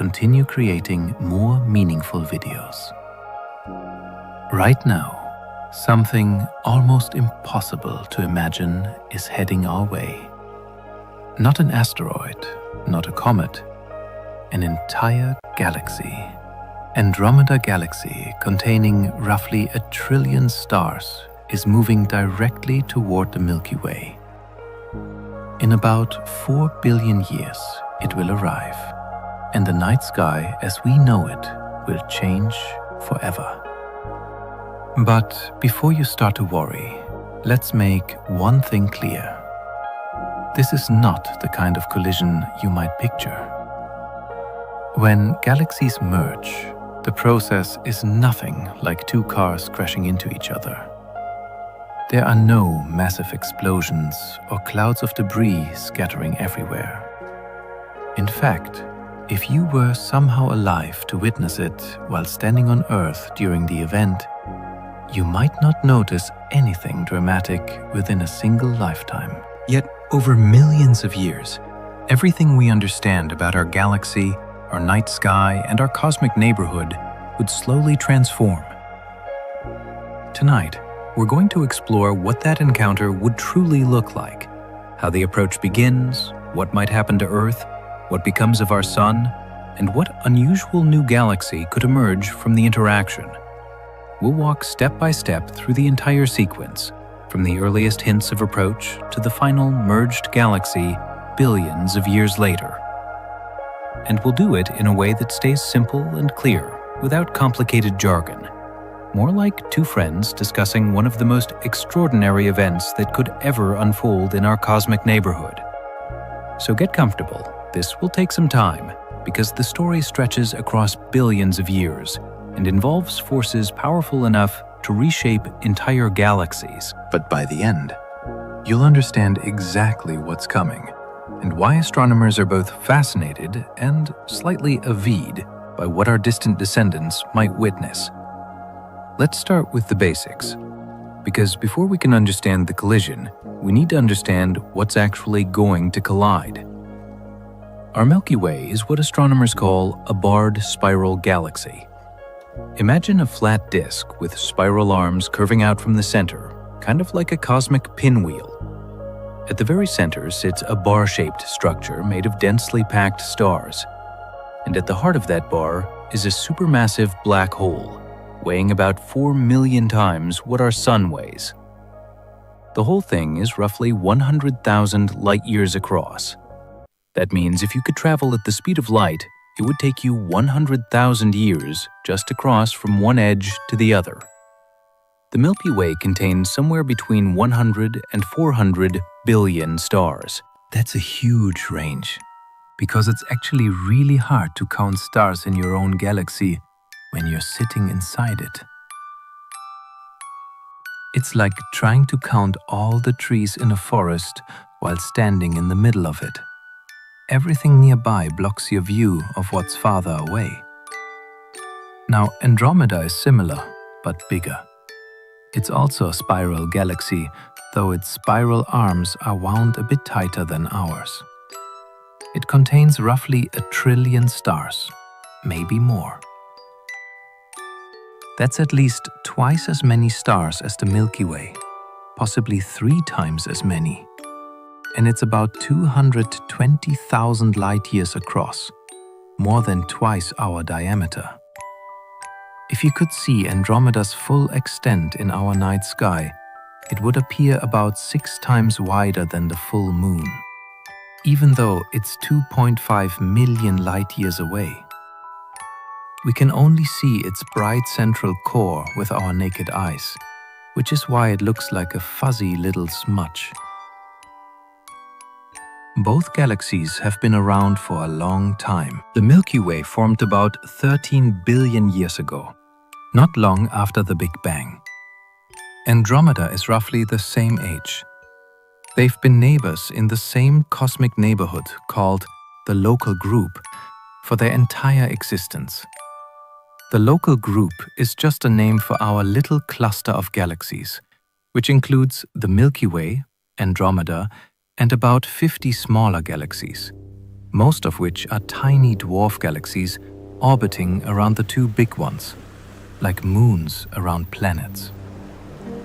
continue creating more meaningful videos. Right now, something almost impossible to imagine is heading our way. Not an asteroid, not a comet, an entire galaxy. Andromeda Galaxy, containing roughly 1 trillion stars, is moving directly toward the Milky Way. In about 4 billion years, it will arrive, and the night sky as we know it will change forever. But before you start to worry, let's make one thing clear. This is not the kind of collision you might picture. When galaxies merge, the process is nothing like two cars crashing into each other. There are no massive explosions or clouds of debris scattering everywhere. In fact, if you were somehow alive to witness it while standing on Earth during the event, you might not notice anything dramatic within a single lifetime. Yet, over millions of years, everything we understand about our galaxy, our night sky, and our cosmic neighborhood would slowly transform. Tonight, we're going to explore what that encounter would truly look like, how the approach begins, what might happen to Earth, what becomes of our Sun, and what unusual new galaxy could emerge from the interaction. We'll walk step by step through the entire sequence, from the earliest hints of approach to the final merged galaxy billions of years later. And we'll do it in a way that stays simple and clear, without complicated jargon. More like two friends discussing one of the most extraordinary events that could ever unfold in our cosmic neighborhood. So get comfortable. This will take some time, because the story stretches across billions of years and involves forces powerful enough to reshape entire galaxies. But by the end, you'll understand exactly what's coming and why astronomers are both fascinated and slightly avid by what our distant descendants might witness. Let's start with the basics, because before we can understand the collision, we need to understand what's actually going to collide. Our Milky Way is what astronomers call a barred spiral galaxy. Imagine a flat disk with spiral arms curving out from the center, kind of like a cosmic pinwheel. At the very center sits a bar-shaped structure made of densely packed stars. And at the heart of that bar is a supermassive black hole, weighing about 4 million times what our Sun weighs. The whole thing is roughly 100,000 light-years across. That means if you could travel at the speed of light, it would take you 100,000 years just to cross from one edge to the other. The Milky Way contains somewhere between 100 and 400 billion stars. That's a huge range, because it's actually really hard to count stars in your own galaxy when you're sitting inside it. It's like trying to count all the trees in a forest while standing in the middle of it. Everything nearby blocks your view of what's farther away. Now, Andromeda is similar, but bigger. It's also a spiral galaxy, though its spiral arms are wound a bit tighter than ours. It contains roughly 1 trillion stars, maybe more. That's at least twice as many stars as the Milky Way, possibly 3 times as many. And it's about 220,000 light-years across, more than twice our diameter. If you could see Andromeda's full extent in our night sky, it would appear about 6 times wider than the full moon, even though it's 2.5 million light-years away. We can only see its bright central core with our naked eyes, which is why it looks like a fuzzy little smudge. Both galaxies have been around for a long time. The Milky Way formed about 13 billion years ago, not long after the Big Bang. Andromeda is roughly the same age. They've been neighbors in the same cosmic neighborhood called the local group for their entire existence. The local group is just a name for our little cluster of galaxies, which includes the Milky Way, Andromeda, and about 50 smaller galaxies. most of which are tiny dwarf galaxies orbiting around the two big ones, like moons around planets.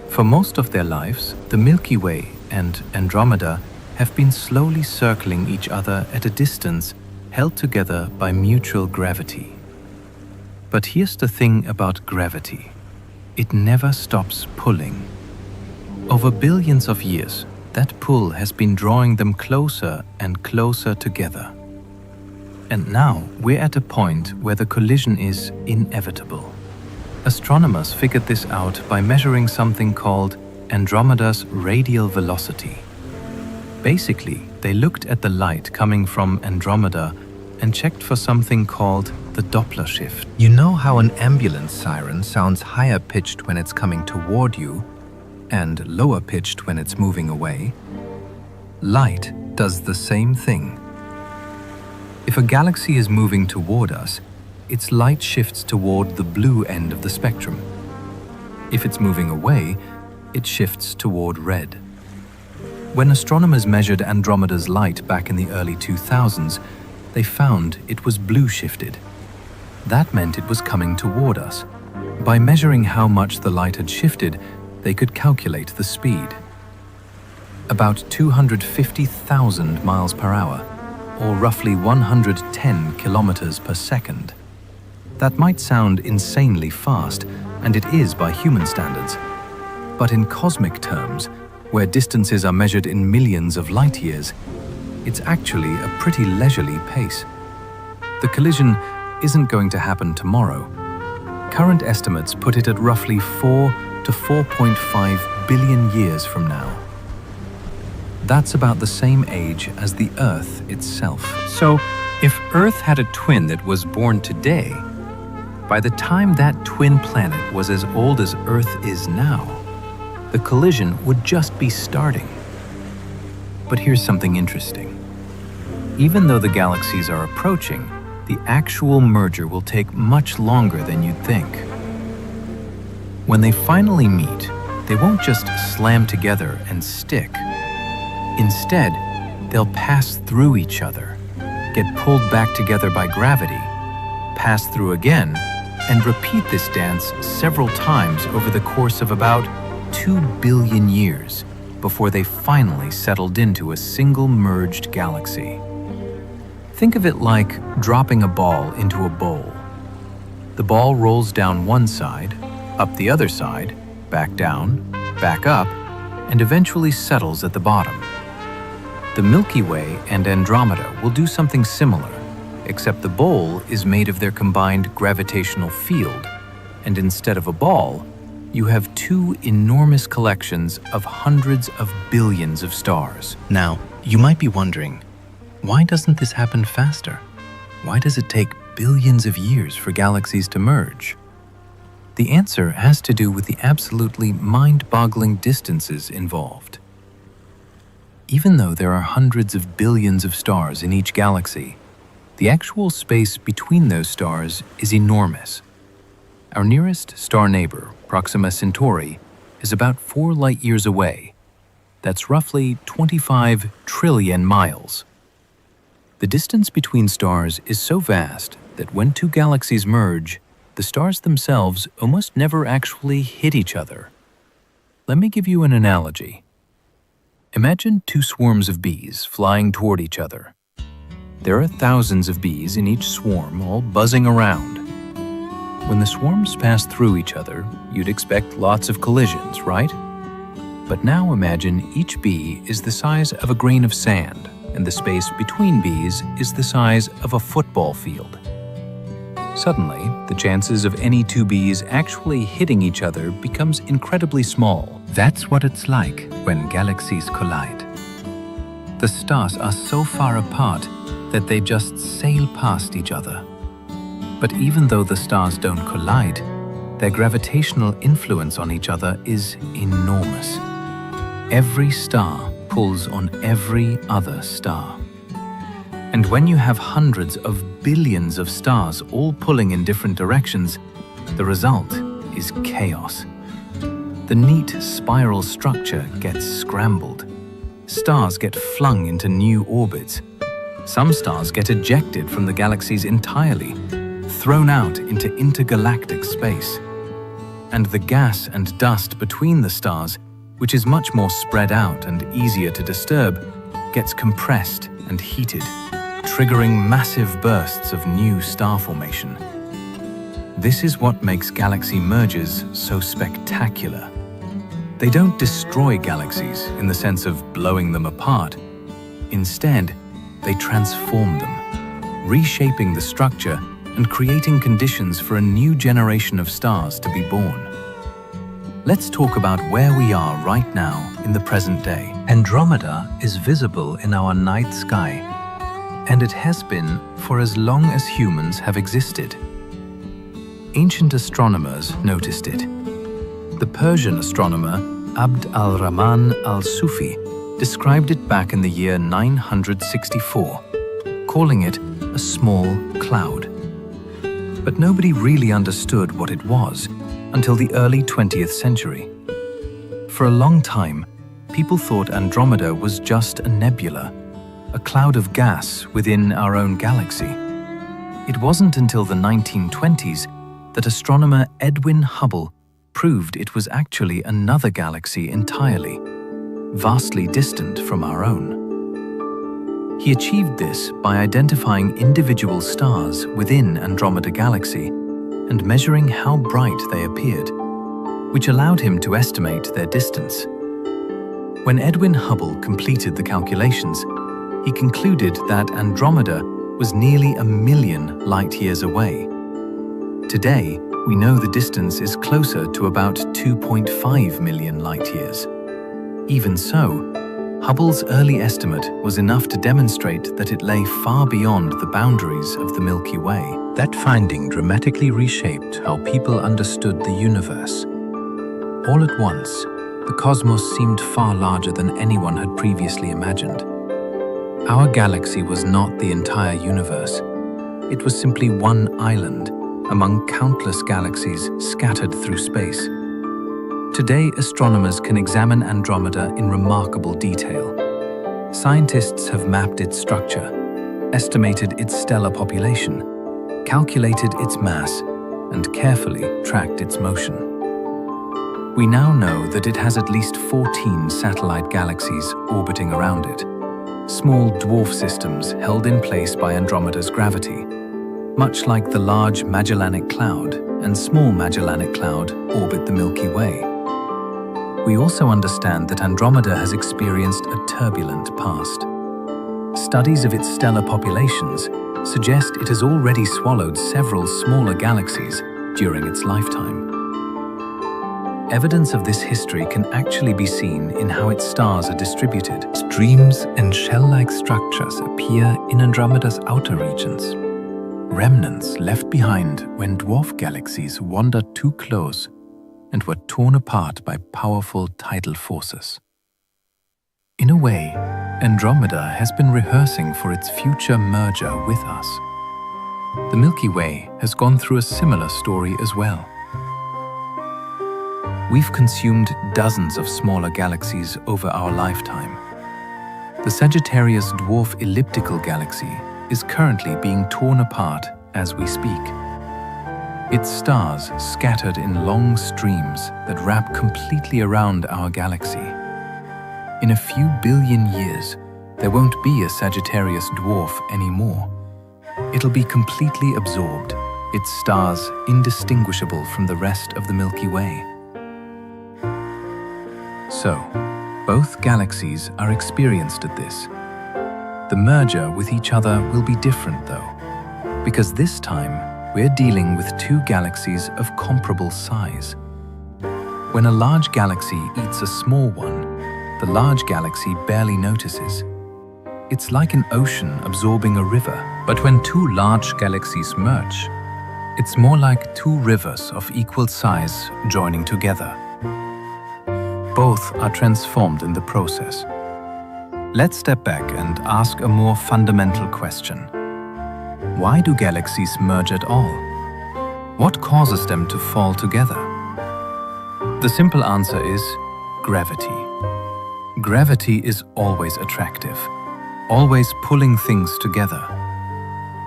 For most of their lives, the Milky Way and Andromeda have been slowly circling each other at a distance held together by mutual gravity. But here's the thing about gravity. It never stops pulling. Over billions of years, that pull has been drawing them closer and closer together. And now we're at a point where the collision is inevitable. Astronomers figured this out by measuring something called Andromeda's radial velocity. Basically, they looked at the light coming from Andromeda and checked for something called the Doppler shift. You know how an ambulance siren sounds higher pitched when it's coming toward you and lower pitched when it's moving away? Light does the same thing. If a galaxy is moving toward us, its light shifts toward the blue end of the spectrum. If it's moving away, it shifts toward red. When astronomers measured Andromeda's light back in the early 2000s, they found it was blue shifted. That meant it was coming toward us. By measuring how much the light had shifted, they could calculate the speed. About 250,000 miles per hour, or roughly 110 kilometers per second. That might sound insanely fast, and it is by human standards. But in cosmic terms, where distances are measured in millions of light years, it's actually a pretty leisurely pace. The collision isn't going to happen tomorrow. Current estimates put it at roughly 4 to 4.5 billion years from now. That's about the same age as the Earth itself. So, if Earth had a twin that was born today, by the time that twin planet was as old as Earth is now, the collision would just be starting. But here's something interesting. Even though the galaxies are approaching, the actual merger will take much longer than you'd think. When they finally meet, they won't just slam together and stick. Instead, they'll pass through each other, get pulled back together by gravity, pass through again, and repeat this dance several times over the course of about 2 billion years before they finally settled into a single merged galaxy. Think of it like dropping a ball into a bowl. The ball rolls down one side, up the other side, back down, back up, and eventually settles at the bottom. The Milky Way and Andromeda will do something similar, except the bowl is made of their combined gravitational field, and instead of a ball, you have two enormous collections of hundreds of billions of stars. Now, you might be wondering, why doesn't this happen faster? Why does it take billions of years for galaxies to merge? The answer has to do with the absolutely mind-boggling distances involved. Even though there are hundreds of billions of stars in each galaxy, the actual space between those stars is enormous. Our nearest star neighbor, Proxima Centauri, is about 4 light-years away. That's roughly 25 trillion miles. The distance between stars is so vast that when two galaxies merge, the stars themselves almost never actually hit each other. Let me give you an analogy. Imagine 2 swarms of bees flying toward each other. There are thousands of bees in each swarm, all buzzing around. When the swarms pass through each other, you'd expect lots of collisions, right? But now imagine each bee is the size of a grain of sand, and the space between bees is the size of a football field. Suddenly, the chances of any 2 bees actually hitting each other becomes incredibly small. That's what it's like when galaxies collide. The stars are so far apart that they just sail past each other. But even though the stars don't collide, their gravitational influence on each other is enormous. Every star pulls on every other star. And when you have hundreds of billions of stars all pulling in different directions, the result is chaos. The neat spiral structure gets scrambled. Stars get flung into new orbits. Some stars get ejected from the galaxies entirely, thrown out into intergalactic space. And the gas and dust between the stars, which is much more spread out and easier to disturb, gets compressed and heated, triggering massive bursts of new star formation. This is what makes galaxy mergers so spectacular. They don't destroy galaxies in the sense of blowing them apart. Instead, they transform them, reshaping the structure and creating conditions for a new generation of stars to be born. Let's talk about where we are right now in the present day. Andromeda is visible in our night sky, and it has been for as long as humans have existed. Ancient astronomers noticed it. The Persian astronomer Abd al-Rahman al-Sufi described it back in the year 964, calling it a small cloud. But nobody really understood what it was until the early 20th century. For a long time, people thought Andromeda was just a nebula, a cloud of gas within our own galaxy. It wasn't until the 1920s that astronomer Edwin Hubble proved it was actually another galaxy entirely, vastly distant from our own. He achieved this by identifying individual stars within Andromeda Galaxy and measuring how bright they appeared, which allowed him to estimate their distance. When Edwin Hubble completed the calculations, he concluded that Andromeda was nearly 1 million light-years away. Today, we know the distance is closer to about 2.5 million light-years. Even so, Hubble's early estimate was enough to demonstrate that it lay far beyond the boundaries of the Milky Way. That finding dramatically reshaped how people understood the universe. All at once, the cosmos seemed far larger than anyone had previously imagined. Our galaxy was not the entire universe. It was simply one island among countless galaxies scattered through space. Today, astronomers can examine Andromeda in remarkable detail. Scientists have mapped its structure, estimated its stellar population, calculated its mass, and carefully tracked its motion. We now know that it has at least 14 satellite galaxies orbiting around it, small dwarf systems held in place by Andromeda's gravity, much like the Large Magellanic Cloud and Small Magellanic Cloud orbit the Milky Way. We also understand that Andromeda has experienced a turbulent past. Studies of its stellar populations suggest it has already swallowed several smaller galaxies during its lifetime. Evidence of this history can actually be seen in how its stars are distributed. Streams and shell-like structures appear in Andromeda's outer regions, remnants left behind when dwarf galaxies wandered too close and were torn apart by powerful tidal forces. In a way, Andromeda has been rehearsing for its future merger with us. The Milky Way has gone through a similar story as well. We've consumed dozens of smaller galaxies over our lifetime. The Sagittarius Dwarf Elliptical Galaxy is currently being torn apart as we speak. Its stars scattered in long streams that wrap completely around our galaxy. In a few billion years, there won't be a Sagittarius dwarf anymore. It'll be completely absorbed, its stars indistinguishable from the rest of the Milky Way. So, both galaxies are experienced at this. The merger with each other will be different though, because this time we're dealing with two galaxies of comparable size. When a large galaxy eats a small one, the large galaxy barely notices. It's like an ocean absorbing a river. But when two large galaxies merge, it's more like two rivers of equal size joining together. Both are transformed in the process. Let's step back and ask a more fundamental question. Why do galaxies merge at all? What causes them to fall together? The simple answer is gravity. Gravity is always attractive. always pulling things together.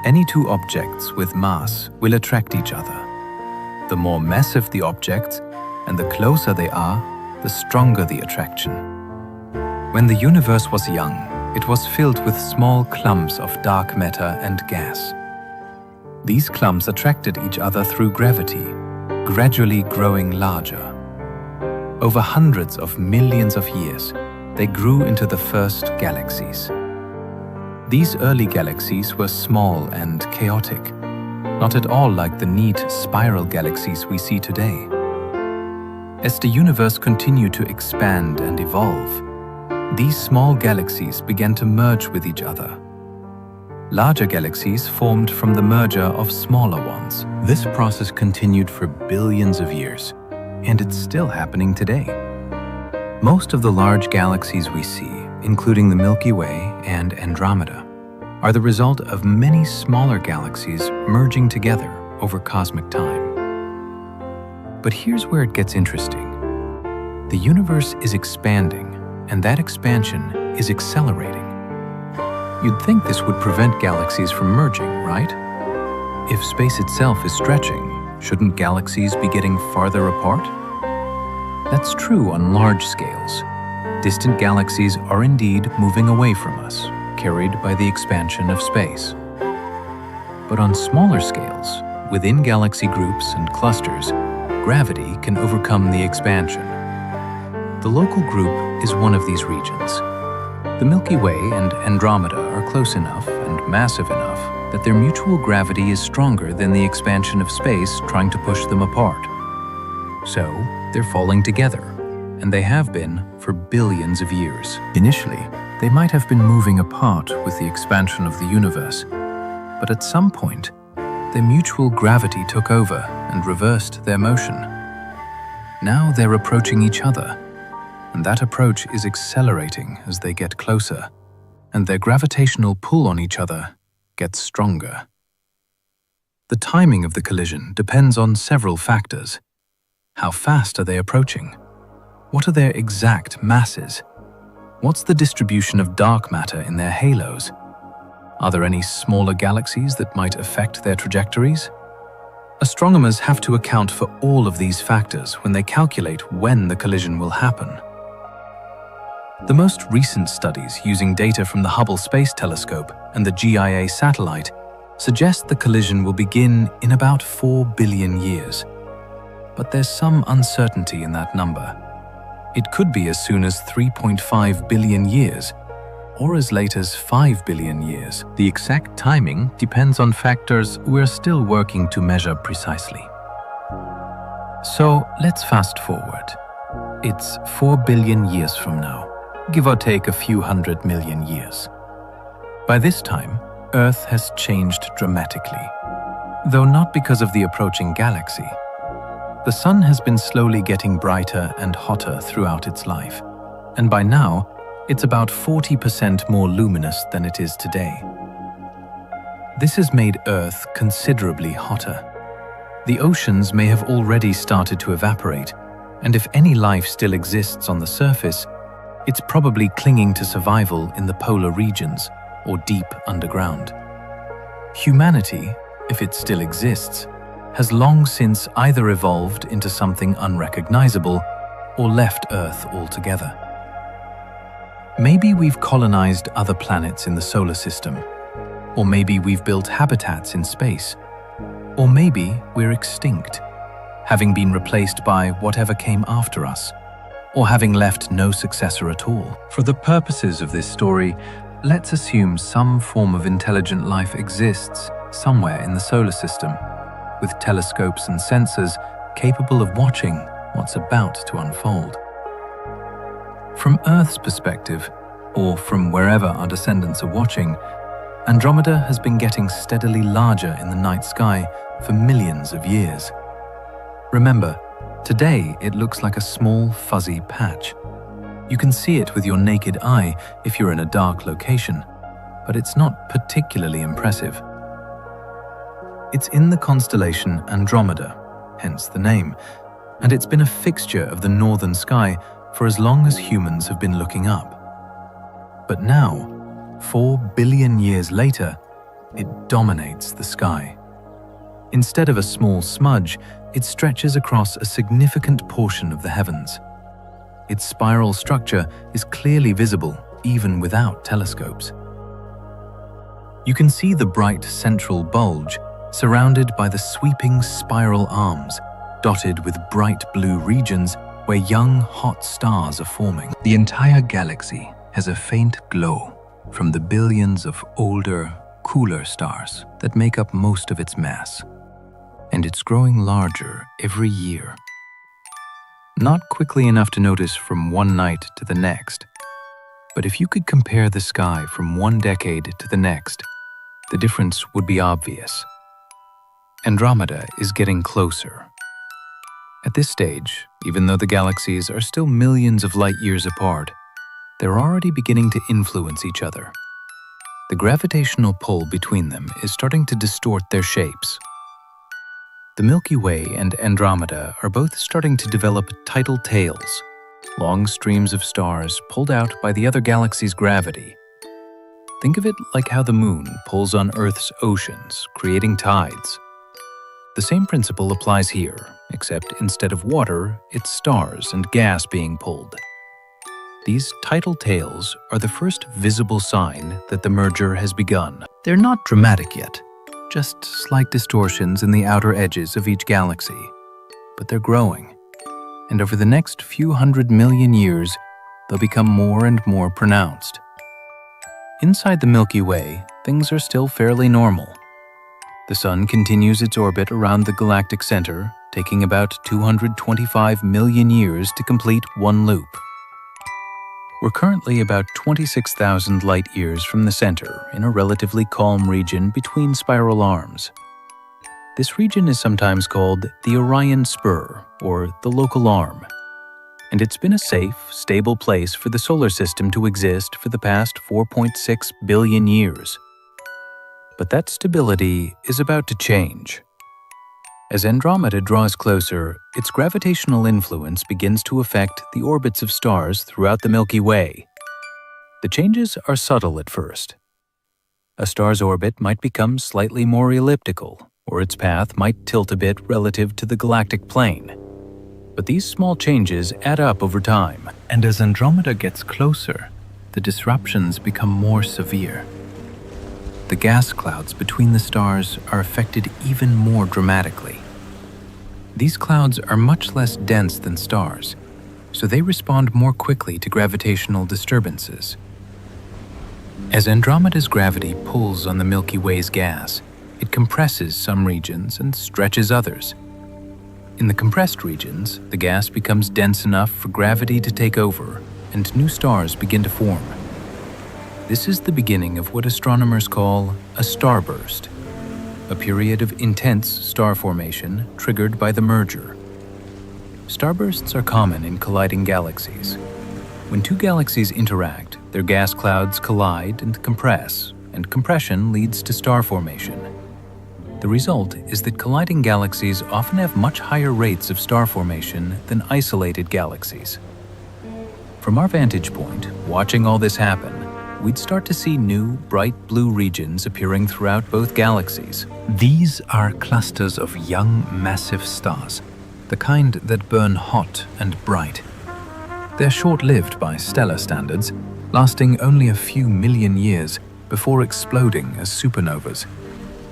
Any two objects with mass will attract each other. The more massive the objects and the closer they are, the stronger the attraction. When the universe was young, it was filled with small clumps of dark matter and gas. These clumps attracted each other through gravity, gradually growing larger. Over hundreds of millions of years, they grew into the first galaxies. These early galaxies were small and chaotic, not at all like the neat spiral galaxies we see today. As the universe continued to expand and evolve, these small galaxies began to merge with each other. Larger galaxies formed from the merger of smaller ones. This process continued for billions of years, and it's still happening today. Most of the large galaxies we see, including the Milky Way and Andromeda, are the result of many smaller galaxies merging together over cosmic time. But here's where it gets interesting. The universe is expanding, and that expansion is accelerating. You'd think this would prevent galaxies from merging, right? If space itself is stretching, shouldn't galaxies be getting farther apart? That's true on large scales. Distant galaxies are indeed moving away from us, carried by the expansion of space. But on smaller scales, within galaxy groups and clusters, gravity can overcome the expansion. The local group is one of these regions. The Milky Way and Andromeda are close enough and massive enough that their mutual gravity is stronger than the expansion of space trying to push them apart. So, they're falling together, and they have been for billions of years. Initially, they might have been moving apart with the expansion of the universe, but at some point, their mutual gravity took over and reversed their motion. Now they're approaching each other, and that approach is accelerating as they get closer, and their gravitational pull on each other gets stronger. The timing of the collision depends on several factors. How fast are they approaching? What are their exact masses? What's the distribution of dark matter in their halos? Are there any smaller galaxies that might affect their trajectories? Astronomers have to account for all of these factors when they calculate when the collision will happen. The most recent studies using data from the Hubble Space Telescope and the GIA satellite suggest the collision will begin in about 4 billion years. But there's some uncertainty in that number. It could be as soon as 3.5 billion years, or as late as 5 billion years. The exact timing depends on factors we're still working to measure precisely. So let's fast forward. It's 4 billion years from now, give or take a few 100 million years. By this time, Earth has changed dramatically, though not because of the approaching galaxy. The sun has been slowly getting brighter and hotter throughout its life, and by now, it's about 40% more luminous than it is today. This has made Earth considerably hotter. The oceans may have already started to evaporate, and if any life still exists on the surface, it's probably clinging to survival in the polar regions or deep underground. Humanity, if it still exists, has long since either evolved into something unrecognizable or left Earth altogether. Maybe we've colonized other planets in the solar system, or maybe we've built habitats in space, or maybe we're extinct, having been replaced by whatever came after us, or having left no successor at all. For the purposes of this story, let's assume some form of intelligent life exists somewhere in the solar system, with telescopes and sensors capable of watching what's about to unfold. From Earth's perspective, or from wherever our descendants are watching, Andromeda has been getting steadily larger in the night sky for millions of years. Remember, today it looks like a small, fuzzy patch. You can see it with your naked eye if you're in a dark location, but it's not particularly impressive. It's in the constellation Andromeda, hence the name, and it's been a fixture of the northern sky for as long as humans have been looking up. But now, 4 billion years later, it dominates the sky. Instead of a small smudge, it stretches across a significant portion of the heavens. Its spiral structure is clearly visible even without telescopes. You can see the bright central bulge surrounded by the sweeping spiral arms, dotted with bright blue regions where young, hot stars are forming. The entire galaxy has a faint glow from the billions of older, cooler stars that make up most of its mass, and it's growing larger every year. Not quickly enough to notice from one night to the next, but if you could compare the sky from one decade to the next, the difference would be obvious. Andromeda is getting closer. At this stage, even though the galaxies are still millions of light years apart, they're already beginning to influence each other. The gravitational pull between them is starting to distort their shapes. The Milky Way and Andromeda are both starting to develop tidal tails, long streams of stars pulled out by the other galaxy's gravity. Think of it like how the moon pulls on Earth's oceans, creating tides. The same principle applies here, except instead of water, it's stars and gas being pulled. These tidal tails are the first visible sign that the merger has begun. They're not dramatic yet, just slight distortions in the outer edges of each galaxy. But they're growing, and over the next few 100 million years, they'll become more and more pronounced. Inside the Milky Way, things are still fairly normal. The Sun continues its orbit around the galactic center, taking about 225 million years to complete one loop. We're currently about 26,000 light-years from the center in a relatively calm region between spiral arms. This region is sometimes called the Orion Spur, or the local arm, and it's been a safe, stable place for the solar system to exist for the past 4.6 billion years. But that stability is about to change. As Andromeda draws closer, its gravitational influence begins to affect the orbits of stars throughout the Milky Way. The changes are subtle at first. A star's orbit might become slightly more elliptical, or its path might tilt a bit relative to the galactic plane. But these small changes add up over time, and as Andromeda gets closer, the disruptions become more severe. The gas clouds between the stars are affected even more dramatically. These clouds are much less dense than stars, so they respond more quickly to gravitational disturbances. As Andromeda's gravity pulls on the Milky Way's gas, it compresses some regions and stretches others. In the compressed regions, the gas becomes dense enough for gravity to take over, and new stars begin to form. This is the beginning of what astronomers call a starburst, a period of intense star formation triggered by the merger. Starbursts are common in colliding galaxies. When two galaxies interact, their gas clouds collide and compression leads to star formation. The result is that colliding galaxies often have much higher rates of star formation than isolated galaxies. From our vantage point, watching all this happen, we'd start to see new, bright blue regions appearing throughout both galaxies. These are clusters of young, massive stars, the kind that burn hot and bright. They're short-lived by stellar standards, lasting only a few million years before exploding as supernovas.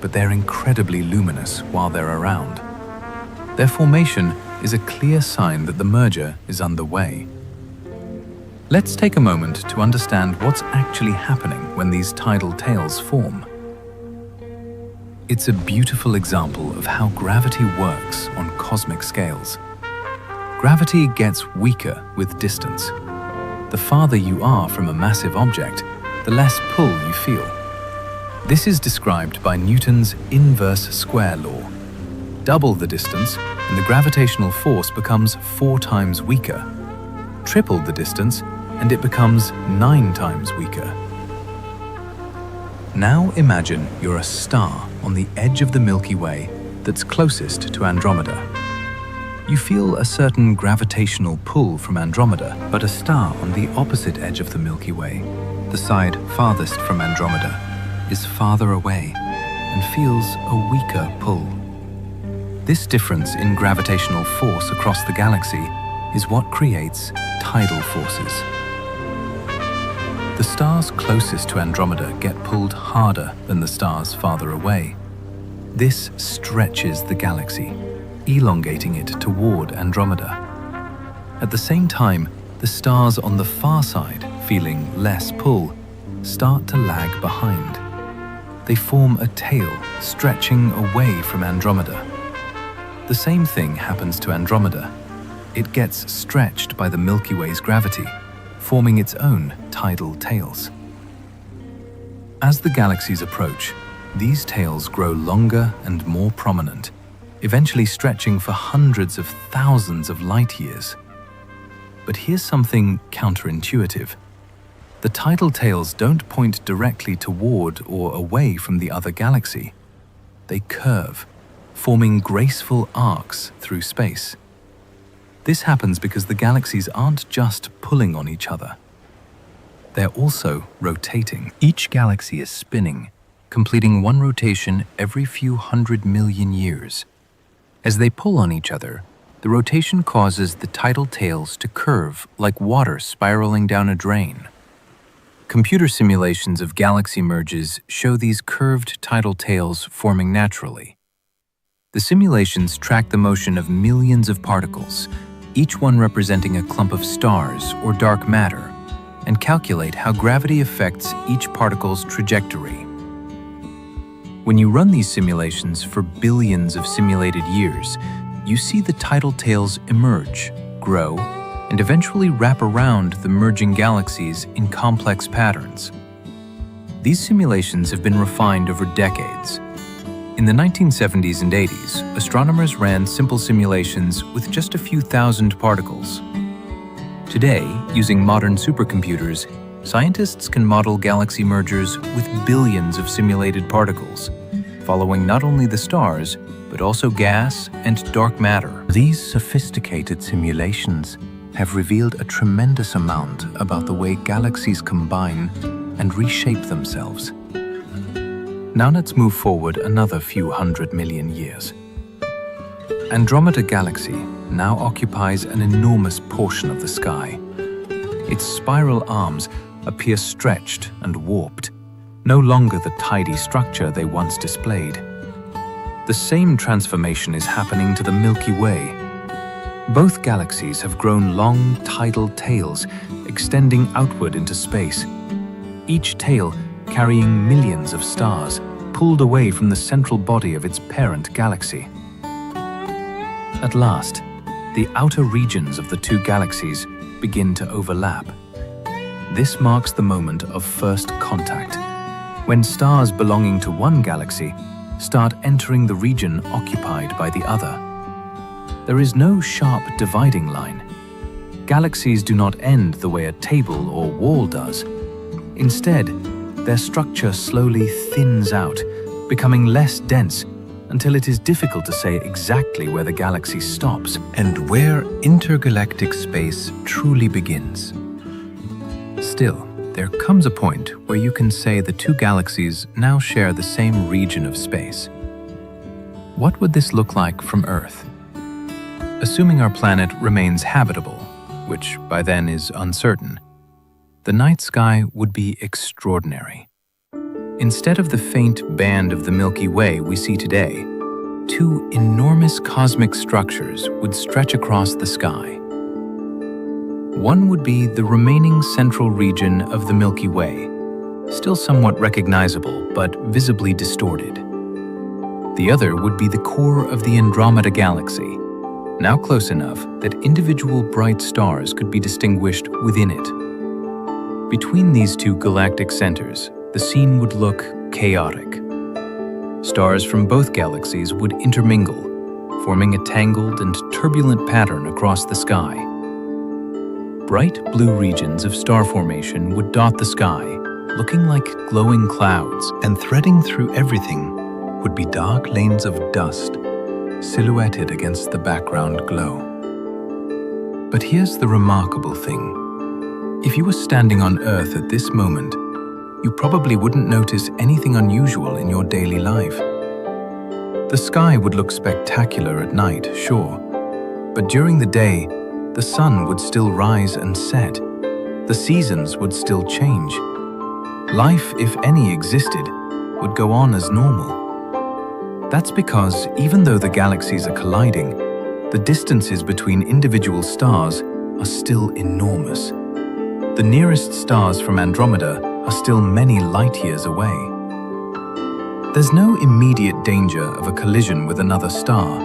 But they're incredibly luminous while they're around. Their formation is a clear sign that the merger is underway. Let's take a moment to understand what's actually happening when these tidal tails form. It's a beautiful example of how gravity works on cosmic scales. Gravity gets weaker with distance. The farther you are from a massive object, the less pull you feel. This is described by Newton's inverse square law. Double the distance, and the gravitational force becomes 4 times weaker. Triple the distance, and it becomes 9 times weaker. Now imagine you're a star on the edge of the Milky Way that's closest to Andromeda. You feel a certain gravitational pull from Andromeda, but a star on the opposite edge of the Milky Way, the side farthest from Andromeda, is farther away and feels a weaker pull. This difference in gravitational force across the galaxy is what creates tidal forces. The stars closest to Andromeda get pulled harder than the stars farther away. This stretches the galaxy, elongating it toward Andromeda. At the same time, the stars on the far side, feeling less pull, start to lag behind. They form a tail stretching away from Andromeda. The same thing happens to Andromeda. It gets stretched by the Milky Way's gravity, forming its own tidal tails. As the galaxies approach, these tails grow longer and more prominent, eventually stretching for hundreds of thousands of light years. But here's something counterintuitive. The tidal tails don't point directly toward or away from the other galaxy. They curve, forming graceful arcs through space. This happens because the galaxies aren't just pulling on each other. They're also rotating. Each galaxy is spinning, completing one rotation every few 100 million years. As they pull on each other, the rotation causes the tidal tails to curve like water spiraling down a drain. Computer simulations of galaxy merges show these curved tidal tails forming naturally. The simulations track the motion of millions of particles, each one representing a clump of stars or dark matter, and calculate how gravity affects each particle's trajectory. When you run these simulations for billions of simulated years, you see the tidal tails emerge, grow, and eventually wrap around the merging galaxies in complex patterns. These simulations have been refined over decades. In the 1970s and 80s, astronomers ran simple simulations with just a few thousand particles. Today, using modern supercomputers, scientists can model galaxy mergers with billions of simulated particles, following not only the stars, but also gas and dark matter. These sophisticated simulations have revealed a tremendous amount about the way galaxies combine and reshape themselves. Now let's move forward another few 100 million years. Andromeda Galaxy now occupies an enormous portion of the sky. Its spiral arms appear stretched and warped, no longer the tidy structure they once displayed. The same transformation is happening to the Milky Way. Both galaxies have grown long tidal tails extending outward into space, each tail carrying millions of stars pulled away from the central body of its parent galaxy. At last, the outer regions of the two galaxies begin to overlap. This marks the moment of first contact, when stars belonging to one galaxy start entering the region occupied by the other. There is no sharp dividing line. Galaxies do not end the way a table or wall does. Instead, their structure slowly thins out, becoming less dense until it is difficult to say exactly where the galaxy stops and where intergalactic space truly begins. Still, there comes a point where you can say the two galaxies now share the same region of space. What would this look like from Earth? Assuming our planet remains habitable, which by then is uncertain, the night sky would be extraordinary. Instead of the faint band of the Milky Way we see today, two enormous cosmic structures would stretch across the sky. One would be the remaining central region of the Milky Way, still somewhat recognizable but visibly distorted. The other would be the core of the Andromeda Galaxy, now close enough that individual bright stars could be distinguished within it. Between these two galactic centers, the scene would look chaotic. Stars from both galaxies would intermingle, forming a tangled and turbulent pattern across the sky. Bright blue regions of star formation would dot the sky, looking like glowing clouds, and threading through everything would be dark lanes of dust, silhouetted against the background glow. But here's the remarkable thing. If you were standing on Earth at this moment, you probably wouldn't notice anything unusual in your daily life. The sky would look spectacular at night, sure, but during the day, the sun would still rise and set. The seasons would still change. Life, if any existed, would go on as normal. That's because even though the galaxies are colliding, the distances between individual stars are still enormous. The nearest stars from Andromeda are still many light years away. There's no immediate danger of a collision with another star,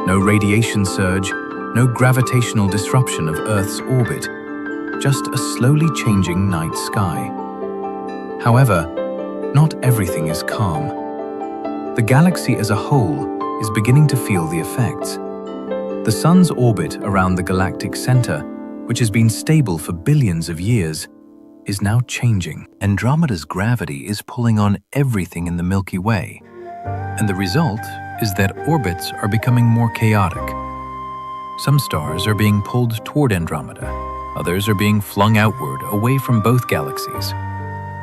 no radiation surge, no gravitational disruption of Earth's orbit, just a slowly changing night sky. However, not everything is calm. The galaxy as a whole is beginning to feel the effects. The Sun's orbit around the galactic center, which has been stable for billions of years, is now changing. Andromeda's gravity is pulling on everything in the Milky Way, and the result is that orbits are becoming more chaotic. Some stars are being pulled toward Andromeda, others are being flung outward away from both galaxies,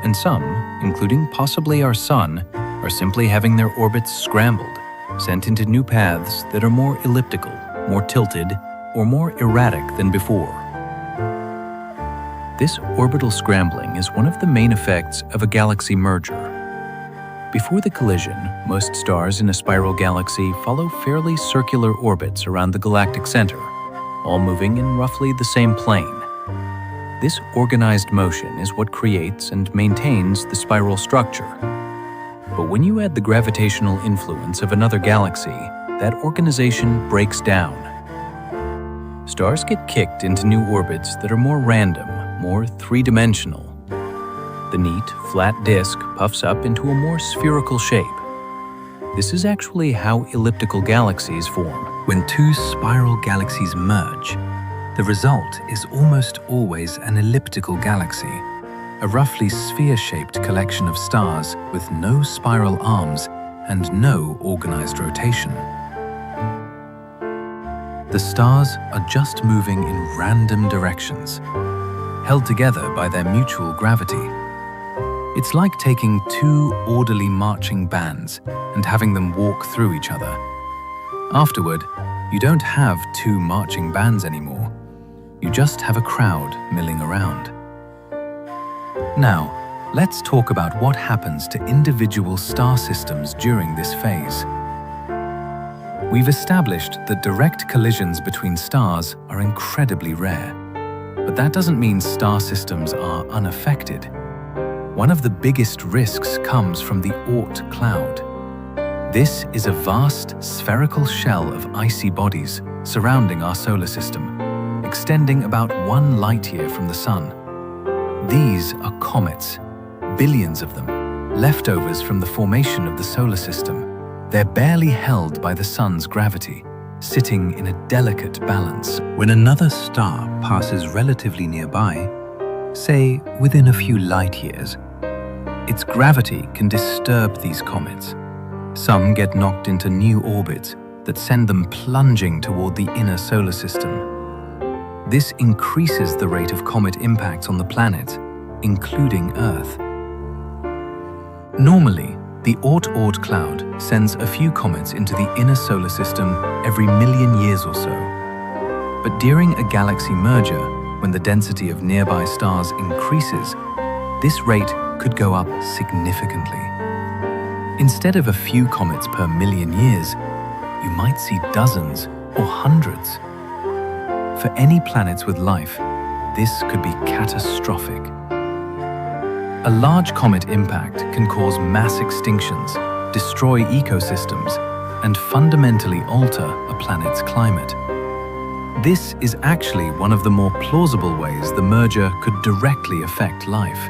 and some, including possibly our Sun, are simply having their orbits scrambled, sent into new paths that are more elliptical, more tilted, or more erratic than before. This orbital scrambling is one of the main effects of a galaxy merger. Before the collision, most stars in a spiral galaxy follow fairly circular orbits around the galactic center, all moving in roughly the same plane. This organized motion is what creates and maintains the spiral structure. But when you add the gravitational influence of another galaxy, that organization breaks down. Stars get kicked into new orbits that are more random, more three-dimensional. The neat, flat disk puffs up into a more spherical shape. This is actually how elliptical galaxies form. When two spiral galaxies merge, the result is almost always an elliptical galaxy, a roughly sphere-shaped collection of stars with no spiral arms and no organized rotation. The stars are just moving in random directions, held together by their mutual gravity. It's like taking two orderly marching bands and having them walk through each other. Afterward, you don't have two marching bands anymore. You just have a crowd milling around. Now, let's talk about what happens to individual star systems during this phase. We've established that direct collisions between stars are incredibly rare. But that doesn't mean star systems are unaffected. One of the biggest risks comes from the Oort cloud. This is a vast spherical shell of icy bodies surrounding our solar system, extending about 1 light-year from the Sun. These are comets, billions of them, leftovers from the formation of the solar system. They're barely held by the Sun's gravity, sitting in a delicate balance. When another star passes relatively nearby, say within a few light years, its gravity can disturb these comets. Some get knocked into new orbits that send them plunging toward the inner solar system. This increases the rate of comet impacts on the planet, including Earth. Normally, the Oort cloud sends a few comets into the inner solar system every million years or so. But during a galaxy merger, when the density of nearby stars increases, this rate could go up significantly. Instead of a few comets per million years, you might see dozens or hundreds. For any planets with life, this could be catastrophic. A large comet impact can cause mass extinctions, destroy ecosystems, and fundamentally alter a planet's climate. This is actually one of the more plausible ways the merger could directly affect life.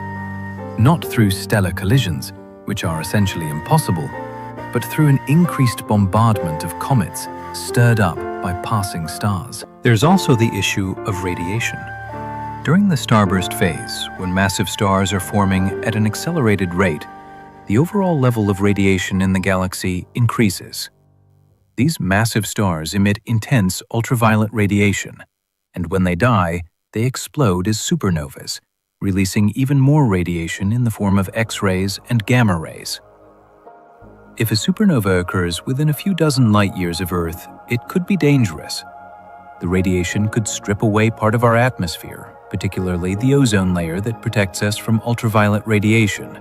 Not through stellar collisions, which are essentially impossible, but through an increased bombardment of comets stirred up by passing stars. There's also the issue of radiation. During the starburst phase, when massive stars are forming at an accelerated rate, the overall level of radiation in the galaxy increases. These massive stars emit intense ultraviolet radiation, and when they die, they explode as supernovas, releasing even more radiation in the form of X-rays and gamma rays. If a supernova occurs within a few dozen light-years of Earth, it could be dangerous. The radiation could strip away part of our atmosphere, particularly the ozone layer that protects us from ultraviolet radiation.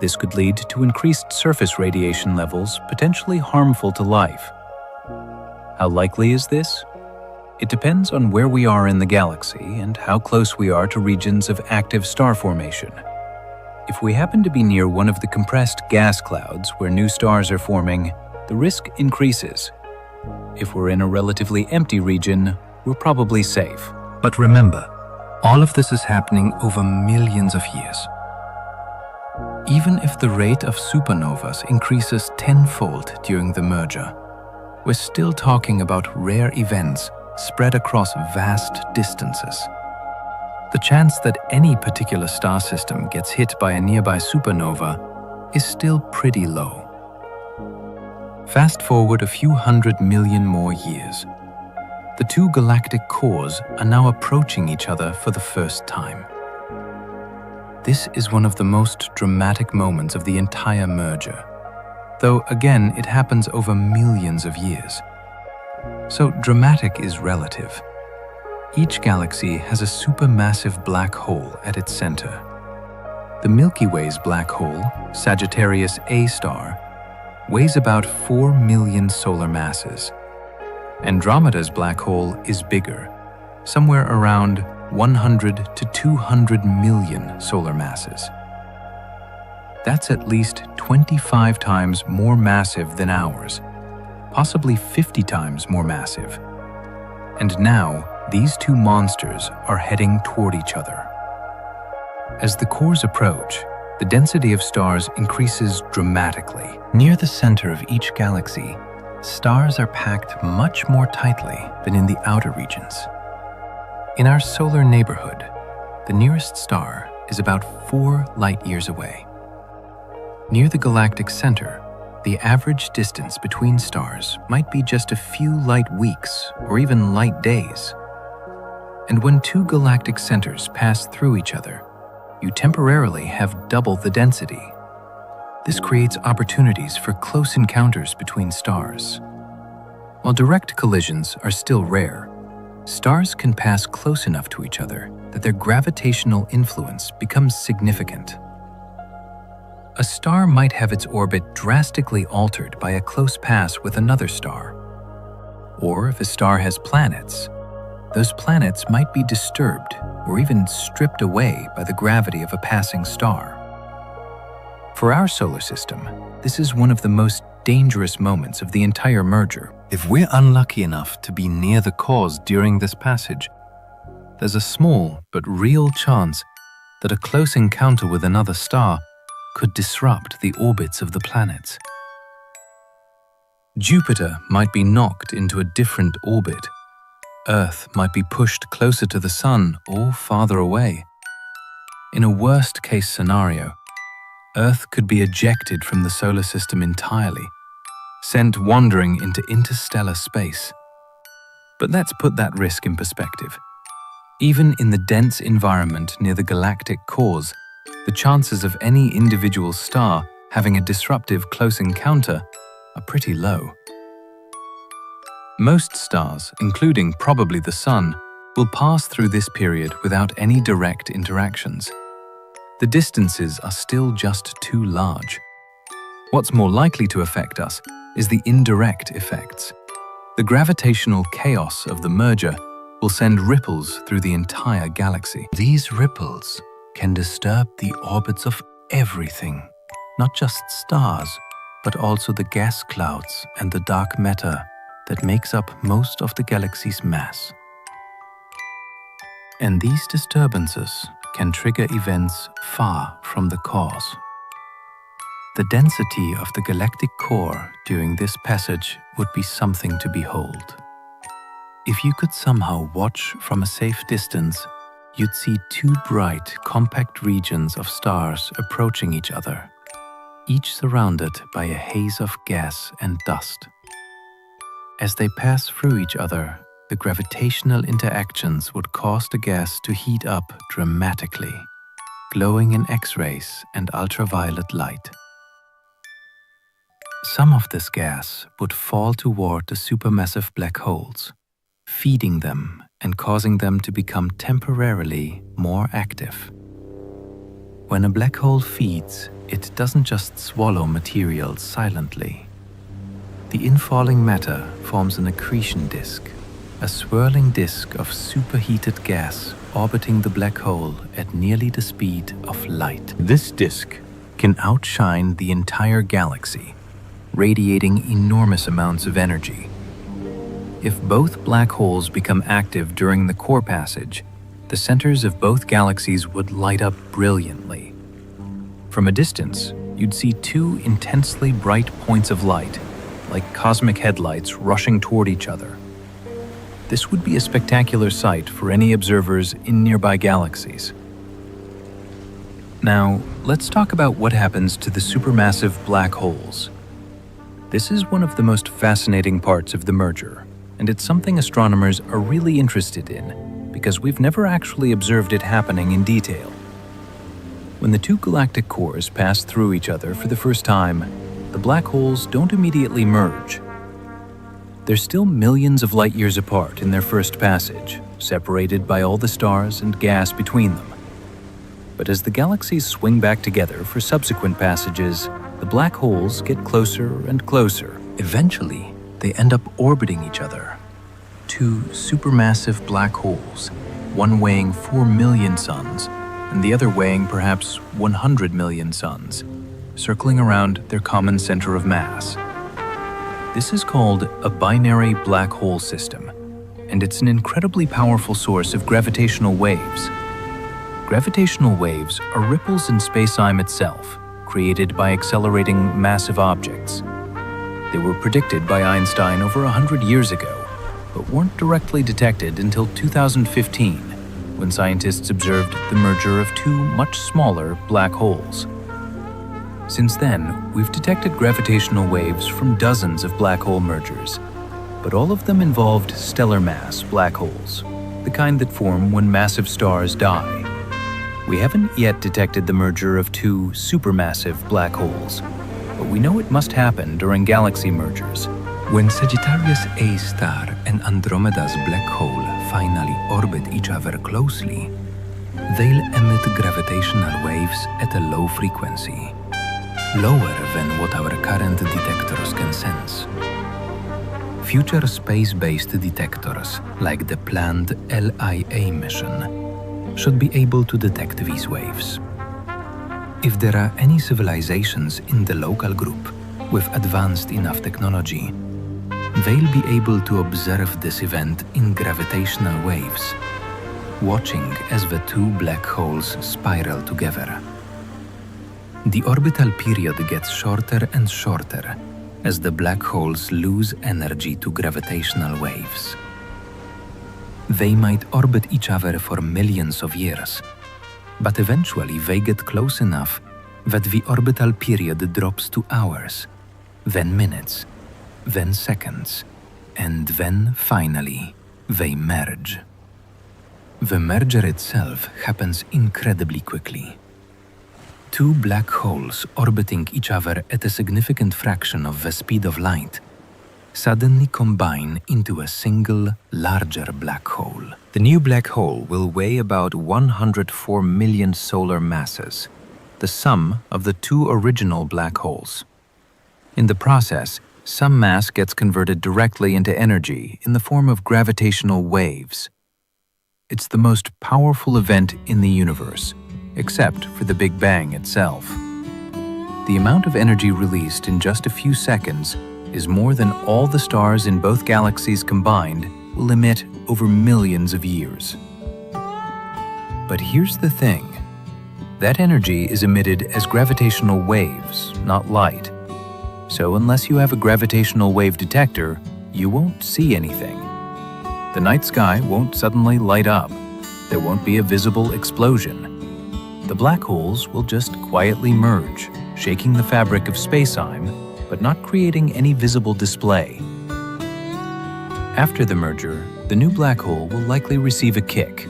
This could lead to increased surface radiation levels, potentially harmful to life. How likely is this? It depends on where we are in the galaxy and how close we are to regions of active star formation. If we happen to be near one of the compressed gas clouds where new stars are forming, the risk increases. If we're in a relatively empty region, we're probably safe. But remember, all of this is happening over millions of years. Even if the rate of supernovas increases tenfold during the merger, we're still talking about rare events spread across vast distances. The chance that any particular star system gets hit by a nearby supernova is still pretty low. Fast forward a few 100 million more years. The two galactic cores are now approaching each other for the first time. This is one of the most dramatic moments of the entire merger, though again it happens over millions of years. So dramatic is relative. Each galaxy has a supermassive black hole at its center. The Milky Way's black hole, Sagittarius A star, weighs about 4 million solar masses. Andromeda's black hole is bigger, somewhere around 100 to 200 million solar masses. That's at least 25 times more massive than ours, possibly 50 times more massive. And now, these two monsters are heading toward each other. As the cores approach, the density of stars increases dramatically. Near the center of each galaxy, stars are packed much more tightly than in the outer regions. In our solar neighborhood, the nearest star is about 4 light-years away. Near the galactic center, the average distance between stars might be just a few light weeks or even light days. And when two galactic centers pass through each other, you temporarily have double the density. This creates opportunities for close encounters between stars. While direct collisions are still rare, stars can pass close enough to each other that their gravitational influence becomes significant. A star might have its orbit drastically altered by a close pass with another star. Or if a star has planets, those planets might be disturbed or even stripped away by the gravity of a passing star. For our solar system, this is one of the most dangerous moments of the entire merger. If we're unlucky enough to be near the cores during this passage, there's a small but real chance that a close encounter with another star could disrupt the orbits of the planets. Jupiter might be knocked into a different orbit. Earth might be pushed closer to the Sun or farther away. In a worst-case scenario, Earth could be ejected from the solar system entirely, sent wandering into interstellar space. But let's put that risk in perspective. Even in the dense environment near the galactic cores, the chances of any individual star having a disruptive close encounter are pretty low. Most stars, including probably the Sun, will pass through this period without any direct interactions. The distances are still just too large. What's more likely to affect us is the indirect effects. The gravitational chaos of the merger will send ripples through the entire galaxy. These ripples can disturb the orbits of everything, not just stars, but also the gas clouds and the dark matter that makes up most of the galaxy's mass. And these disturbances can trigger events far from the cause. The density of the galactic core during this passage would be something to behold. If you could somehow watch from a safe distance, you'd see two bright, compact regions of stars approaching each other, each surrounded by a haze of gas and dust. As they pass through each other, the gravitational interactions would cause the gas to heat up dramatically, glowing in X-rays and ultraviolet light. Some of this gas would fall toward the supermassive black holes, feeding them and causing them to become temporarily more active. When a black hole feeds, it doesn't just swallow material silently. The infalling matter forms an accretion disk, a swirling disk of superheated gas orbiting the black hole at nearly the speed of light. This disk can outshine the entire galaxy, radiating enormous amounts of energy. If both black holes become active during the core passage, the centers of both galaxies would light up brilliantly. From a distance, you'd see two intensely bright points of light, like cosmic headlights rushing toward each other. This would be a spectacular sight for any observers in nearby galaxies. Now, let's talk about what happens to the supermassive black holes. This is one of the most fascinating parts of the merger, and it's something astronomers are really interested in because we've never actually observed it happening in detail. When the two galactic cores pass through each other for the first time, the black holes don't immediately merge. They're still millions of light years apart in their first passage, separated by all the stars and gas between them. But as the galaxies swing back together for subsequent passages, the black holes get closer and closer. Eventually, they end up orbiting each other. Two supermassive black holes, one weighing 4 million suns and the other weighing perhaps 100 million suns, circling around their common center of mass. This is called a binary black hole system, and it's an incredibly powerful source of gravitational waves. Gravitational waves are ripples in space-time itself, created by accelerating massive objects. They were predicted by Einstein over 100 years ago, but weren't directly detected until 2015, when scientists observed the merger of two much smaller black holes. Since then, we've detected gravitational waves from dozens of black hole mergers, but all of them involved stellar mass black holes, the kind that form when massive stars die. We haven't yet detected the merger of two supermassive black holes, but we know it must happen during galaxy mergers. When Sagittarius A star and Andromeda's black hole finally orbit each other closely, they'll emit gravitational waves at a low frequency, lower than what our current detectors can sense. Future space-based detectors, like the planned LIA mission, should be able to detect these waves. If there are any civilizations in the local group with advanced enough technology, they'll be able to observe this event in gravitational waves, watching as the two black holes spiral together. The orbital period gets shorter and shorter as the black holes lose energy to gravitational waves. They might orbit each other for millions of years, but eventually they get close enough that the orbital period drops to hours, then minutes, then seconds, and then finally they merge. The merger itself happens incredibly quickly. Two black holes orbiting each other at a significant fraction of the speed of light suddenly combine into a single, larger black hole. The new black hole will weigh about 104 million solar masses, the sum of the two original black holes. In the process, some mass gets converted directly into energy in the form of gravitational waves. It's the most powerful event in the universe, except for the Big Bang itself. The amount of energy released in just a few seconds is more than all the stars in both galaxies combined will emit over millions of years. But here's the thing. That energy is emitted as gravitational waves, not light. So unless you have a gravitational wave detector, you won't see anything. The night sky won't suddenly light up. There won't be a visible explosion. The black holes will just quietly merge, shaking the fabric of space-time, but not creating any visible display. After the merger, the new black hole will likely receive a kick,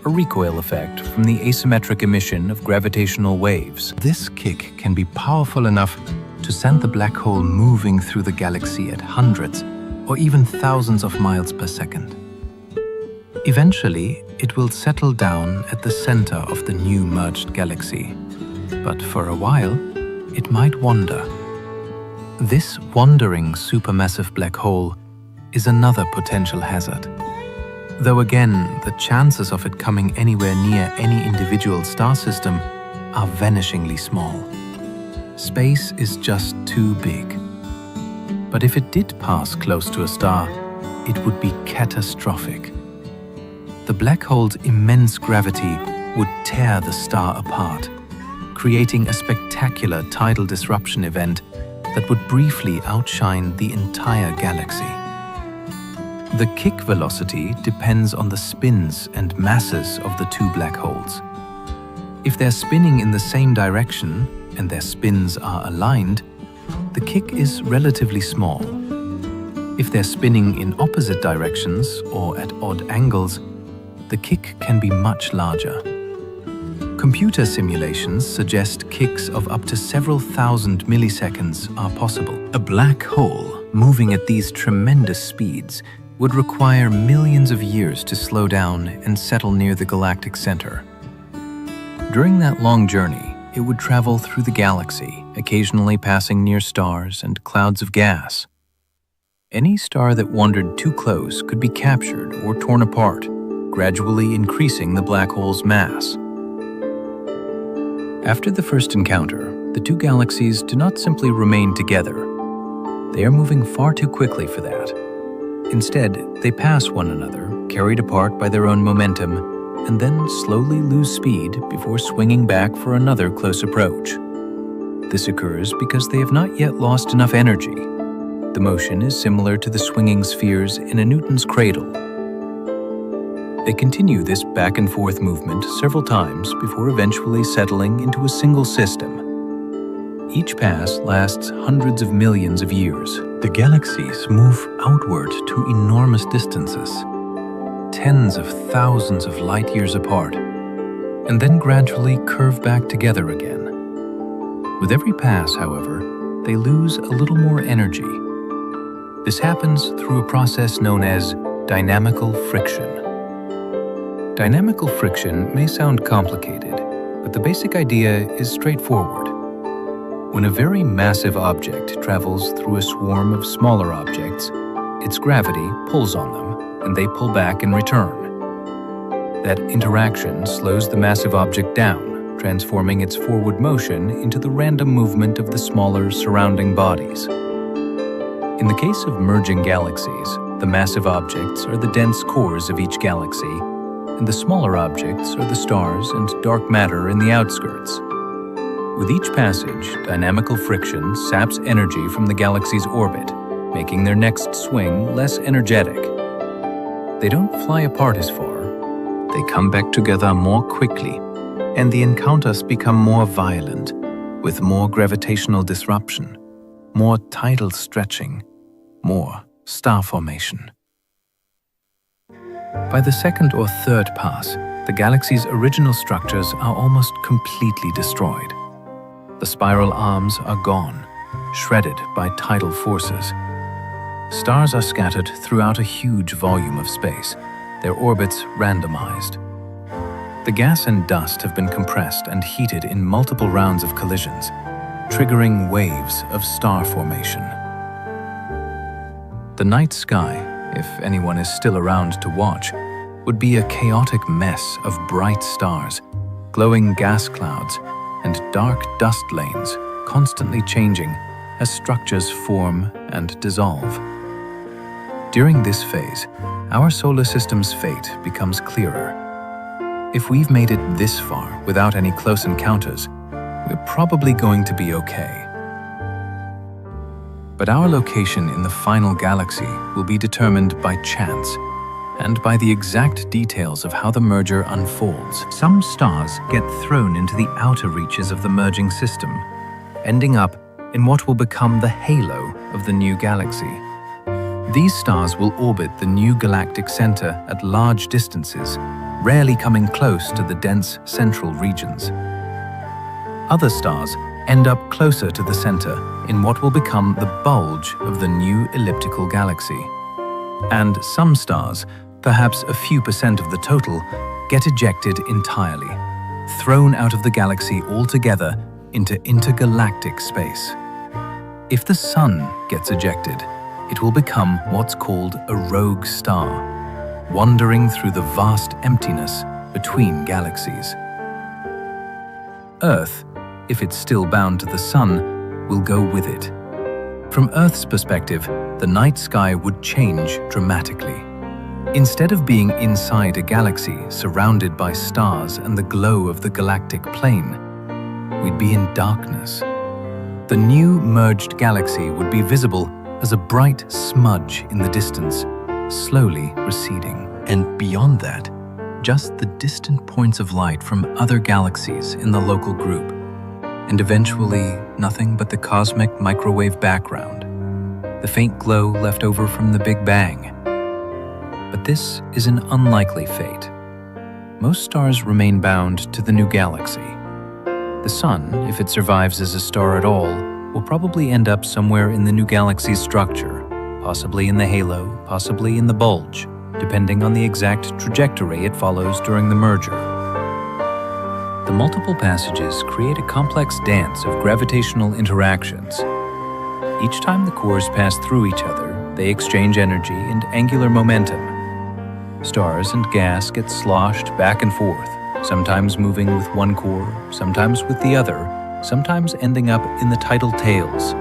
a recoil effect from the asymmetric emission of gravitational waves. This kick can be powerful enough to send the black hole moving through the galaxy at hundreds or even thousands of miles per second. Eventually, it will settle down at the center of the new merged galaxy. But for a while, it might wander. This wandering supermassive black hole is another potential hazard. Though again, the chances of it coming anywhere near any individual star system are vanishingly small. Space is just too big. But if it did pass close to a star, it would be catastrophic. The black hole's immense gravity would tear the star apart, creating a spectacular tidal disruption event that would briefly outshine the entire galaxy. The kick velocity depends on the spins and masses of the two black holes. If they're spinning in the same direction and their spins are aligned, the kick is relatively small. If they're spinning in opposite directions or at odd angles, the kick can be much larger. Computer simulations suggest kicks of up to several thousand milliseconds are possible. A black hole moving at these tremendous speeds would require millions of years to slow down and settle near the galactic center. During that long journey, it would travel through the galaxy, occasionally passing near stars and clouds of gas. Any star that wandered too close could be captured or torn apart, gradually increasing the black hole's mass. After the first encounter, the two galaxies do not simply remain together. They are moving far too quickly for that. Instead, they pass one another, carried apart by their own momentum, and then slowly lose speed before swinging back for another close approach. This occurs because they have not yet lost enough energy. The motion is similar to the swinging spheres in a Newton's cradle. They continue this back and forth movement several times before eventually settling into a single system. Each pass lasts hundreds of millions of years. The galaxies move outward to enormous distances, tens of thousands of light years apart, and then gradually curve back together again. With every pass, however, they lose a little more energy. This happens through a process known as dynamical friction. Dynamical friction may sound complicated, but the basic idea is straightforward. When a very massive object travels through a swarm of smaller objects, its gravity pulls on them, and they pull back in return. That interaction slows the massive object down, transforming its forward motion into the random movement of the smaller surrounding bodies. In the case of merging galaxies, the massive objects are the dense cores of each galaxy, and the smaller objects are the stars and dark matter in the outskirts. With each passage, dynamical friction saps energy from the galaxy's orbit, making their next swing less energetic. They don't fly apart as far. They come back together more quickly, and the encounters become more violent, with more gravitational disruption, more tidal stretching, more star formation. By the second or third pass, the galaxy's original structures are almost completely destroyed. The spiral arms are gone, shredded by tidal forces. Stars are scattered throughout a huge volume of space, their orbits randomized. The gas and dust have been compressed and heated in multiple rounds of collisions, triggering waves of star formation. The night sky, if anyone is still around to watch, would be a chaotic mess of bright stars, glowing gas clouds, and dark dust lanes constantly changing as structures form and dissolve. During this phase, our solar system's fate becomes clearer. If we've made it this far without any close encounters, we're probably going to be okay. But our location in the final galaxy will be determined by chance and by the exact details of how the merger unfolds. Some stars get thrown into the outer reaches of the merging system, ending up in what will become the halo of the new galaxy. These stars will orbit the new galactic center at large distances, rarely coming close to the dense central regions. Other stars end up closer to the center in what will become the bulge of the new elliptical galaxy. And some stars, perhaps a few percent of the total, get ejected entirely, thrown out of the galaxy altogether into intergalactic space. If the Sun gets ejected, it will become what's called a rogue star, wandering through the vast emptiness between galaxies. Earth, if it's still bound to the Sun, will go with it. From Earth's perspective, the night sky would change dramatically. Instead of being inside a galaxy surrounded by stars and the glow of the galactic plane, we'd be in darkness. The new merged galaxy would be visible as a bright smudge in the distance, slowly receding. And beyond that, just the distant points of light from other galaxies in the local group, and eventually nothing but the cosmic microwave background, the faint glow left over from the Big Bang. But this is an unlikely fate. Most stars remain bound to the new galaxy. The Sun, if it survives as a star at all, will probably end up somewhere in the new galaxy's structure, possibly in the halo, possibly in the bulge, depending on the exact trajectory it follows during the merger. The multiple passages create a complex dance of gravitational interactions. Each time the cores pass through each other, they exchange energy and angular momentum. Stars and gas get sloshed back and forth, sometimes moving with one core, sometimes with the other, sometimes ending up in the tidal tails.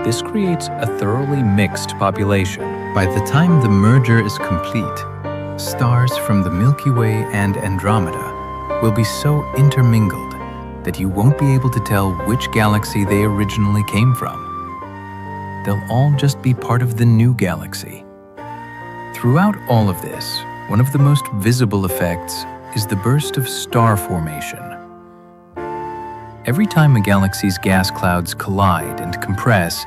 This creates a thoroughly mixed population. By the time the merger is complete, stars from the Milky Way and Andromeda will be so intermingled that you won't be able to tell which galaxy they originally came from. They'll all just be part of the new galaxy. Throughout all of this, one of the most visible effects is the burst of star formation. Every time a galaxy's gas clouds collide and compress,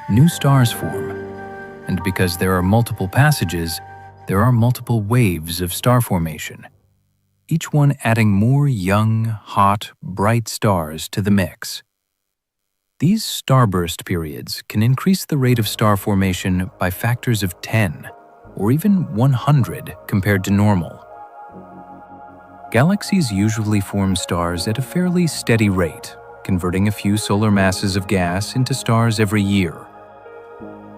new stars form. And because there are multiple passages, there are multiple waves of star formation, each one adding more young, hot, bright stars to the mix. These starburst periods can increase the rate of star formation by factors of 10 or even 100 compared to normal. Galaxies usually form stars at a fairly steady rate, converting a few solar masses of gas into stars every year.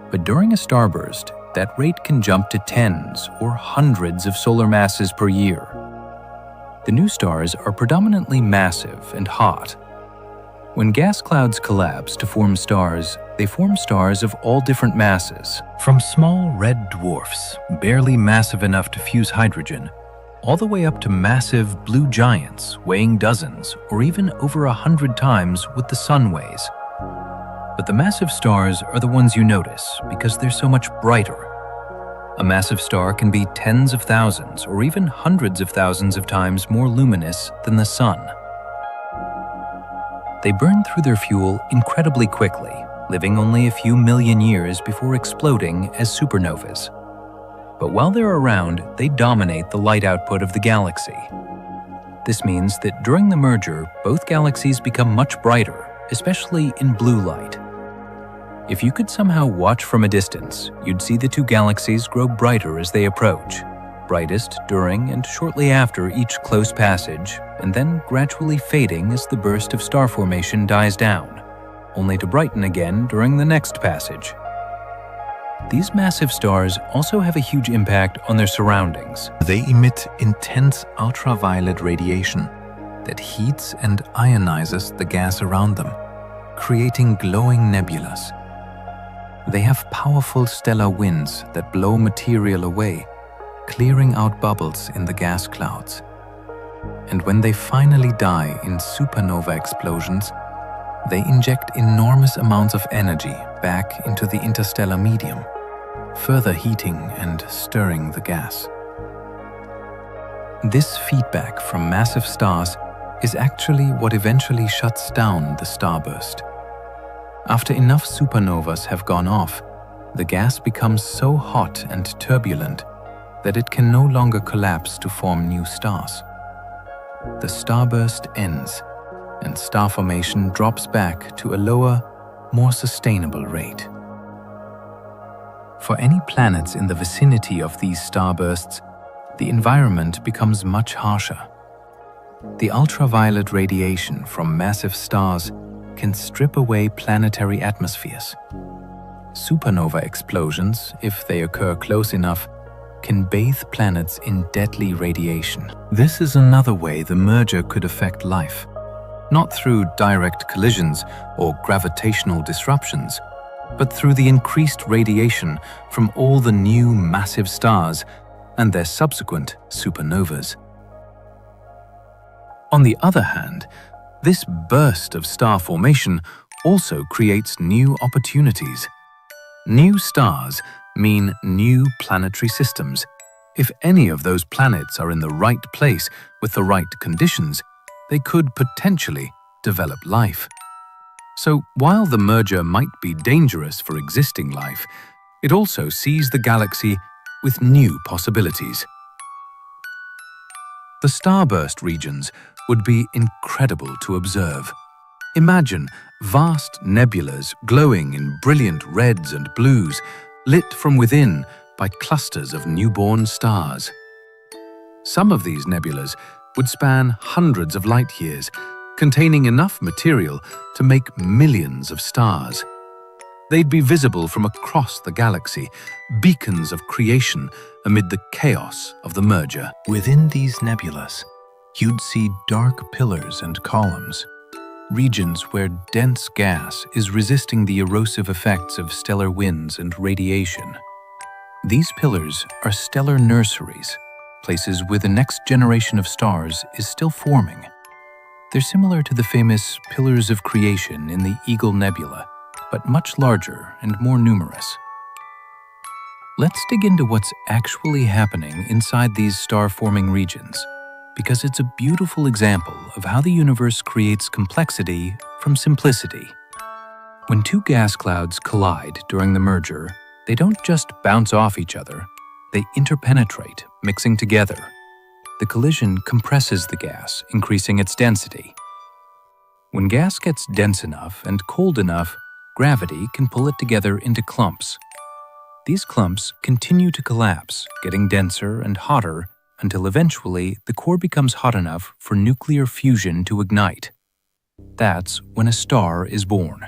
But during a starburst, that rate can jump to tens or hundreds of solar masses per year. The new stars are predominantly massive and hot. When gas clouds collapse to form stars, they form stars of all different masses, from small red dwarfs, barely massive enough to fuse hydrogen, all the way up to massive blue giants weighing dozens or even over 100 times what the Sun weighs. But the massive stars are the ones you notice because they're so much brighter. A massive star can be tens of thousands or even hundreds of thousands of times more luminous than the Sun. They burn through their fuel incredibly quickly, living only a few million years before exploding as supernovas. But while they're around, they dominate the light output of the galaxy. This means that during the merger, both galaxies become much brighter, especially in blue light. If you could somehow watch from a distance, you'd see the two galaxies grow brighter as they approach, brightest during and shortly after each close passage, and then gradually fading as the burst of star formation dies down, only to brighten again during the next passage. These massive stars also have a huge impact on their surroundings. They emit intense ultraviolet radiation that heats and ionizes the gas around them, creating glowing nebulas. They have powerful stellar winds that blow material away, clearing out bubbles in the gas clouds. And when they finally die in supernova explosions, they inject enormous amounts of energy back into the interstellar medium, further heating and stirring the gas. This feedback from massive stars is actually what eventually shuts down the starburst. After enough supernovas have gone off, the gas becomes so hot and turbulent that it can no longer collapse to form new stars. The starburst ends, and star formation drops back to a lower, more sustainable rate. For any planets in the vicinity of these starbursts, the environment becomes much harsher. The ultraviolet radiation from massive stars can strip away planetary atmospheres. Supernova explosions, if they occur close enough, can bathe planets in deadly radiation. This is another way the merger could affect life, not through direct collisions or gravitational disruptions, but through the increased radiation from all the new massive stars and their subsequent supernovas. On the other hand, this burst of star formation also creates new opportunities. New stars mean new planetary systems. If any of those planets are in the right place with the right conditions, they could potentially develop life. So while the merger might be dangerous for existing life, it also sees the galaxy with new possibilities. The starburst regions would be incredible to observe. Imagine vast nebulas glowing in brilliant reds and blues, lit from within by clusters of newborn stars. Some of these nebulas would span hundreds of light years, containing enough material to make millions of stars. They'd be visible from across the galaxy, beacons of creation amid the chaos of the merger. Within these nebulas, you'd see dark pillars and columns, regions where dense gas is resisting the erosive effects of stellar winds and radiation. These pillars are stellar nurseries, places where the next generation of stars is still forming. They're similar to the famous pillars of creation in the Eagle Nebula, but much larger and more numerous. Let's dig into what's actually happening inside these star-forming regions, because it's a beautiful example of how the universe creates complexity from simplicity. When two gas clouds collide during the merger, they don't just bounce off each other, they interpenetrate, mixing together. The collision compresses the gas, increasing its density. When gas gets dense enough and cold enough, gravity can pull it together into clumps. These clumps continue to collapse, getting denser and hotter until eventually the core becomes hot enough for nuclear fusion to ignite. That's when a star is born.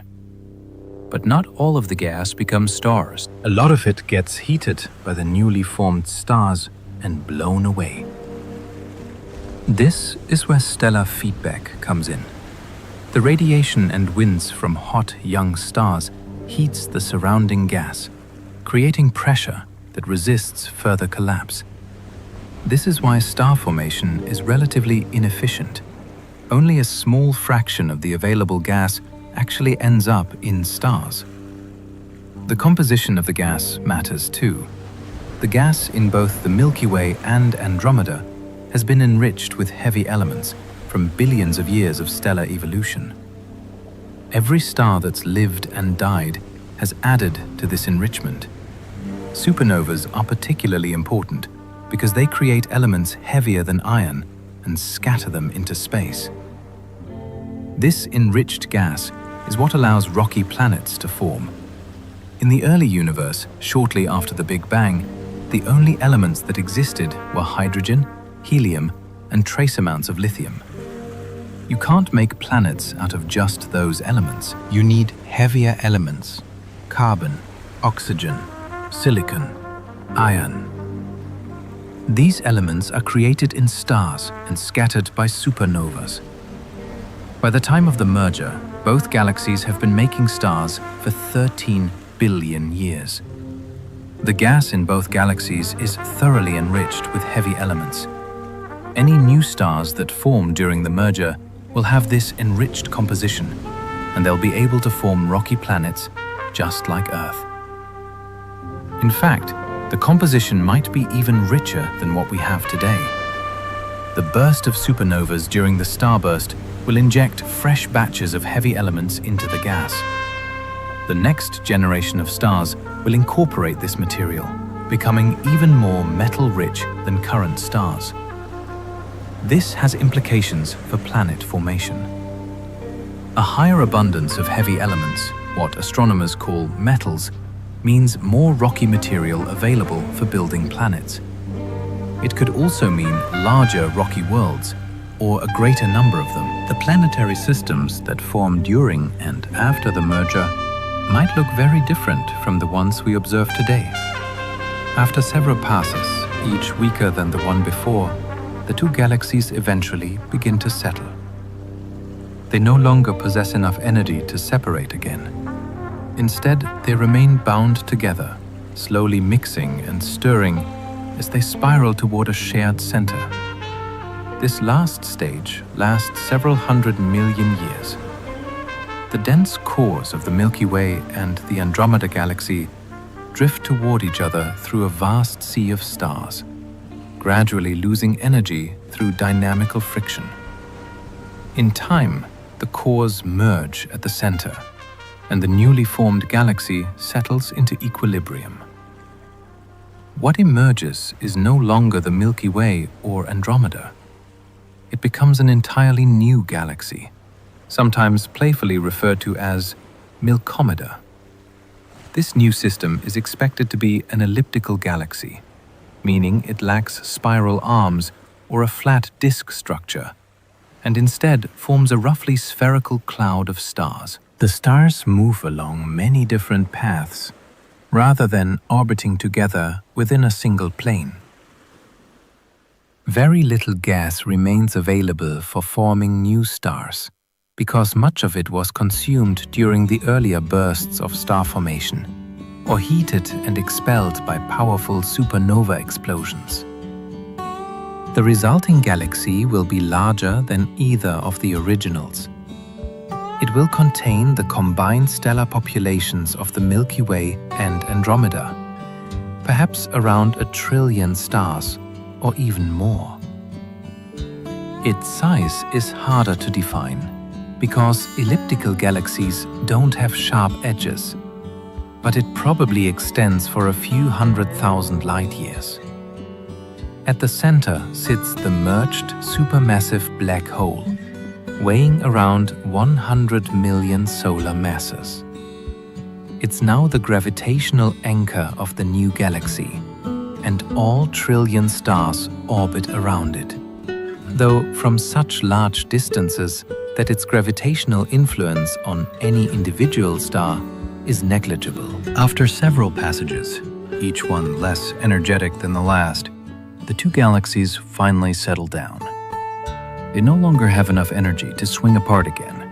But not all of the gas becomes stars. A lot of it gets heated by the newly formed stars and blown away. This is where stellar feedback comes in. The radiation and winds from hot, young stars heats the surrounding gas, creating pressure that resists further collapse. This is why star formation is relatively inefficient. Only a small fraction of the available gas actually ends up in stars. The composition of the gas matters too. The gas in both the Milky Way and Andromeda has been enriched with heavy elements from billions of years of stellar evolution. Every star that's lived and died has added to this enrichment. Supernovas are particularly important because they create elements heavier than iron and scatter them into space. This enriched gas is what allows rocky planets to form. In the early universe, shortly after the Big Bang, the only elements that existed were hydrogen, helium, and trace amounts of lithium. You can't make planets out of just those elements. You need heavier elements: carbon, oxygen, silicon, iron. These elements are created in stars and scattered by supernovas. By the time of the merger, both galaxies have been making stars for 13 billion years. The gas in both galaxies is thoroughly enriched with heavy elements. Any new stars that form during the merger will have this enriched composition, and they'll be able to form rocky planets just like Earth. In fact, the composition might be even richer than what we have today. The burst of supernovas during the starburst will inject fresh batches of heavy elements into the gas. The next generation of stars will incorporate this material, becoming even more metal-rich than current stars. This has implications for planet formation. A higher abundance of heavy elements, what astronomers call metals, means more rocky material available for building planets. It could also mean larger rocky worlds, or a greater number of them. The planetary systems that form during and after the merger might look very different from the ones we observe today. After several passes, each weaker than the one before, the two galaxies eventually begin to settle. They no longer possess enough energy to separate again. Instead, they remain bound together, slowly mixing and stirring as they spiral toward a shared center. This last stage lasts several 100 million years. The dense cores of the Milky Way and the Andromeda Galaxy drift toward each other through a vast sea of stars, gradually losing energy through dynamical friction. In time, the cores merge at the center, and the newly formed galaxy settles into equilibrium. What emerges is no longer the Milky Way or Andromeda. It becomes an entirely new galaxy, sometimes playfully referred to as Milkomeda. This new system is expected to be an elliptical galaxy, meaning it lacks spiral arms or a flat disk structure, and instead forms a roughly spherical cloud of stars. The stars move along many different paths, rather than orbiting together within a single plane. Very little gas remains available for forming new stars, because much of it was consumed during the earlier bursts of star formation, or heated and expelled by powerful supernova explosions. The resulting galaxy will be larger than either of the originals. It will contain the combined stellar populations of the Milky Way and Andromeda, perhaps around 1 trillion stars, or even more. Its size is harder to define, because elliptical galaxies don't have sharp edges, but it probably extends for a few 100,000 light-years. At the center sits the merged supermassive black hole, weighing around 100 million solar masses. It's now the gravitational anchor of the new galaxy, and all trillion stars orbit around it, though from such large distances that its gravitational influence on any individual star is negligible. After several passages, each one less energetic than the last, the two galaxies finally settle down. They no longer have enough energy to swing apart again.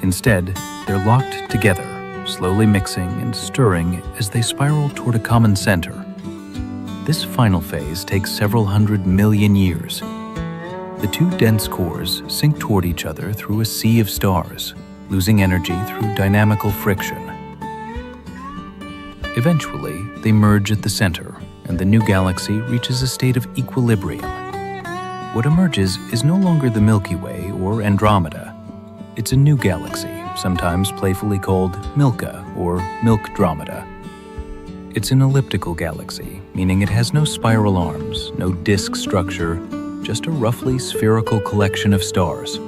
Instead, they're locked together, slowly mixing and stirring as they spiral toward a common center. This final phase takes several 100 million years. The two dense cores sink toward each other through a sea of stars, losing energy through dynamical friction. Eventually, they merge at the center, and the new galaxy reaches a state of equilibrium. What emerges is no longer the Milky Way or Andromeda. It's a new galaxy, sometimes playfully called Milka or Milkdromeda. It's an elliptical galaxy, meaning it has no spiral arms, no disk structure, just a roughly spherical collection of stars.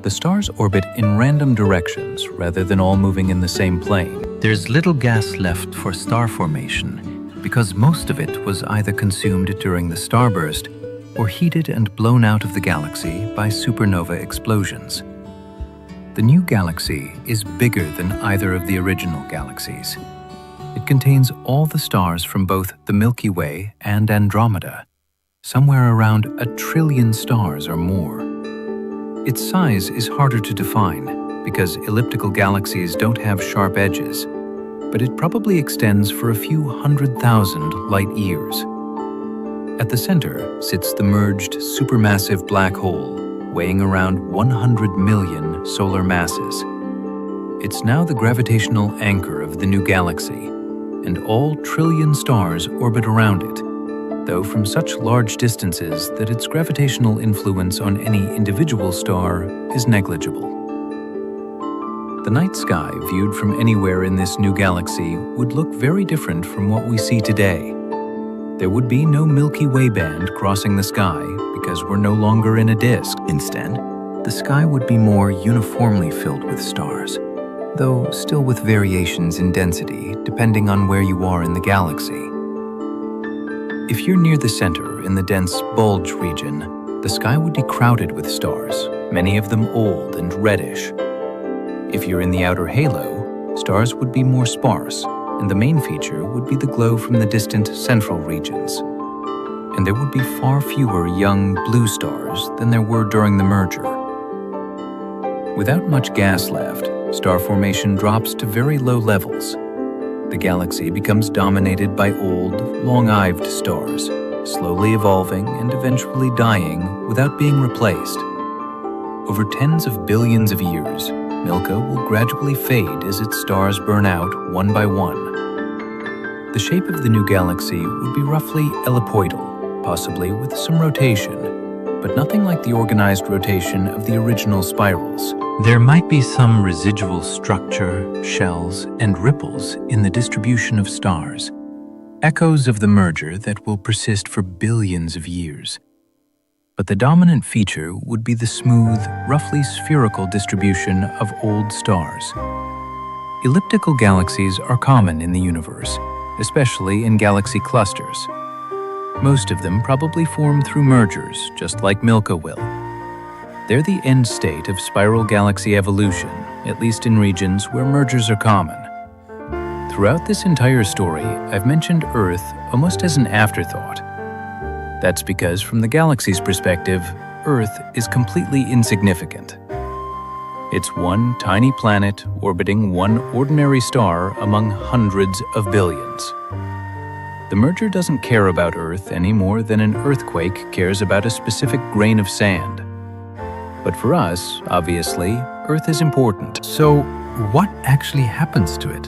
The stars orbit in random directions rather than all moving in the same plane. There's little gas left for star formation because most of it was either consumed during the starburst or heated and blown out of the galaxy by supernova explosions. The new galaxy is bigger than either of the original galaxies. It contains all the stars from both the Milky Way and Andromeda, somewhere around 1 trillion stars or more. Its size is harder to define because elliptical galaxies don't have sharp edges, but it probably extends for a few 100,000 light-years. At the center sits the merged supermassive black hole, weighing around 100 million solar masses. It's now the gravitational anchor of the new galaxy, and all trillion stars orbit around it, though from such large distances that its gravitational influence on any individual star is negligible. The night sky, viewed from anywhere in this new galaxy, would look very different from what we see today. There would be no Milky Way band crossing the sky because we're no longer in a disk. Instead, the sky would be more uniformly filled with stars, though still with variations in density depending on where you are in the galaxy. If you're near the center in the dense bulge region, the sky would be crowded with stars, many of them old and reddish. If you're in the outer halo, stars would be more sparse, and the main feature would be the glow from the distant central regions. And there would be far fewer young blue stars than there were during the merger. Without much gas left, star formation drops to very low levels. The galaxy becomes dominated by old, long-lived stars, slowly evolving and eventually dying without being replaced. Over tens of billions of years, Milky will gradually fade as its stars burn out one by one. The shape of the new galaxy would be roughly ellipsoidal, possibly with some rotation, but nothing like the organized rotation of the original spirals. There might be some residual structure, shells, and ripples in the distribution of stars, echoes of the merger that will persist for billions of years. But the dominant feature would be the smooth, roughly spherical distribution of old stars. Elliptical galaxies are common in the universe, especially in galaxy clusters. Most of them probably form through mergers, just like Milky will. They're the end state of spiral galaxy evolution, at least in regions where mergers are common. Throughout this entire story, I've mentioned Earth almost as an afterthought. That's because from the galaxy's perspective, Earth is completely insignificant. It's one tiny planet orbiting one ordinary star among hundreds of billions. The merger doesn't care about Earth any more than an earthquake cares about a specific grain of sand. But for us, obviously, Earth is important. So, what actually happens to it?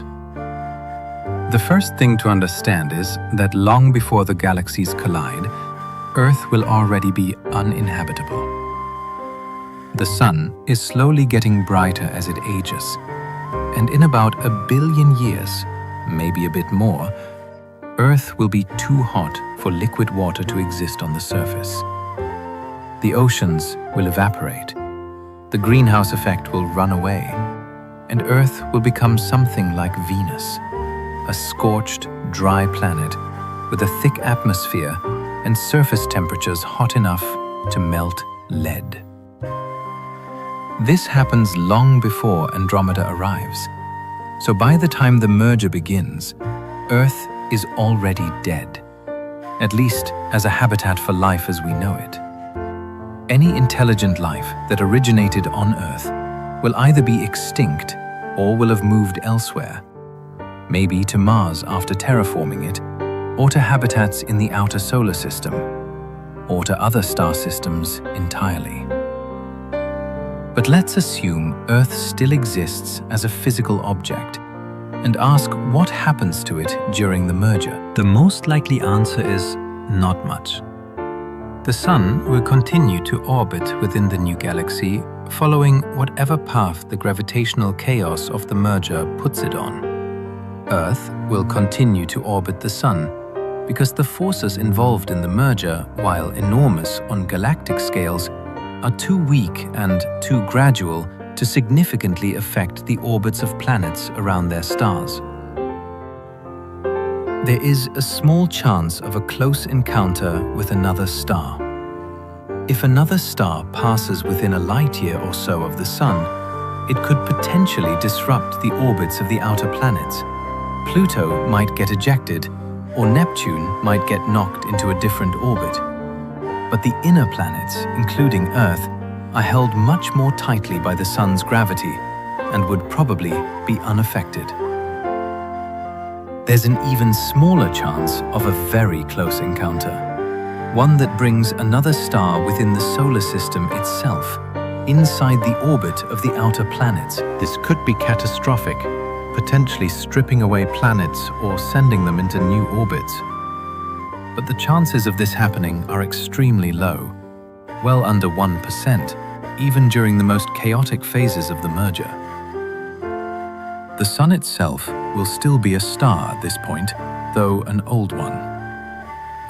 The first thing to understand is that long before the galaxies collide, Earth will already be uninhabitable. The Sun is slowly getting brighter as it ages, and in about 1 billion years, maybe a bit more, Earth will be too hot for liquid water to exist on the surface. The oceans will evaporate, the greenhouse effect will run away, and Earth will become something like Venus, a scorched, dry planet with a thick atmosphere and surface temperatures hot enough to melt lead. This happens long before Andromeda arrives, so by the time the merger begins, Earth is already dead, at least as a habitat for life as we know it. Any intelligent life that originated on Earth will either be extinct or will have moved elsewhere, maybe to Mars after terraforming it, or to habitats in the outer solar system, or to other star systems entirely. But let's assume Earth still exists as a physical object, and ask what happens to it during the merger. The most likely answer is not much. The Sun will continue to orbit within the new galaxy, following whatever path the gravitational chaos of the merger puts it on. Earth will continue to orbit the Sun, because the forces involved in the merger, while enormous on galactic scales, are too weak and too gradual to significantly affect the orbits of planets around their stars. There is a small chance of a close encounter with another star. If another star passes within a light year or so of the Sun, it could potentially disrupt the orbits of the outer planets. Pluto might get ejected, or Neptune might get knocked into a different orbit. But the inner planets, including Earth, are held much more tightly by the Sun's gravity and would probably be unaffected. There's an even smaller chance of a very close encounter, one that brings another star within the solar system itself, inside the orbit of the outer planets. This could be catastrophic, potentially stripping away planets or sending them into new orbits. But the chances of this happening are extremely low, well under 1%, even during the most chaotic phases of the merger. The Sun itself will still be a star at this point, though an old one.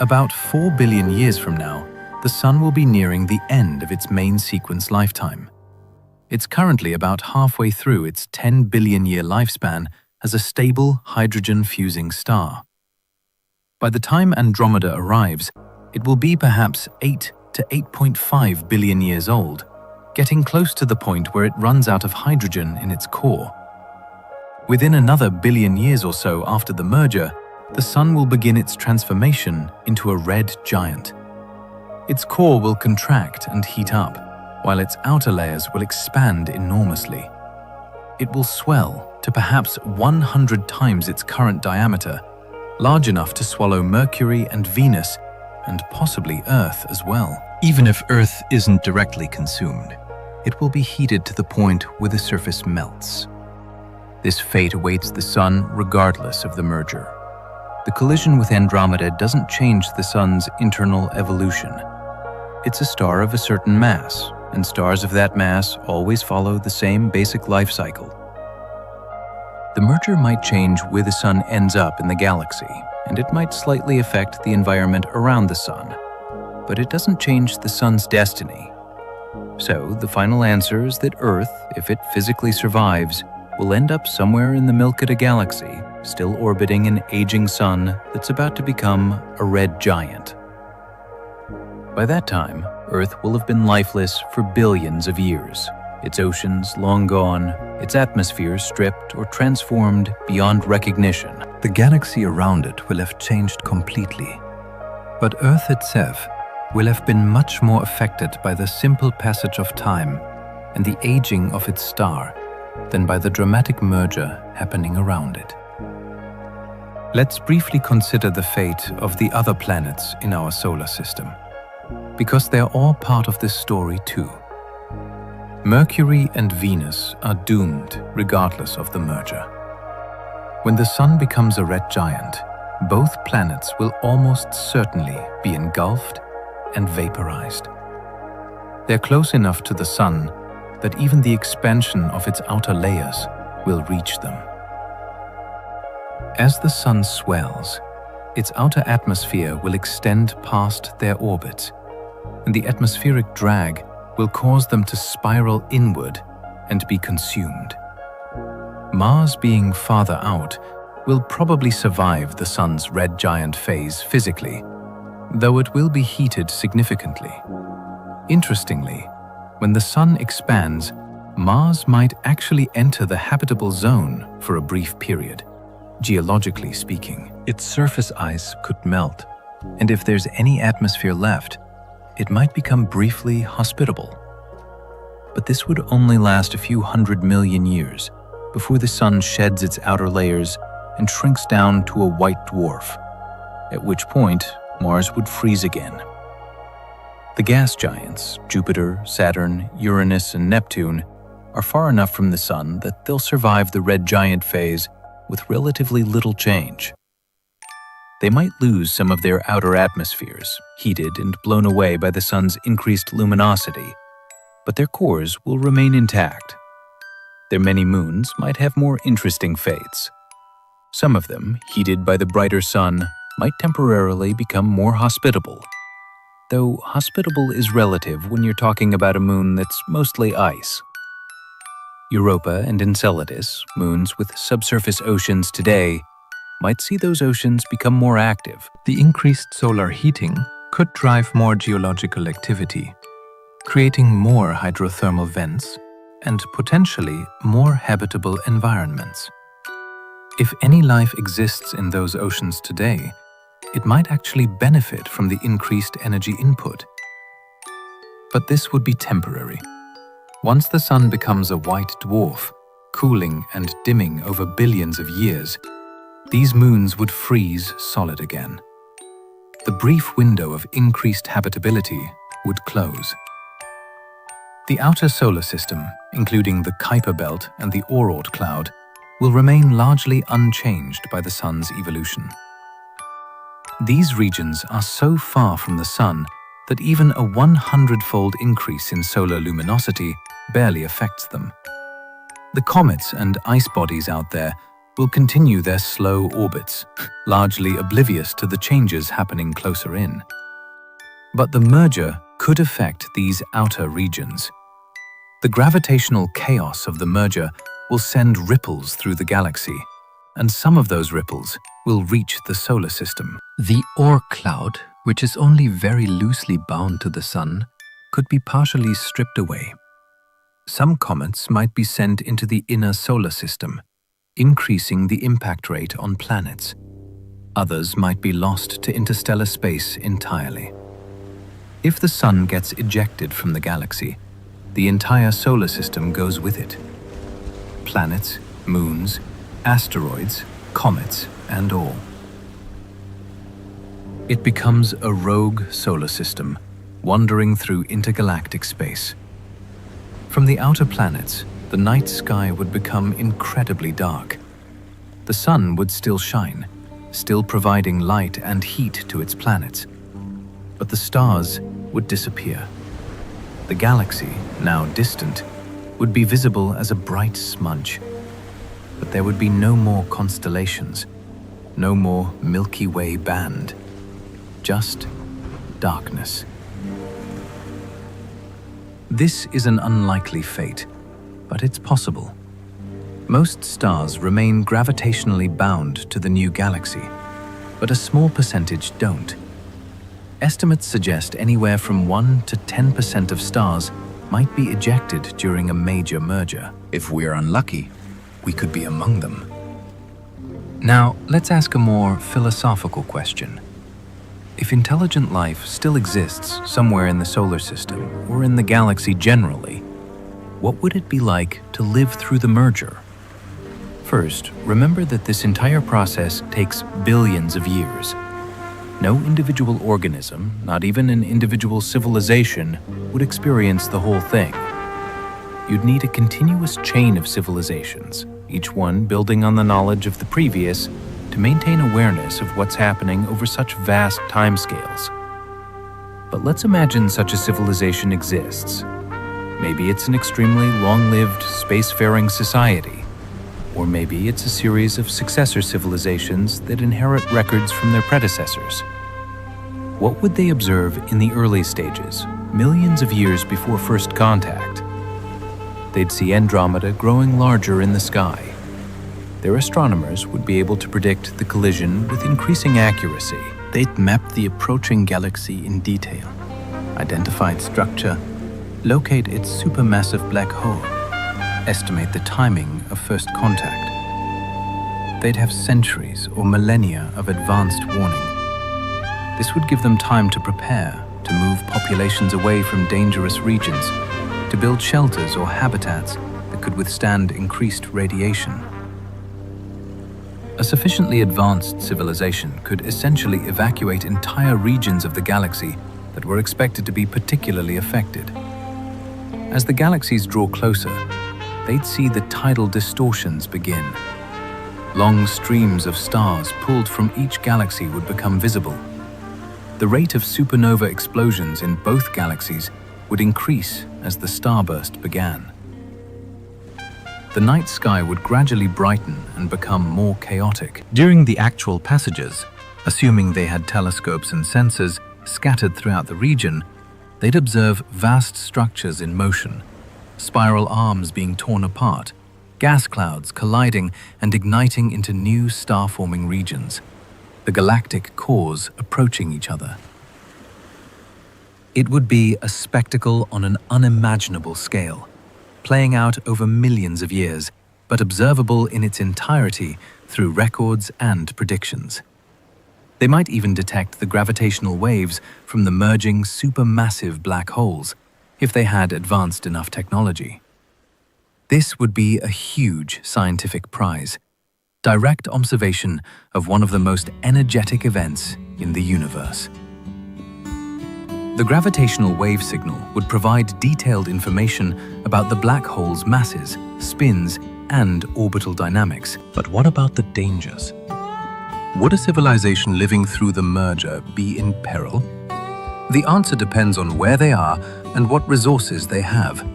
About 4 billion years from now, the Sun will be nearing the end of its main sequence lifetime. It's currently about halfway through its 10 billion year lifespan as a stable hydrogen-fusing star. By the time Andromeda arrives, it will be perhaps 8 to 8.5 billion years old, getting close to the point where it runs out of hydrogen in its core. Within another billion years or so after the merger, the Sun will begin its transformation into a red giant. Its core will contract and heat up, while its outer layers will expand enormously. It will swell to perhaps 100 times its current diameter, large enough to swallow Mercury and Venus, and possibly Earth as well. Even if Earth isn't directly consumed, it will be heated to the point where the surface melts. This fate awaits the Sun regardless of the merger. The collision with Andromeda doesn't change the Sun's internal evolution. It's a star of a certain mass, and stars of that mass always follow the same basic life cycle. The merger might change where the Sun ends up in the galaxy, and it might slightly affect the environment around the Sun, but it doesn't change the Sun's destiny. So the final answer is that Earth, if it physically survives, will end up somewhere in the Milky Way Galaxy, still orbiting an aging Sun that's about to become a red giant. By that time, Earth will have been lifeless for billions of years, its oceans long gone, its atmosphere stripped or transformed beyond recognition. The galaxy around it will have changed completely, but Earth itself will have been much more affected by the simple passage of time and the aging of its star than by the dramatic merger happening around it. Let's briefly consider the fate of the other planets in our solar system, because they're all part of this story too. Mercury and Venus are doomed regardless of the merger. When the Sun becomes a red giant, both planets will almost certainly be engulfed and vaporized. They're close enough to the Sun that even the expansion of its outer layers will reach them. As the Sun swells, its outer atmosphere will extend past their orbits, and the atmospheric drag will cause them to spiral inward and be consumed. Mars, being farther out, will probably survive the Sun's red giant phase physically, though it will be heated significantly. Interestingly, when the Sun expands, Mars might actually enter the habitable zone for a brief period, geologically speaking. Its surface ice could melt, and if there's any atmosphere left, it might become briefly hospitable. But this would only last a few 100 million years before the Sun sheds its outer layers and shrinks down to a white dwarf, at which point Mars would freeze again. The gas giants, Jupiter, Saturn, Uranus, and Neptune, are far enough from the Sun that they'll survive the red giant phase with relatively little change. They might lose some of their outer atmospheres, heated and blown away by the Sun's increased luminosity, but their cores will remain intact. Their many moons might have more interesting fates. Some of them, heated by the brighter Sun, might temporarily become more hospitable. Though hospitable is relative when you're talking about a moon that's mostly ice. Europa and Enceladus, moons with subsurface oceans today, might see those oceans become more active. The increased solar heating could drive more geological activity, creating more hydrothermal vents and potentially more habitable environments. If any life exists in those oceans today, it might actually benefit from the increased energy input. But this would be temporary. Once the Sun becomes a white dwarf, cooling and dimming over billions of years, these moons would freeze solid again. The brief window of increased habitability would close. The outer solar system, including the Kuiper belt and the Oort cloud, will remain largely unchanged by the Sun's evolution. These regions are so far from the Sun that even a 100-fold increase in solar luminosity barely affects them. The comets and ice bodies out there will continue their slow orbits, largely oblivious to the changes happening closer in. But the merger could affect these outer regions. The gravitational chaos of the merger will send ripples through the galaxy, and some of those ripples will reach the solar system. The Oort cloud, which is only very loosely bound to the Sun, could be partially stripped away. Some comets might be sent into the inner solar system, increasing the impact rate on planets. Others might be lost to interstellar space entirely. If the Sun gets ejected from the galaxy, the entire solar system goes with it. Planets, moons, asteroids, comets, and all. It becomes a rogue solar system, wandering through intergalactic space. From the outer planets, the night sky would become incredibly dark. The Sun would still shine, still providing light and heat to its planets. But the stars would disappear. The galaxy, now distant, would be visible as a bright smudge. But there would be no more constellations, no more Milky Way band, just darkness. This is an unlikely fate, but it's possible. Most stars remain gravitationally bound to the new galaxy, but a small percentage don't. Estimates suggest anywhere from 1 to 10% of stars might be ejected during a major merger. If we're unlucky, we could be among them. Now, let's ask a more philosophical question. If intelligent life still exists somewhere in the solar system, or in the galaxy generally, what would it be like to live through the merger? First, remember that this entire process takes billions of years. No individual organism, not even an individual civilization, would experience the whole thing. You'd need a continuous chain of civilizations, each one building on the knowledge of the previous, to maintain awareness of what's happening over such vast timescales. But let's imagine such a civilization exists. Maybe it's an extremely long-lived spacefaring society, or maybe it's a series of successor civilizations that inherit records from their predecessors. What would they observe in the early stages, millions of years before first contact? They'd see Andromeda growing larger in the sky. Their astronomers would be able to predict the collision with increasing accuracy. They'd map the approaching galaxy in detail, identify its structure, locate its supermassive black hole, estimate the timing of first contact. They'd have centuries or millennia of advanced warning. This would give them time to prepare, to move populations away from dangerous regions, to build shelters or habitats that could withstand increased radiation. A sufficiently advanced civilization could essentially evacuate entire regions of the galaxy that were expected to be particularly affected. As the galaxies draw closer, they'd see the tidal distortions begin. Long streams of stars pulled from each galaxy would become visible. The rate of supernova explosions in both galaxies would increase as the starburst began. The night sky would gradually brighten and become more chaotic. During the actual passages, assuming they had telescopes and sensors scattered throughout the region, they'd observe vast structures in motion, spiral arms being torn apart, gas clouds colliding and igniting into new star-forming regions, the galactic cores approaching each other. It would be a spectacle on an unimaginable scale, playing out over millions of years, but observable in its entirety through records and predictions. They might even detect the gravitational waves from the merging supermassive black holes, if they had advanced enough technology. This would be a huge scientific prize, direct observation of one of the most energetic events in the universe. The gravitational wave signal would provide detailed information about the black hole's masses, spins, and orbital dynamics. But what about the dangers? Would a civilization living through the merger be in peril? The answer depends on where they are and what resources they have.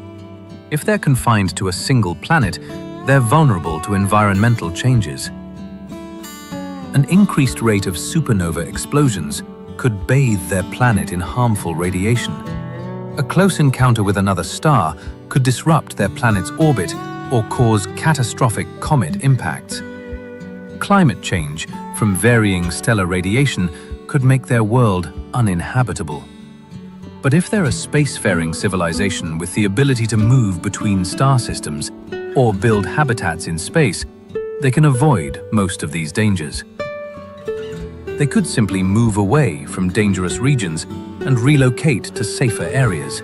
If they're confined to a single planet, they're vulnerable to environmental changes. An increased rate of supernova explosions could bathe their planet in harmful radiation. A close encounter with another star could disrupt their planet's orbit or cause catastrophic comet impacts. Climate change from varying stellar radiation could make their world uninhabitable. But if they're a spacefaring civilization with the ability to move between star systems or build habitats in space, they can avoid most of these dangers. They could simply move away from dangerous regions and relocate to safer areas.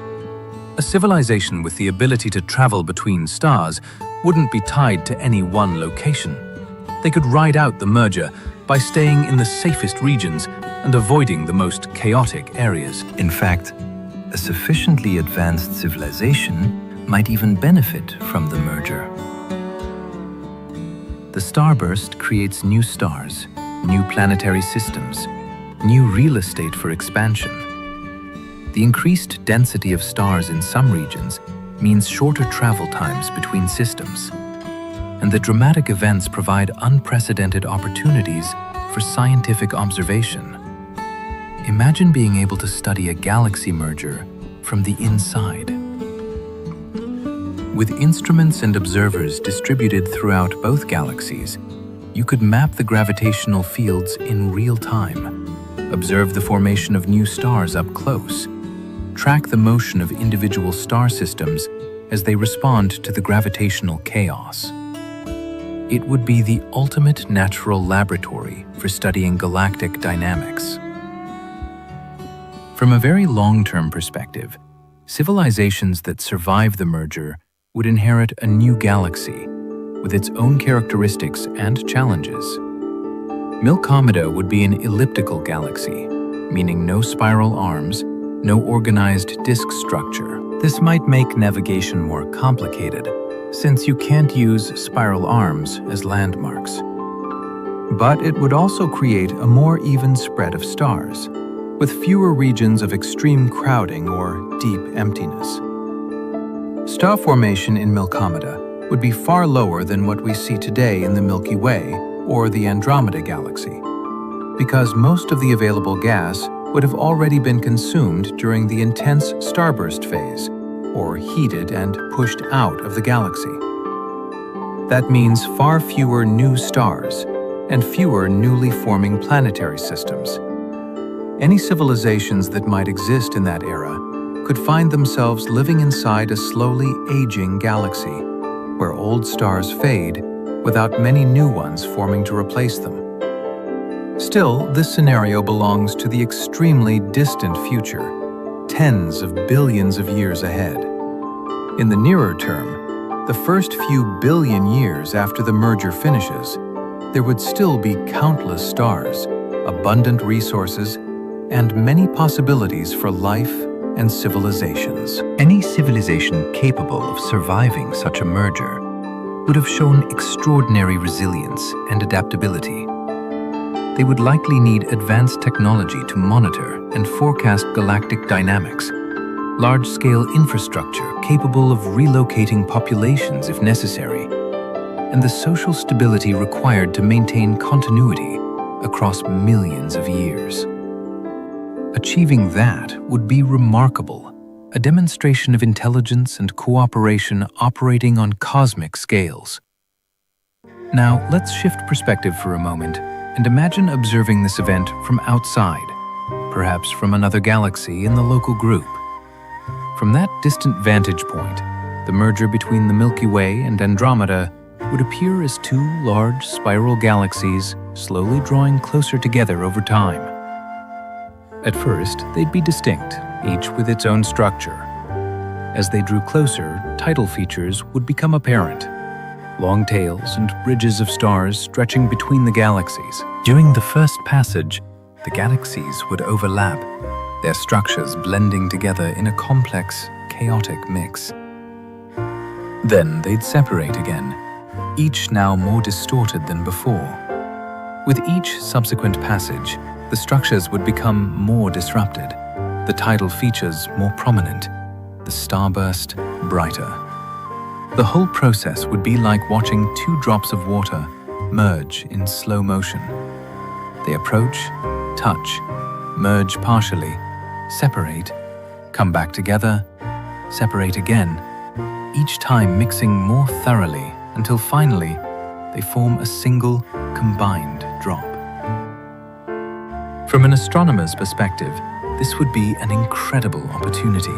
A civilization with the ability to travel between stars wouldn't be tied to any one location. They could ride out the merger by staying in the safest regions and avoiding the most chaotic areas. In fact, a sufficiently advanced civilization might even benefit from the merger. The starburst creates new stars, new planetary systems, new real estate for expansion. The increased density of stars in some regions means shorter travel times between systems. And the dramatic events provide unprecedented opportunities for scientific observation. Imagine being able to study a galaxy merger from the inside. With instruments and observers distributed throughout both galaxies, you could map the gravitational fields in real time, observe the formation of new stars up close, track the motion of individual star systems as they respond to the gravitational chaos. It would be the ultimate natural laboratory for studying galactic dynamics. From a very long-term perspective, civilizations that survive the merger would inherit a new galaxy with its own characteristics and challenges. Milkomeda would be an elliptical galaxy, meaning no spiral arms, no organized disk structure. This might make navigation more complicated, since you can't use spiral arms as landmarks. But it would also create a more even spread of stars, with fewer regions of extreme crowding or deep emptiness. Star formation in Milkomeda would be far lower than what we see today in the Milky Way or the Andromeda Galaxy, because most of the available gas would have already been consumed during the intense starburst phase, or heated and pushed out of the galaxy. That means far fewer new stars and fewer newly forming planetary systems. Any civilizations that might exist in that era could find themselves living inside a slowly aging galaxy, where old stars fade without many new ones forming to replace them. Still, this scenario belongs to the extremely distant future, tens of billions of years ahead. In the nearer term, the first few billion years after the merger finishes, there would still be countless stars, abundant resources, and many possibilities for life and civilizations. Any civilization capable of surviving such a merger would have shown extraordinary resilience and adaptability. They would likely need advanced technology to monitor and forecast galactic dynamics, large-scale infrastructure capable of relocating populations if necessary, and the social stability required to maintain continuity across millions of years. Achieving that would be remarkable, a demonstration of intelligence and cooperation operating on cosmic scales. Now, let's shift perspective for a moment and imagine observing this event from outside, perhaps from another galaxy in the local group. From that distant vantage point, the merger between the Milky Way and Andromeda would appear as two large spiral galaxies slowly drawing closer together over time. At first, they'd be distinct, each with its own structure. As they drew closer, tidal features would become apparent. Long tails and bridges of stars stretching between the galaxies. During the first passage, the galaxies would overlap, their structures blending together in a complex, chaotic mix. Then they'd separate again, each now more distorted than before. With each subsequent passage, the structures would become more disrupted, the tidal features more prominent, the starburst brighter. The whole process would be like watching two drops of water merge in slow motion. They approach, touch, merge partially, separate, come back together, separate again, each time mixing more thoroughly until finally they form a single, combined drop. From an astronomer's perspective, this would be an incredible opportunity.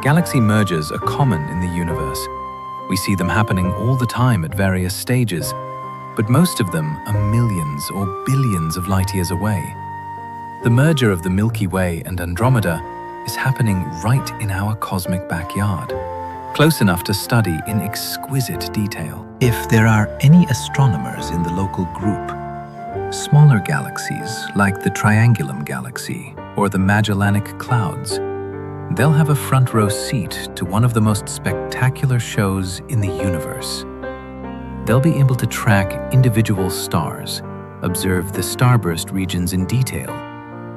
Galaxy mergers are common in the universe. We see them happening all the time at various stages, but most of them are millions or billions of light years away. The merger of the Milky Way and Andromeda is happening right in our cosmic backyard, close enough to study in exquisite detail. If there are any astronomers in the local group, smaller galaxies like the Triangulum Galaxy or the Magellanic Clouds, they'll have a front row seat to one of the most spectacular shows in the universe. They'll be able to track individual stars, observe the starburst regions in detail,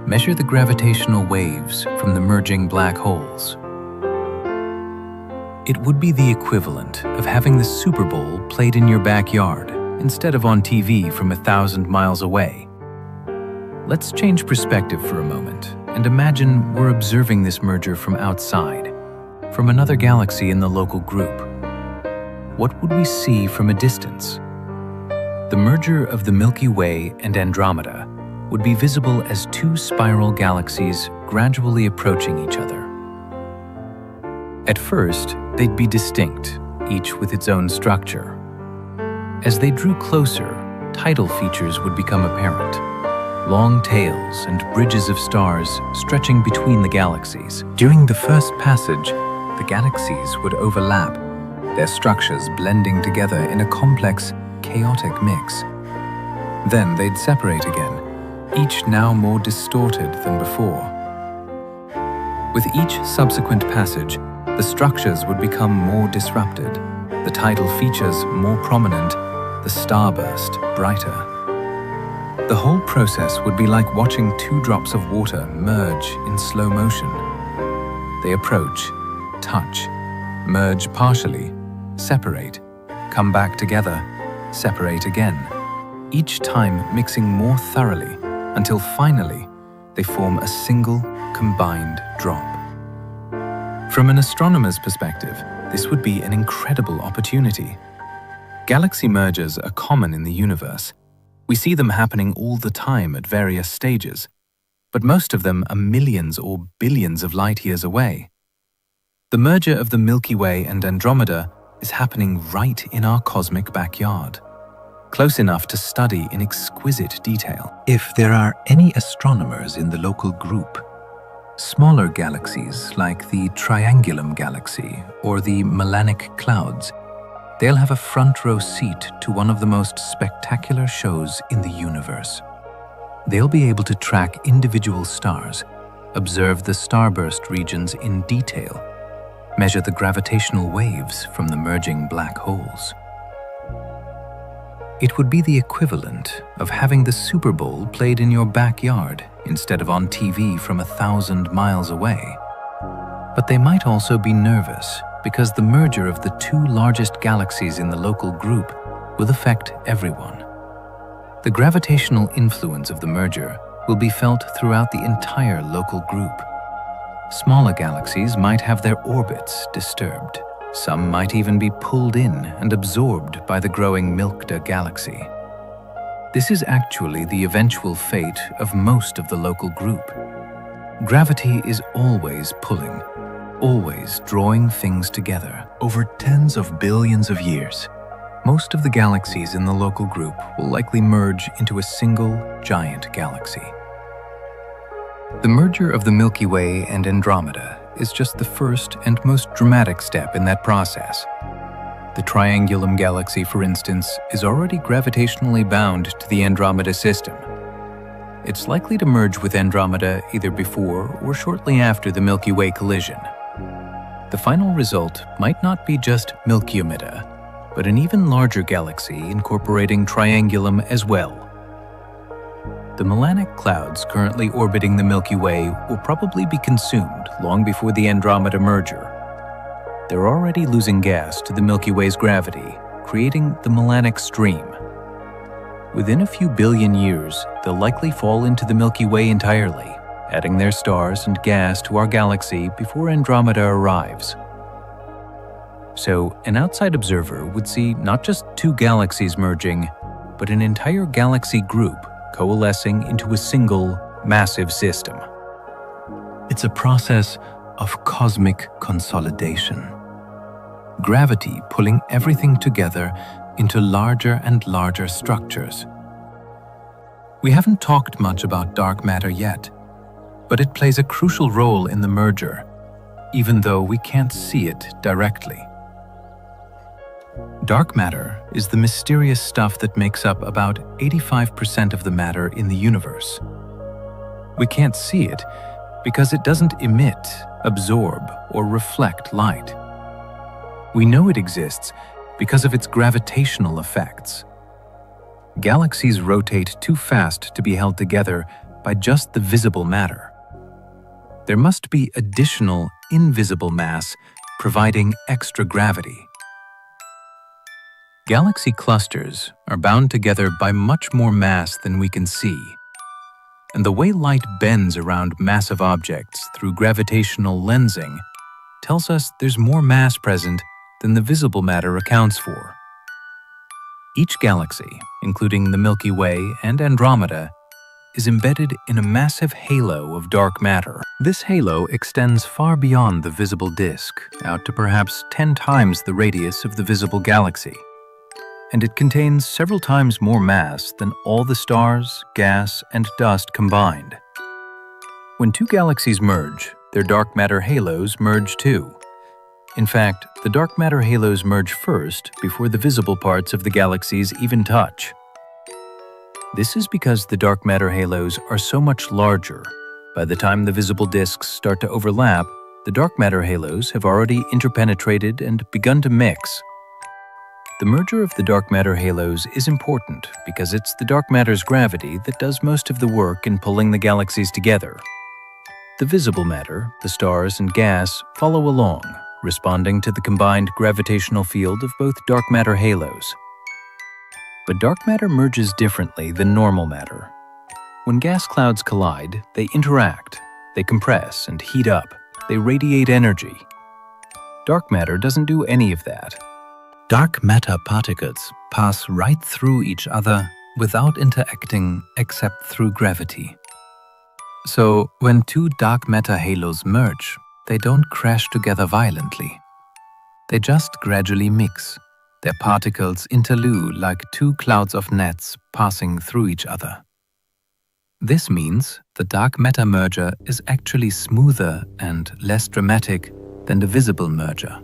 measure the gravitational waves from the merging black holes. It would be the equivalent of having the Super Bowl played in your backyard instead of on TV from 1,000 miles away. Let's change perspective for a moment and imagine we're observing this merger from outside, from another galaxy in the local group. What would we see from a distance? The merger of the Milky Way and Andromeda would be visible as two spiral galaxies gradually approaching each other. At first, they'd be distinct, each with its own structure. As they drew closer, tidal features would become apparent. Long tails and bridges of stars stretching between the galaxies. During the first passage, the galaxies would overlap, their structures blending together in a complex, chaotic mix. Then they'd separate again, each now more distorted than before. With each subsequent passage, the structures would become more disrupted, the tidal features more prominent, the starburst brighter. The whole process would be like watching two drops of water merge in slow motion. They approach, touch, merge partially, separate, come back together, separate again, each time mixing more thoroughly until finally they form a single, combined drop. From an astronomer's perspective, this would be an incredible opportunity. Galaxy mergers are common in the universe. We see them happening all the time at various stages, but most of them are millions or billions of light years away. The merger of the Milky Way and Andromeda is happening right in our cosmic backyard, close enough to study in exquisite detail. If there are any astronomers in the local group, smaller galaxies like the Triangulum Galaxy or the Magellanic Clouds, they'll have a front row seat to one of the most spectacular shows in the universe. They'll be able to track individual stars, observe the starburst regions in detail, measure the gravitational waves from the merging black holes. It would be the equivalent of having the Super Bowl played in your backyard instead of on TV from 1,000 miles away. But they might also be nervous because the merger of the two largest galaxies in the local group will affect everyone. The gravitational influence of the merger will be felt throughout the entire local group. Smaller galaxies might have their orbits disturbed. Some might even be pulled in and absorbed by the growing Milky Way Galaxy. This is actually the eventual fate of most of the local group. Gravity is always pulling, always drawing things together. Over tens of billions of years, most of the galaxies in the local group will likely merge into a single giant galaxy. The merger of the Milky Way and Andromeda is just the first and most dramatic step in that process. The Triangulum Galaxy, for instance, is already gravitationally bound to the Andromeda system. It's likely to merge with Andromeda either before or shortly after the Milky Way collision. The final result might not be just Milkyomeda, but an even larger galaxy incorporating Triangulum as well. The Magellanic Clouds currently orbiting the Milky Way will probably be consumed long before the Andromeda merger. they're already losing gas to the Milky Way's gravity, creating the Magellanic Stream. Within a few billion years, they'll likely fall into the Milky Way entirely, adding their stars and gas to our galaxy before Andromeda arrives. So, an outside observer would see not just two galaxies merging, but an entire galaxy group coalescing into a single, massive system. It's a process of cosmic consolidation. Gravity pulling everything together into larger and larger structures. We haven't talked much about dark matter yet, but it plays a crucial role in the merger, even though we can't see it directly. Dark matter is the mysterious stuff that makes up about 85% of the matter in the universe. We can't see it because it doesn't emit, absorb, or reflect light. We know it exists because of its gravitational effects. Galaxies rotate too fast to be held together by just the visible matter. There must be additional invisible mass providing extra gravity. Galaxy clusters are bound together by much more mass than we can see. And the way light bends around massive objects through gravitational lensing tells us there's more mass present than the visible matter accounts for. Each galaxy, including the Milky Way and Andromeda, is embedded in a massive halo of dark matter. This halo extends far beyond the visible disk, out to perhaps 10 times the radius of the visible galaxy. And it contains several times more mass than all the stars, gas, and dust combined. When two galaxies merge, their dark matter halos merge too. In fact, the dark matter halos merge first before the visible parts of the galaxies even touch. This is because the dark matter halos are so much larger. By the time the visible disks start to overlap, the dark matter halos have already interpenetrated and begun to mix. The merger of the dark matter halos is important because it's the dark matter's gravity that does most of the work in pulling the galaxies together. The visible matter, the stars and gas, follow along, responding to the combined gravitational field of both dark matter halos. But dark matter merges differently than normal matter. When gas clouds collide, they interact, they compress and heat up, they radiate energy. Dark matter doesn't do any of that. Dark matter particles pass right through each other without interacting except through gravity. So, when two dark matter halos merge, they don't crash together violently. They just gradually mix. Their particles interlue like two clouds of gnats passing through each other. This means the dark matter merger is actually smoother and less dramatic than the visible merger.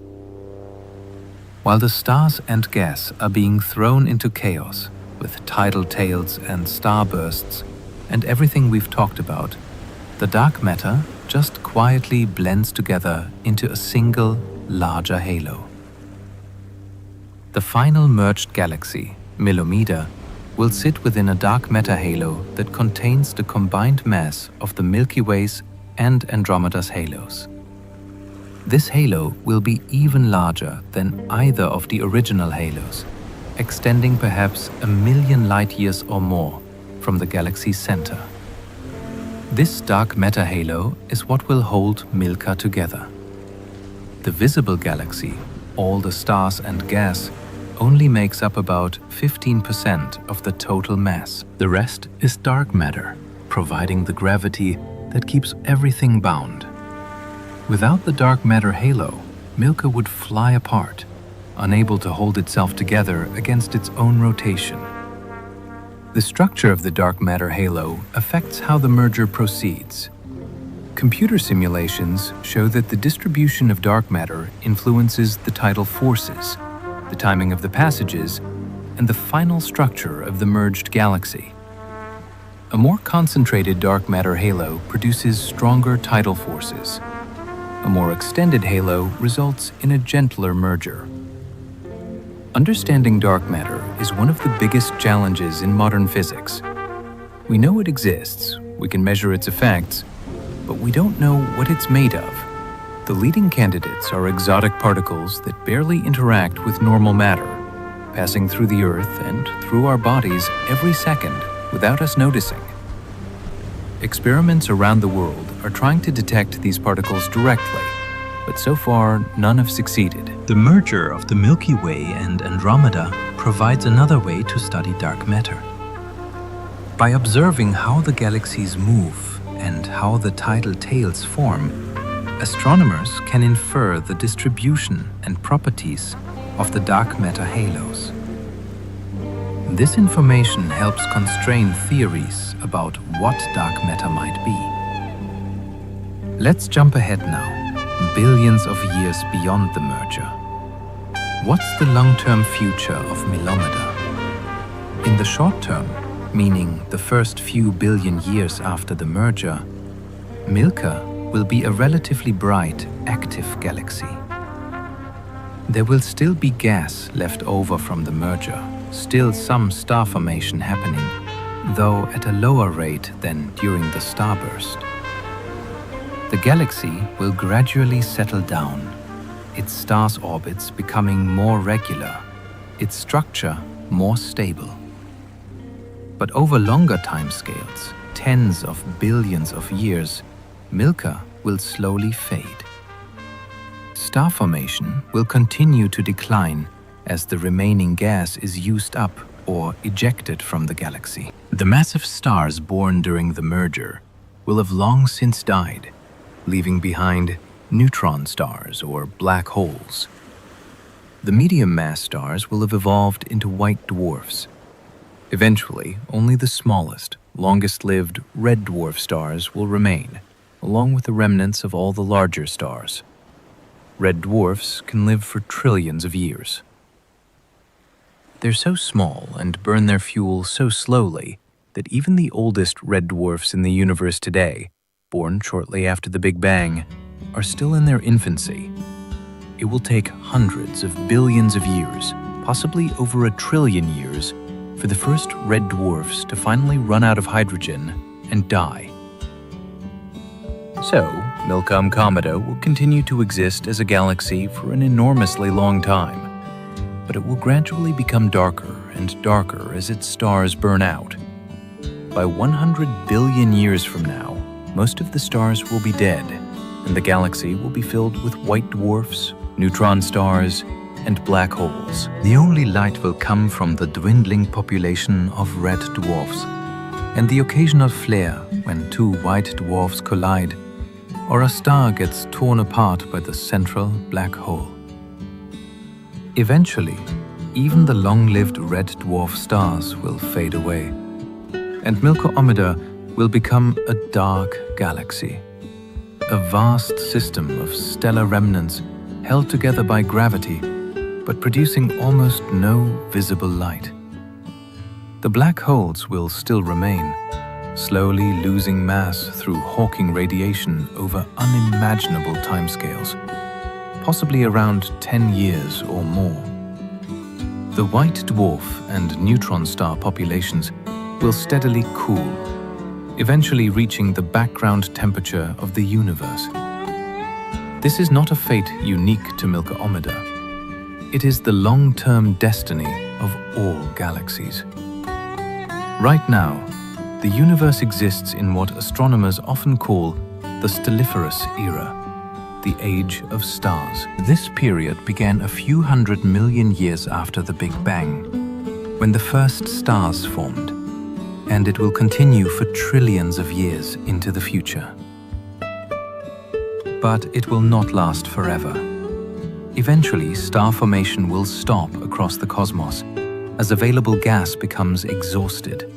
While the stars and gas are being thrown into chaos with tidal tails and starbursts and everything we've talked about, the dark matter just quietly blends together into a single, larger halo. The final merged galaxy, Andromeda, will sit within a dark matter halo that contains the combined mass of the Milky Way's and Andromeda's halos. This halo will be even larger than either of the original halos, extending perhaps 1 million light-years or more from the galaxy's center. This dark matter halo is what will hold Milky together. The visible galaxy, all the stars and gas, only makes up about 15% of the total mass. The rest is dark matter, providing the gravity that keeps everything bound. Without the dark matter halo, Milky would fly apart, unable to hold itself together against its own rotation. The structure of the dark matter halo affects how the merger proceeds. Computer simulations show that the distribution of dark matter influences the tidal forces, the timing of the passages, and the final structure of the merged galaxy. A more concentrated dark matter halo produces stronger tidal forces. A more extended halo results in a gentler merger. Understanding dark matter is one of the biggest challenges in modern physics. We know it exists, we can measure its effects, but we don't know what it's made of. The leading candidates are exotic particles that barely interact with normal matter, passing through the Earth and through our bodies every second without us noticing. Experiments around the world are trying to detect these particles directly, but so far none have succeeded. The merger of the Milky Way and Andromeda provides another way to study dark matter. By observing how the galaxies move and how the tidal tails form, astronomers can infer the distribution and properties of the dark matter halos. This information helps constrain theories about what dark matter might be. Let's jump ahead now, billions of years beyond the merger. What's the long-term future of Milomeda? In the short term, meaning the first few billion years after the merger, Milky will be a relatively bright, active galaxy. There will still be gas left over from the merger, still some star formation happening, though at a lower rate than during the starburst. The galaxy will gradually settle down, its star's orbits becoming more regular, its structure more stable. But over longer timescales, tens of billions of years, Milky will slowly fade. Star formation will continue to decline as the remaining gas is used up or ejected from the galaxy. The massive stars born during the merger will have long since died, leaving behind neutron stars or black holes. The medium-mass stars will have evolved into white dwarfs. Eventually, only the smallest, longest-lived red dwarf stars will remain, along with the remnants of all the larger stars. Red dwarfs can live for trillions of years. They're so small and burn their fuel so slowly that even the oldest red dwarfs in the universe today, born shortly after the Big Bang, are still in their infancy. It will take hundreds of billions of years, possibly over 1 trillion years, for the first red dwarfs to finally run out of hydrogen and die. So, Milky Way will continue to exist as a galaxy for an enormously long time, but it will gradually become darker and darker as its stars burn out. By 100 billion years from now, most of the stars will be dead, and the galaxy will be filled with white dwarfs, neutron stars, and black holes. The only light will come from the dwindling population of red dwarfs, and the occasional flare when two white dwarfs collide, or a star gets torn apart by the central black hole. Eventually, even the long-lived red dwarf stars will fade away, and Milky Way will become a dark galaxy, a vast system of stellar remnants held together by gravity, but producing almost no visible light. The black holes will still remain, slowly losing mass through Hawking radiation over unimaginable timescales, possibly around 10 years or more. The white dwarf and neutron star populations will steadily cool, eventually reaching the background temperature of the universe. This is not a fate unique to Milky Way. It is the long-term destiny of all galaxies. Right now, the universe exists in what astronomers often call the stelliferous era, the age of stars. This period began a few 100 million years after the Big Bang, when the first stars formed, and it will continue for trillions of years into the future. But it will not last forever. Eventually, star formation will stop across the cosmos as available gas becomes exhausted,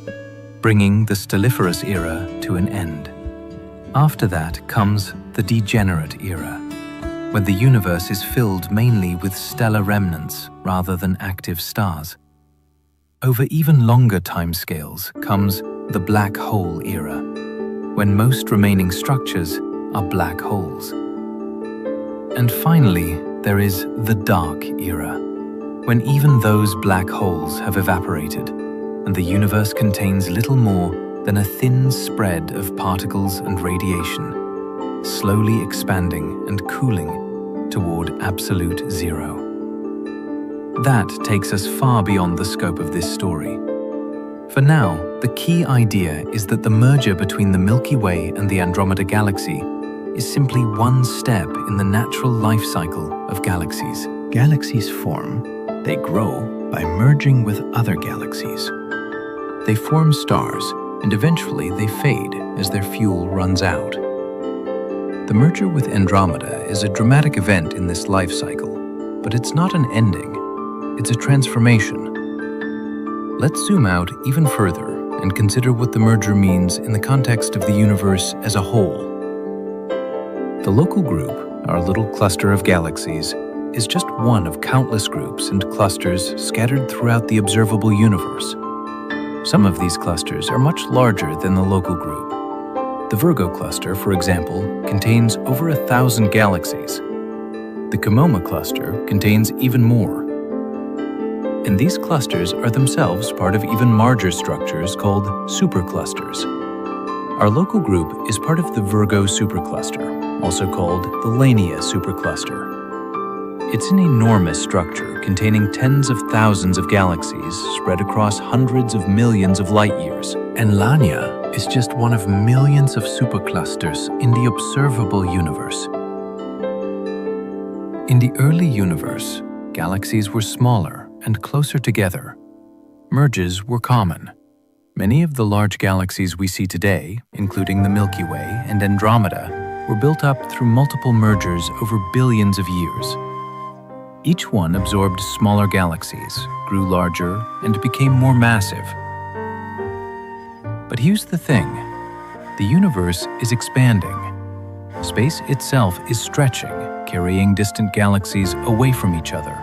bringing the stelliferous era to an end. After that comes the degenerate era, when the universe is filled mainly with stellar remnants rather than active stars. Over even longer timescales comes the black hole era, when most remaining structures are black holes. And finally, there is the dark era, when even those black holes have evaporated, and the universe contains little more than a thin spread of particles and radiation. slowly expanding and cooling toward absolute zero. That takes us far beyond the scope of this story. For now, the key idea is that the merger between the Milky Way and the Andromeda Galaxy is simply one step in the natural life cycle of galaxies. Galaxies form, they grow by merging with other galaxies. They form stars, and eventually they fade as their fuel runs out. The merger with Andromeda is a dramatic event in this life cycle, but it's not an ending, it's a transformation. Let's zoom out even further and consider what the merger means in the context of the universe as a whole. The local group, our little cluster of galaxies, is just one of countless groups and clusters scattered throughout the observable universe. Some of these clusters are much larger than the local group. The Virgo cluster, for example, contains over 1,000 galaxies. The Komoma cluster contains even more. And these clusters are themselves part of even larger structures called superclusters. Our local group is part of the Virgo supercluster, also called the Lania supercluster. It's an enormous structure containing tens of thousands of galaxies spread across hundreds of millions of light years. And Lania is just one of millions of superclusters in the observable universe. In the early universe, galaxies were smaller and closer together. Merges were common. Many of the large galaxies we see today, including the Milky Way and Andromeda, were built up through multiple mergers over billions of years. Each one absorbed smaller galaxies, grew larger, and became more massive. But here's the thing. The universe is expanding. Space itself is stretching, carrying distant galaxies away from each other.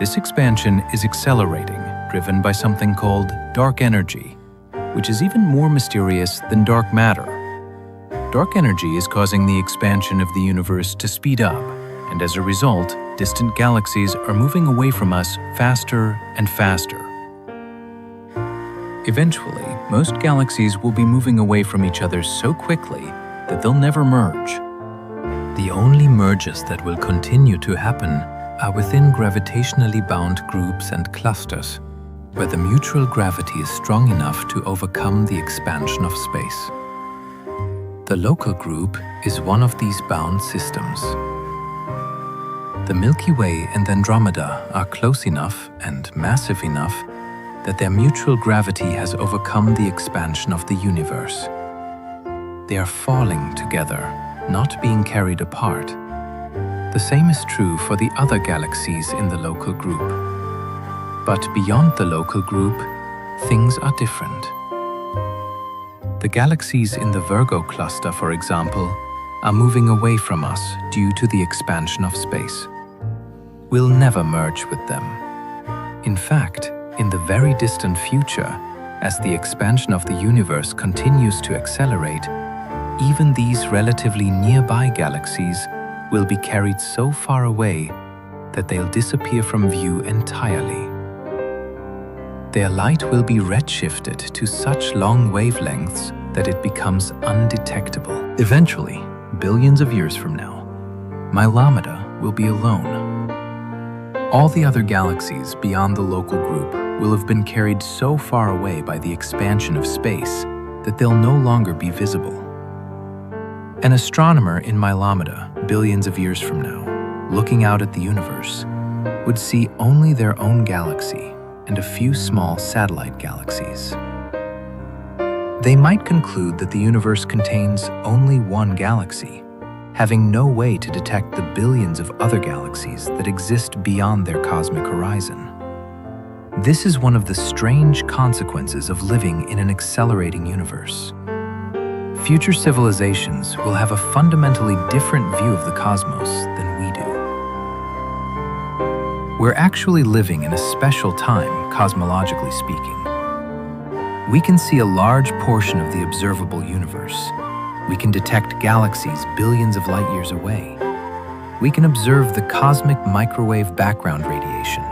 This expansion is accelerating, driven by something called dark energy, which is even more mysterious than dark matter. Dark energy is causing the expansion of the universe to speed up, and as a result, distant galaxies are moving away from us faster and faster. Eventually, most galaxies will be moving away from each other so quickly that they'll never merge. The only mergers that will continue to happen are within gravitationally bound groups and clusters, where the mutual gravity is strong enough to overcome the expansion of space. The local group is one of these bound systems. The Milky Way and Andromeda are close enough and massive enough that their mutual gravity has overcome the expansion of the universe. They are falling together, not being carried apart. The same is true for the other galaxies in the local group. But beyond the local group, things are different. The galaxies in the Virgo cluster, for example, are moving away from us due to the expansion of space. We'll never merge with them. In fact, in the very distant future, as the expansion of the universe continues to accelerate, even these relatively nearby galaxies will be carried so far away that they'll disappear from view entirely. Their light will be redshifted to such long wavelengths that it becomes undetectable. Eventually, billions of years from now, Andromeda will be alone. All the other galaxies beyond the local group will have been carried so far away by the expansion of space that they'll no longer be visible. An astronomer in Andromeda, billions of years from now, looking out at the universe, would see only their own galaxy and a few small satellite galaxies. They might conclude that the universe contains only one galaxy, having no way to detect the billions of other galaxies that exist beyond their cosmic horizon. This is one of the strange consequences of living in an accelerating universe. Future civilizations will have a fundamentally different view of the cosmos than we do. We're actually living in a special time, cosmologically speaking. We can see a large portion of the observable universe. We can detect galaxies billions of light years away. We can observe the cosmic microwave background radiation,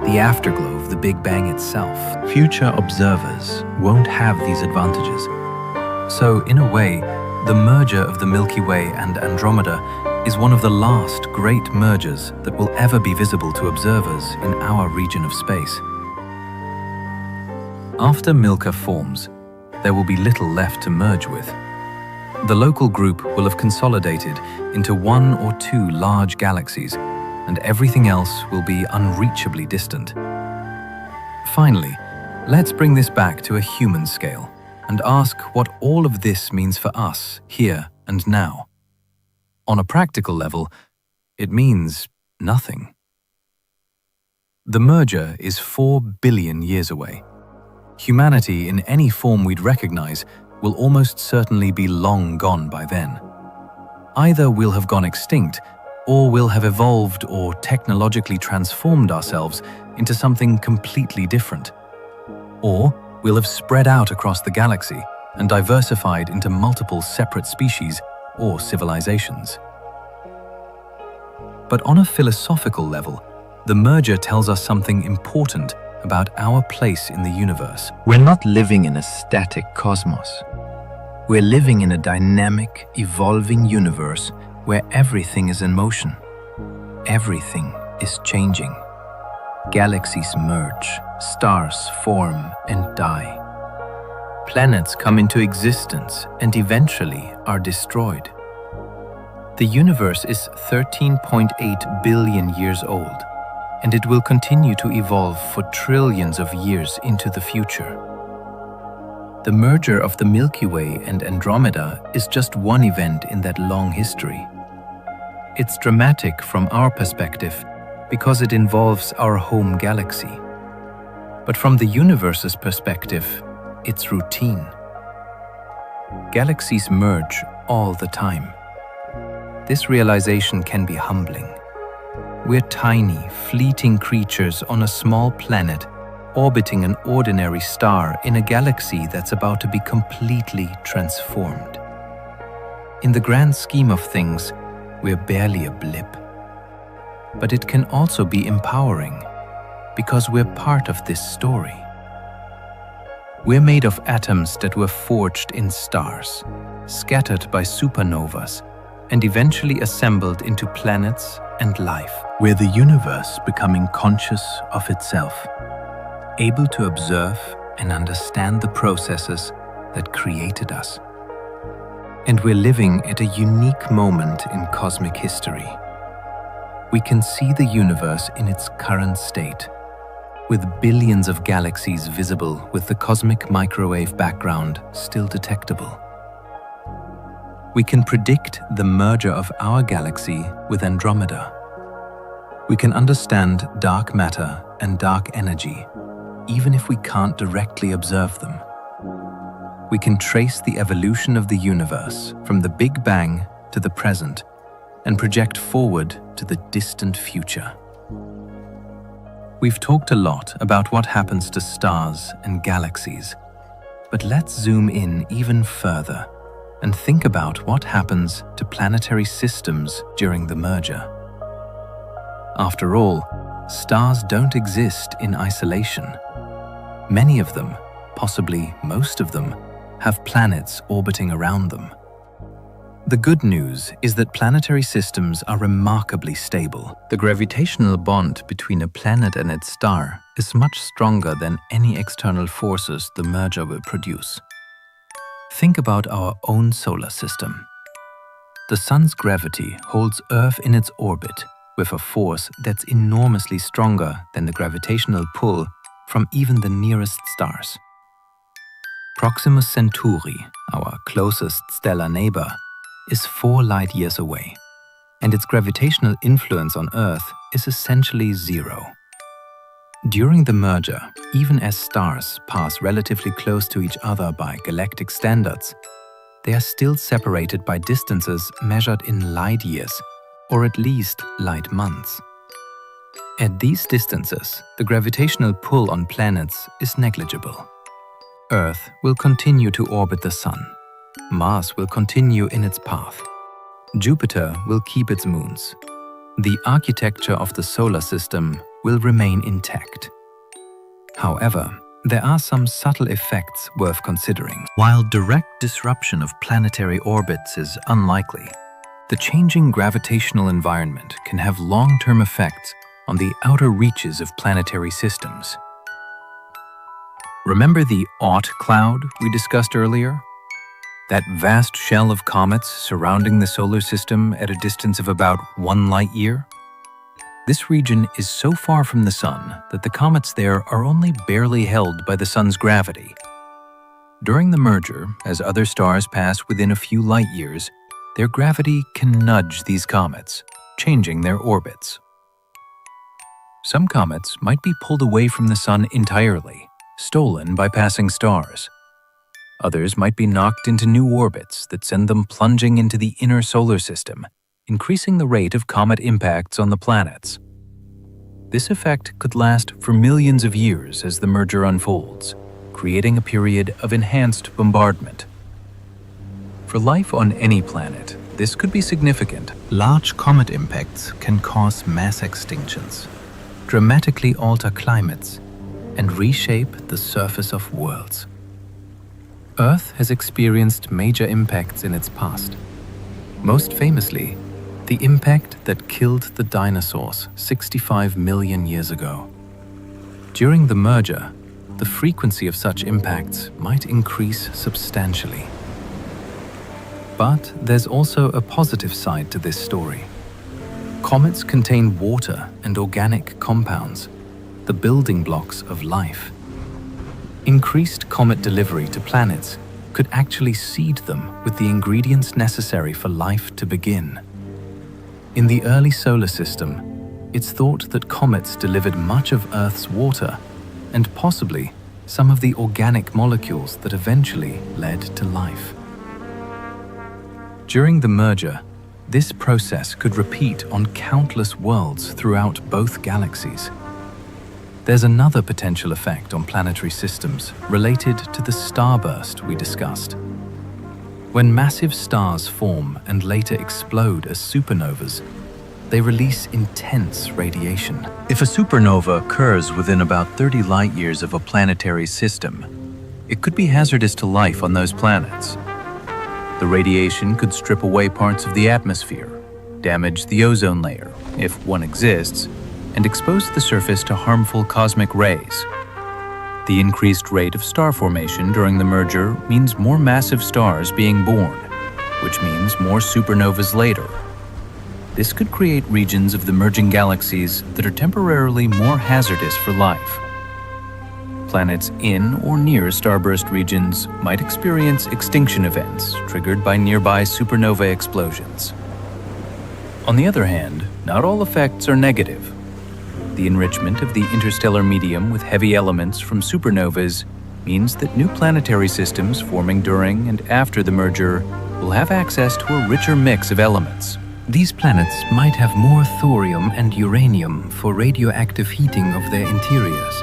the afterglow of the Big Bang itself. Future observers won't have these advantages. So, in a way, The merger of the Milky Way and Andromeda is one of the last great mergers that will ever be visible to observers in our region of space. After Milky forms, there will be little left to merge with. The local group will have consolidated into one or two large galaxies, and everything else will be unreachably distant. Finally, let's bring this back to a human scale and ask what all of this means for us here and now. On a practical level, it means nothing. The merger is 4 billion years away. Humanity in any form we'd recognize will almost certainly be long gone by then. Either we'll have gone extinct, or we'll have evolved or technologically transformed ourselves into something completely different. Or we'll have spread out across the galaxy and diversified into multiple separate species or civilizations. But on a philosophical level, the merger tells us something important about our place in the universe. We're not living in a static cosmos. We're living in a dynamic, evolving universe where everything is in motion. Everything is changing. Galaxies merge, stars form and die. Planets come into existence and eventually are destroyed. The universe is 13.8 billion years old, and it will continue to evolve for trillions of years into the future. The merger of the Milky Way and Andromeda is just one event in that long history. It's dramatic from our perspective because it involves our home galaxy. But from the universe's perspective, it's routine. Galaxies merge all the time. This realization can be humbling. We're tiny, fleeting creatures on a small planet orbiting an ordinary star in a galaxy that's about to be completely transformed. In the grand scheme of things, we're barely a blip. But it can also be empowering because we're part of this story. We're made of atoms that were forged in stars, scattered by supernovas, and eventually assembled into planets and life. We're the universe becoming conscious of itself, able to observe and understand the processes that created us. And we're living at a unique moment in cosmic history. We can see the universe in its current state, with billions of galaxies visible with the cosmic microwave background still detectable. We can predict the merger of our galaxy with Andromeda. We can understand dark matter and dark energy, even if we can't directly observe them. We can trace the evolution of the universe from the Big Bang to the present and project forward to the distant future. We've talked a lot about what happens to stars and galaxies, but let's zoom in even further and think about what happens to planetary systems during the merger. After all, stars don't exist in isolation. Many of them, possibly most of them, have planets orbiting around them. The good news is that planetary systems are remarkably stable. The gravitational bond between a planet and its star is much stronger than any external forces the merger will produce. Think about our own solar system. The Sun's gravity holds Earth in its orbit with a force that's enormously stronger than the gravitational pull from even the nearest stars. Proxima Centauri, our closest stellar neighbor, is 4 light-years away, and its gravitational influence on Earth is essentially 0. During the merger, even as stars pass relatively close to each other by galactic standards, they are still separated by distances measured in light-years, or at least light months. At these distances, the gravitational pull on planets is negligible. Earth will continue to orbit the Sun. Mars will continue in its path. Jupiter will keep its moons. The architecture of the solar system will remain intact. However, there are some subtle effects worth considering. While direct disruption of planetary orbits is unlikely, The changing gravitational environment can have long-term effects on the outer reaches of planetary systems. Remember the Oort cloud we discussed earlier? That vast shell of comets surrounding the solar system at a distance of about 1 light-year? This region is so far from the Sun that the comets there are only barely held by the Sun's gravity. During the merger, as other stars pass within a few light-years, their gravity can nudge these comets, changing their orbits. Some comets might be pulled away from the Sun entirely, stolen by passing stars. Others might be knocked into new orbits that send them plunging into the inner solar system, increasing the rate of comet impacts on the planets. This effect could last for millions of years as the merger unfolds, creating a period of enhanced bombardment. For life on any planet, this could be significant. large comet impacts can cause mass extinctions, Dramatically alter climates, and reshape the surface of worlds. Earth has experienced major impacts in its past. Most famously, the impact that killed the dinosaurs 65 million years ago. During the merger, the frequency of such impacts might increase substantially. But there's also a positive side to this story. Comets contain water and organic compounds, the building blocks of life. Increased comet delivery to planets could actually seed them with the ingredients necessary for life to begin. In the early solar system, it's thought that comets delivered much of Earth's water and possibly some of the organic molecules that eventually led to life. During the merger, this process could repeat on countless worlds throughout both galaxies. There's another potential effect on planetary systems related to the starburst we discussed. When massive stars form and later explode as supernovas, they release intense radiation. If a supernova occurs within about 30 light-years of a planetary system, It could be hazardous to life on those planets. The radiation could strip away parts of the atmosphere, damage the ozone layer, if one exists, and expose the surface to harmful cosmic rays. The increased rate of star formation during the merger means more massive stars being born, which means more supernovas later. This could create regions of the merging galaxies that are temporarily more hazardous for life. Planets in or near starburst regions might experience extinction events triggered by nearby supernova explosions. On the other hand, not all effects are negative. The enrichment of the interstellar medium with heavy elements from supernovas means that new planetary systems forming during and after the merger will have access to a richer mix of elements. These planets might have more thorium and uranium for radioactive heating of their interiors,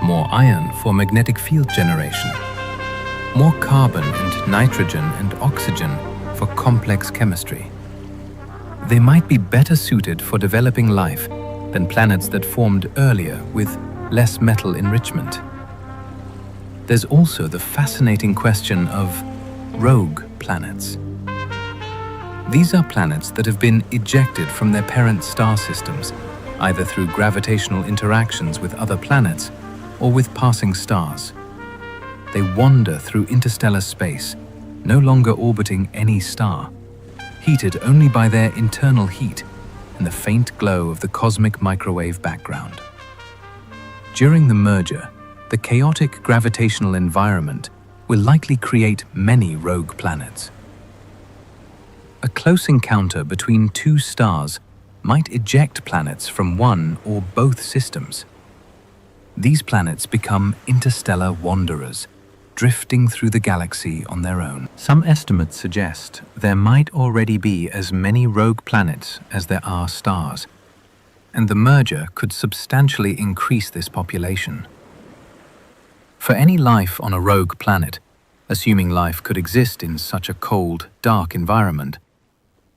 more iron for magnetic field generation, more carbon and nitrogen and oxygen for complex chemistry. They might be better suited for developing life than planets that formed earlier with less metal enrichment. There's also the fascinating question of rogue planets. These are planets that have been ejected from their parent star systems, either through gravitational interactions with other planets or with passing stars. They wander through interstellar space, no longer orbiting any star, heated only by their internal heat and the faint glow of the cosmic microwave background. During the merger, the chaotic gravitational environment will likely create many rogue planets. A close encounter between two stars might eject planets from one or both systems. These planets become interstellar wanderers, drifting through the galaxy on their own. Some estimates suggest there might already be as many rogue planets as there are stars, and the merger could substantially increase this population. For any life on a rogue planet, assuming life could exist in such a cold, dark environment,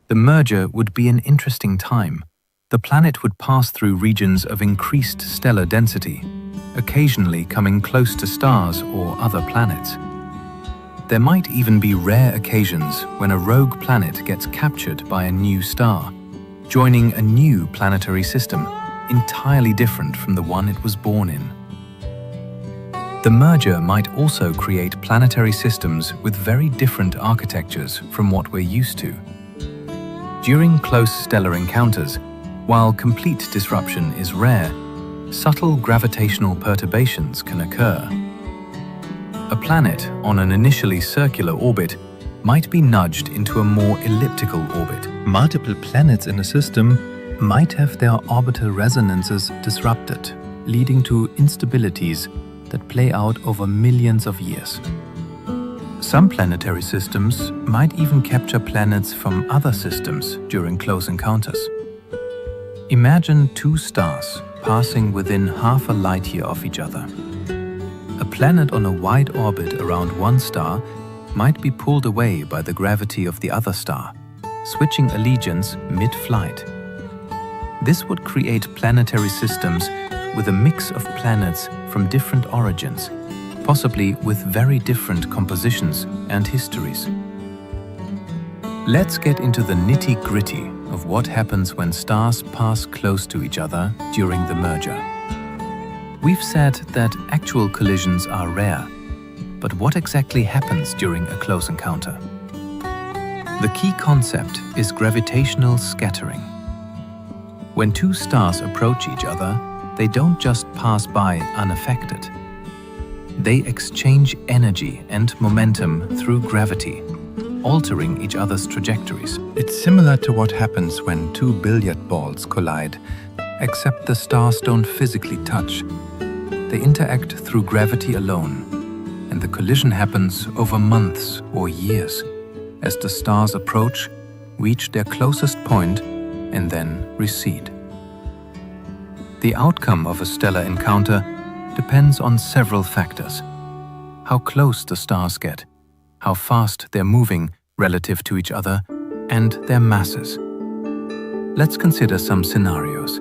the merger would be an interesting time. The planet would pass through regions of increased stellar density, occasionally coming close to stars or other planets. There might even be rare occasions when a rogue planet gets captured by a new star, joining a new planetary system entirely different from the one it was born in. The merger might also create planetary systems with very different architectures from what we're used to. During close stellar encounters, while complete disruption is rare, subtle gravitational perturbations can occur. A planet on an initially circular orbit might be nudged into a more elliptical orbit. Multiple planets in a system might have their orbital resonances disrupted, leading to instabilities that play out over millions of years. Some planetary systems might even capture planets from other systems during close encounters. Imagine two stars passing within half a light year of each other. A planet on a wide orbit around one star might be pulled away by the gravity of the other star, switching allegiance mid-flight. This would create planetary systems with a mix of planets from different origins, possibly with very different compositions and histories. Let's get into the nitty-gritty of what happens when stars pass close to each other during the merger. We've said that actual collisions are rare, but what exactly happens during a close encounter? The key concept is gravitational scattering. When two stars approach each other, they don't just pass by unaffected. They exchange energy and momentum through gravity, altering each other's trajectories. It's similar to what happens when two billiard balls collide, except the stars don't physically touch. They interact through gravity alone, and the collision happens over months or years as the stars approach, reach their closest point, and then recede. The outcome of a stellar encounter depends on several factors: how close the stars get, how fast they're moving relative to each other, and their masses. Let's consider some scenarios.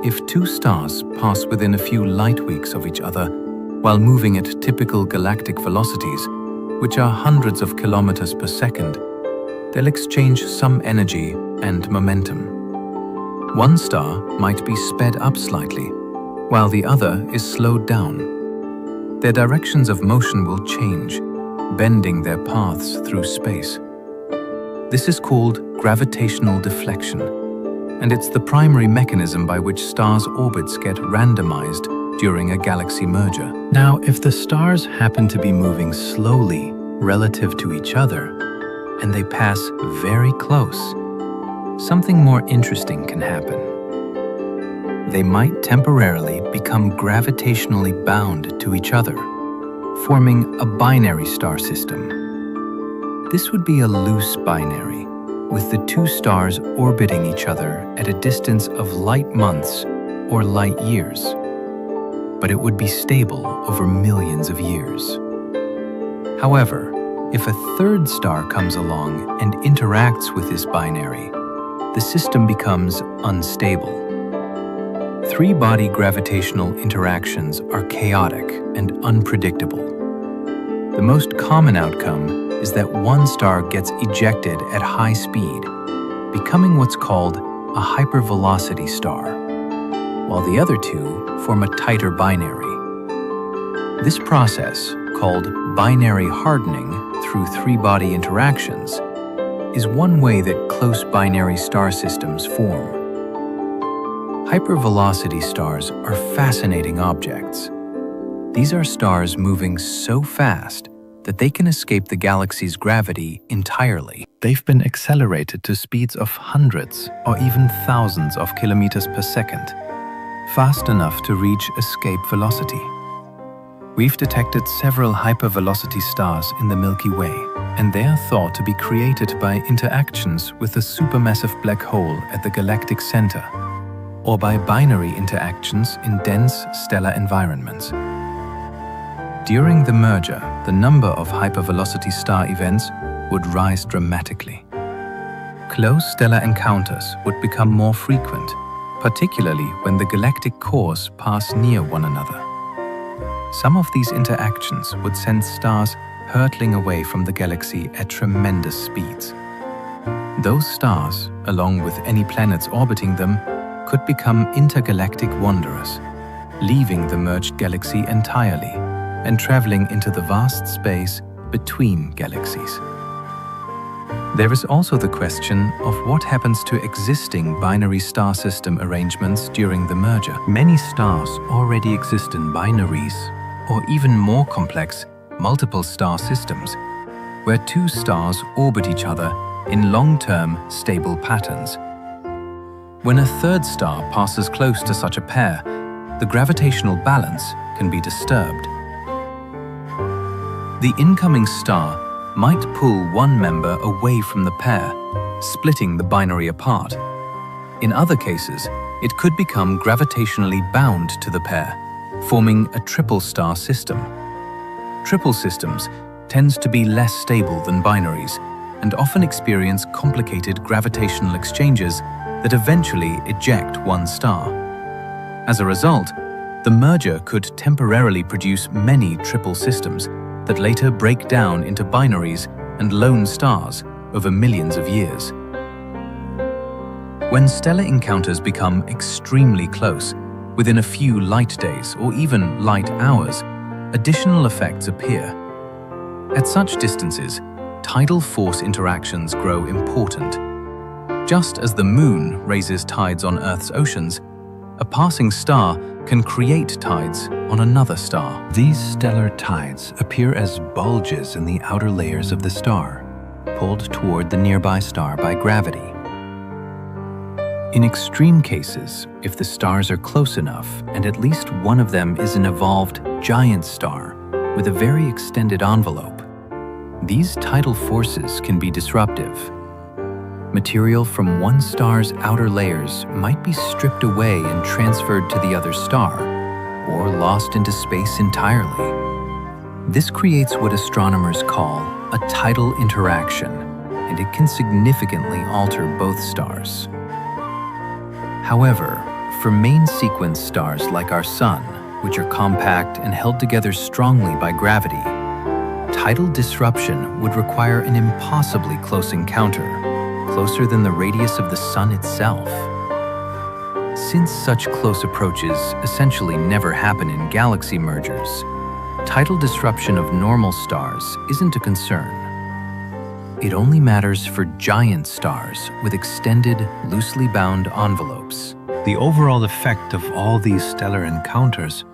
If two stars pass within a few light weeks of each other while moving at typical galactic velocities, which are hundreds of kilometers per second, they'll exchange some energy and momentum. One star might be sped up slightly, while the other is slowed down. Their directions of motion will change, bending their paths through space. This is called gravitational deflection, and it's the primary mechanism by which stars' orbits get randomized during a galaxy merger. Now, if the stars happen to be moving slowly relative to each other, and they pass very close, something more interesting can happen. They might temporarily become gravitationally bound to each other, forming a binary star system. This would be a loose binary, with the two stars orbiting each other at a distance of light months or light years. But it would be stable over millions of years. However, if a third star comes along and interacts with this binary, the system becomes unstable. Three-body gravitational interactions are chaotic and unpredictable. The most common outcome is that one star gets ejected at high speed, becoming what's called a hypervelocity star, while the other two form a tighter binary. This process, called binary hardening through three-body interactions, is one way that close binary star systems form. Hypervelocity stars are fascinating objects. These are stars moving so fast that they can escape the galaxy's gravity entirely. They've been accelerated to speeds of hundreds or even thousands of kilometers per second, fast enough to reach escape velocity. We've detected several hypervelocity stars in the Milky Way, and they are thought to be created by interactions with a supermassive black hole at the galactic center, or by binary interactions in dense stellar environments. During the merger, the number of hypervelocity star events would rise dramatically. Close stellar encounters would become more frequent, particularly when the galactic cores pass near one another. Some of these interactions would send stars hurtling away from the galaxy at tremendous speeds. Those stars, along with any planets orbiting them, could become intergalactic wanderers, leaving the merged galaxy entirely and traveling into the vast space between galaxies. There is also the question of what happens to existing binary star system arrangements during the merger. Many stars already exist in binaries, or even more complex, multiple star systems, where two stars orbit each other in long-term, stable patterns. When a third star passes close to such a pair, the gravitational balance can be disturbed. The incoming star might pull one member away from the pair, splitting the binary apart. In other cases, it could become gravitationally bound to the pair, forming a triple star system. Triple systems tend to be less stable than binaries and often experience complicated gravitational exchanges that eventually eject one star. As a result, the merger could temporarily produce many triple systems that later break down into binaries and lone stars over millions of years. When stellar encounters become extremely close, within a few light days or even light hours, additional effects appear. At such distances, tidal force interactions grow important. Just as the Moon raises tides on Earth's oceans, a passing star can create tides on another star. These stellar tides appear as bulges in the outer layers of the star, pulled toward the nearby star by gravity. In extreme cases, if the stars are close enough and at least one of them is an evolved giant star with a very extended envelope, these tidal forces can be disruptive. Material from one star's outer layers might be stripped away and transferred to the other star, or lost into space entirely. This creates what astronomers call a tidal interaction, and it can significantly alter both stars. However, for main sequence stars like our Sun, which are compact and held together strongly by gravity, tidal disruption would require an impossibly close encounter, closer than the radius of the Sun itself. Since such close approaches essentially never happen in galaxy mergers, tidal disruption of normal stars isn't a concern. It only matters for giant stars with extended, loosely bound envelopes. The overall effect of all these stellar encounters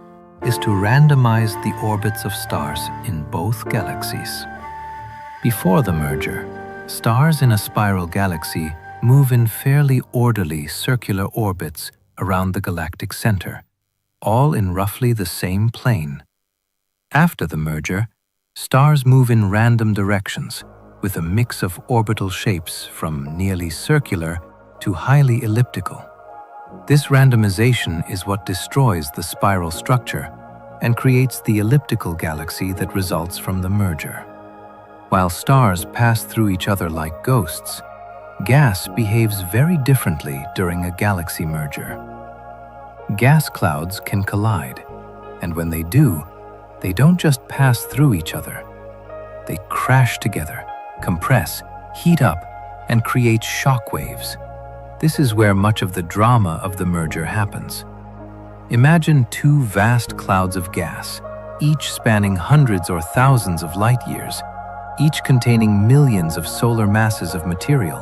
is to randomize the orbits of stars in both galaxies. Before the merger, stars in a spiral galaxy move in fairly orderly circular orbits around the galactic center, all in roughly the same plane. After the merger, stars move in random directions, with a mix of orbital shapes from nearly circular to highly elliptical. This randomization is what destroys the spiral structure and creates the elliptical galaxy that results from the merger. While stars pass through each other like ghosts, gas behaves very differently during a galaxy merger. Gas clouds can collide, and when they do, they don't just pass through each other. They crash together, compress, heat up, and create shock waves. This is where much of the drama of the merger happens. Imagine two vast clouds of gas, each spanning hundreds or thousands of light years, each containing millions of solar masses of material,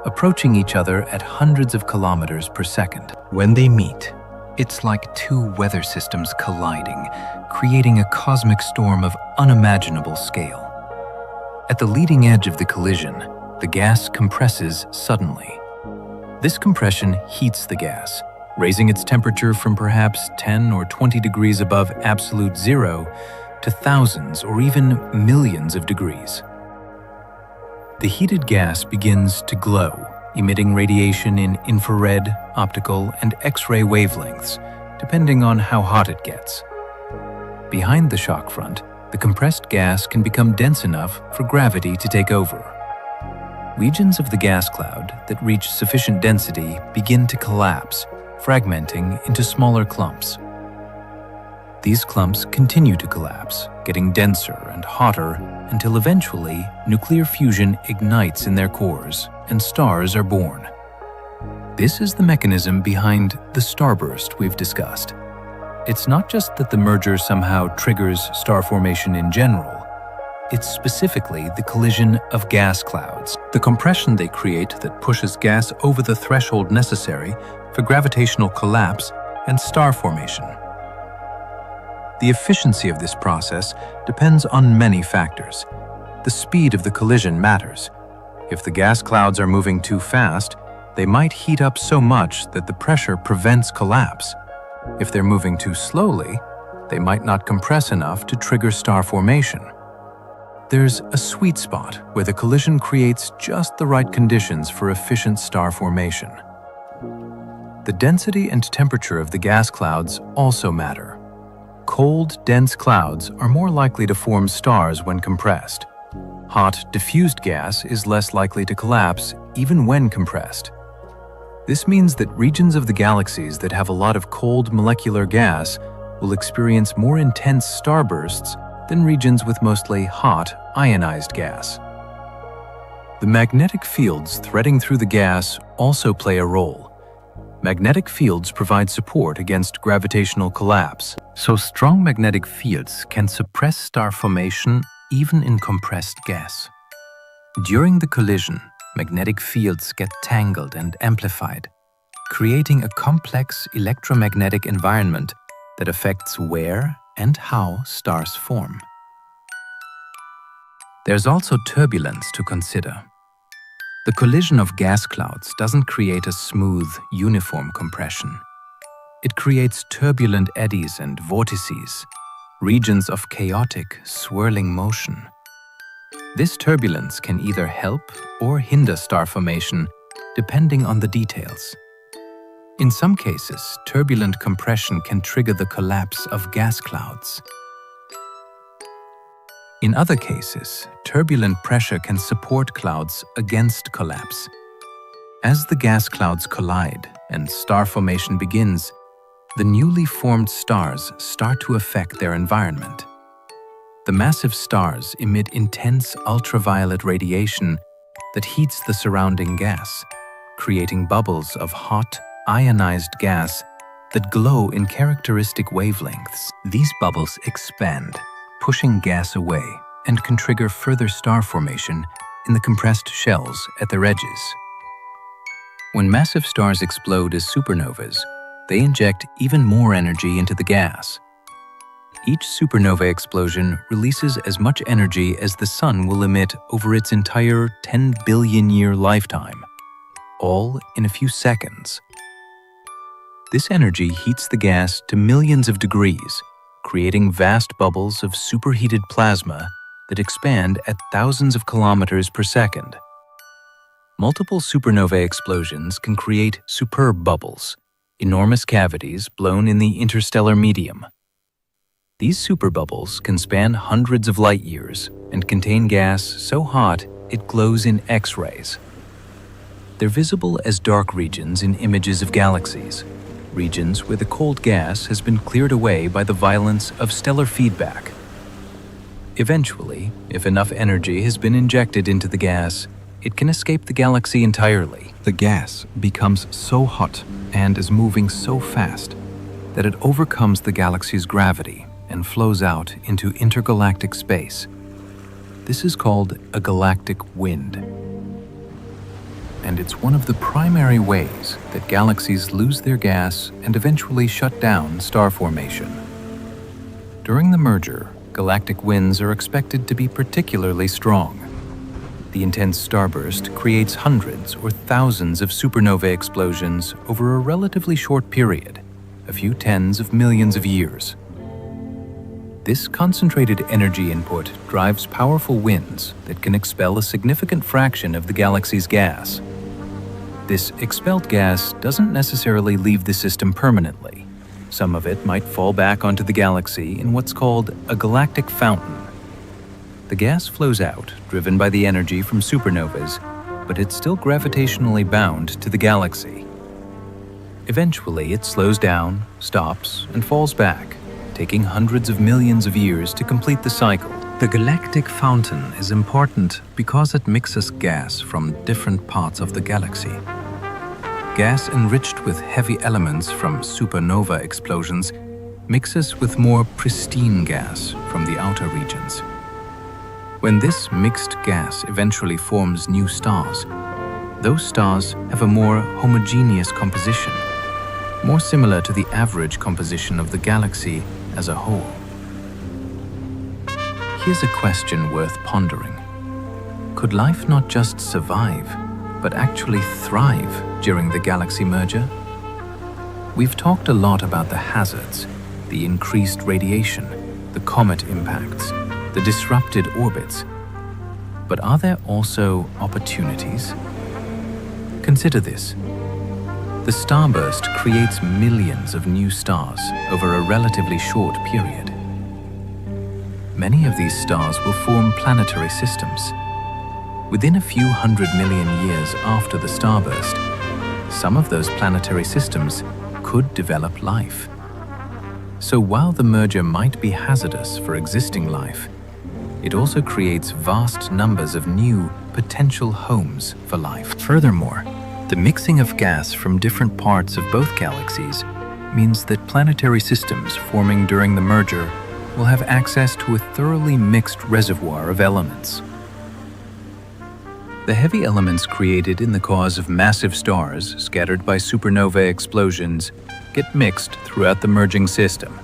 approaching each other at hundreds of kilometers per second. When they meet, it's like two weather systems colliding, creating a cosmic storm of unimaginable scale. At the leading edge of the collision, the gas compresses suddenly. This compression heats the gas, raising its temperature from perhaps 10 or 20 degrees above absolute zero to thousands or even millions of degrees. The heated gas begins to glow, emitting radiation in infrared, optical, and X-ray wavelengths, depending on how hot it gets. Behind the shock front, the compressed gas can become dense enough for gravity to take over. Regions of the gas cloud that reach sufficient density begin to collapse, fragmenting into smaller clumps. These clumps continue to collapse, getting denser and hotter until eventually nuclear fusion ignites in their cores and stars are born. This is the mechanism behind the starburst we've discussed. It's not just that the merger somehow triggers star formation in general, it's specifically the collision of gas clouds, the compression they create that pushes gas over the threshold necessary for gravitational collapse and star formation. The efficiency of this process depends on many factors. The speed of the collision matters. If the gas clouds are moving too fast, they might heat up so much that the pressure prevents collapse. If they're moving too slowly, they might not compress enough to trigger star formation. There's a sweet spot where the collision creates just the right conditions for efficient star formation. The density and temperature of the gas clouds also matter. Cold, dense clouds are more likely to form stars when compressed. Hot, diffused gas is less likely to collapse even when compressed. This means that regions of the galaxies that have a lot of cold molecular gas will experience more intense starbursts than regions with mostly hot, ionized gas. The magnetic fields threading through the gas also play a role. Magnetic fields provide support against gravitational collapse, so strong magnetic fields can suppress star formation even in compressed gas. During the collision, magnetic fields get tangled and amplified, creating a complex electromagnetic environment that affects where and how stars form. There's also turbulence to consider. The collision of gas clouds doesn't create a smooth, uniform compression. It creates turbulent eddies and vortices, regions of chaotic, swirling motion. This turbulence can either help or hinder star formation, depending on the details. In some cases, turbulent compression can trigger the collapse of gas clouds. In other cases, turbulent pressure can support clouds against collapse. As the gas clouds collide and star formation begins, the newly formed stars start to affect their environment. The massive stars emit intense ultraviolet radiation that heats the surrounding gas, creating bubbles of hot, ionized gas that glow in characteristic wavelengths. These bubbles expand, pushing gas away, and can trigger further star formation in the compressed shells at their edges. When massive stars explode as supernovas, they inject even more energy into the gas. Each supernova explosion releases as much energy as the Sun will emit over its entire 10 billion-year lifetime, all in a few seconds. This energy heats the gas to millions of degrees, creating vast bubbles of superheated plasma that expand at thousands of kilometers per second. Multiple supernova explosions can create superb bubbles, enormous cavities blown in the interstellar medium. These superbubbles can span hundreds of light years and contain gas so hot it glows in X-rays. They're visible as dark regions in images of galaxies, regions where the cold gas has been cleared away by the violence of stellar feedback. Eventually, if enough energy has been injected into the gas, it can escape the galaxy entirely. The gas becomes so hot and is moving so fast that it overcomes the galaxy's gravity and flows out into intergalactic space. This is called a galactic wind. And it's one of the primary ways that galaxies lose their gas and eventually shut down star formation. During the merger, galactic winds are expected to be particularly strong. The intense starburst creates hundreds or thousands of supernova explosions over a relatively short period, a few tens of millions of years. This concentrated energy input drives powerful winds that can expel a significant fraction of the galaxy's gas. This expelled gas doesn't necessarily leave the system permanently. Some of it might fall back onto the galaxy in what's called a galactic fountain. The gas flows out, driven by the energy from supernovas, but it's still gravitationally bound to the galaxy. Eventually, it slows down, stops, and falls back, taking hundreds of millions of years to complete the cycle. The galactic fountain is important because it mixes gas from different parts of the galaxy. Gas enriched with heavy elements from supernova explosions mixes with more pristine gas from the outer regions. When this mixed gas eventually forms new stars, those stars have a more homogeneous composition, more similar to the average composition of the galaxy as a whole. Here's a question worth pondering. Could life not just survive, but actually thrive during the galaxy merger? We've talked a lot about the hazards, the increased radiation, the comet impacts, the disrupted orbits. But are there also opportunities? Consider this. The starburst creates millions of new stars over a relatively short period. Many of these stars will form planetary systems. Within a few 100 million years after the starburst, some of those planetary systems could develop life. So while the merger might be hazardous for existing life, it also creates vast numbers of new potential homes for life. Furthermore, the mixing of gas from different parts of both galaxies means that planetary systems forming during the merger will have access to a thoroughly mixed reservoir of elements. The heavy elements created in the cause of massive stars scattered by supernova explosions get mixed throughout the merging system.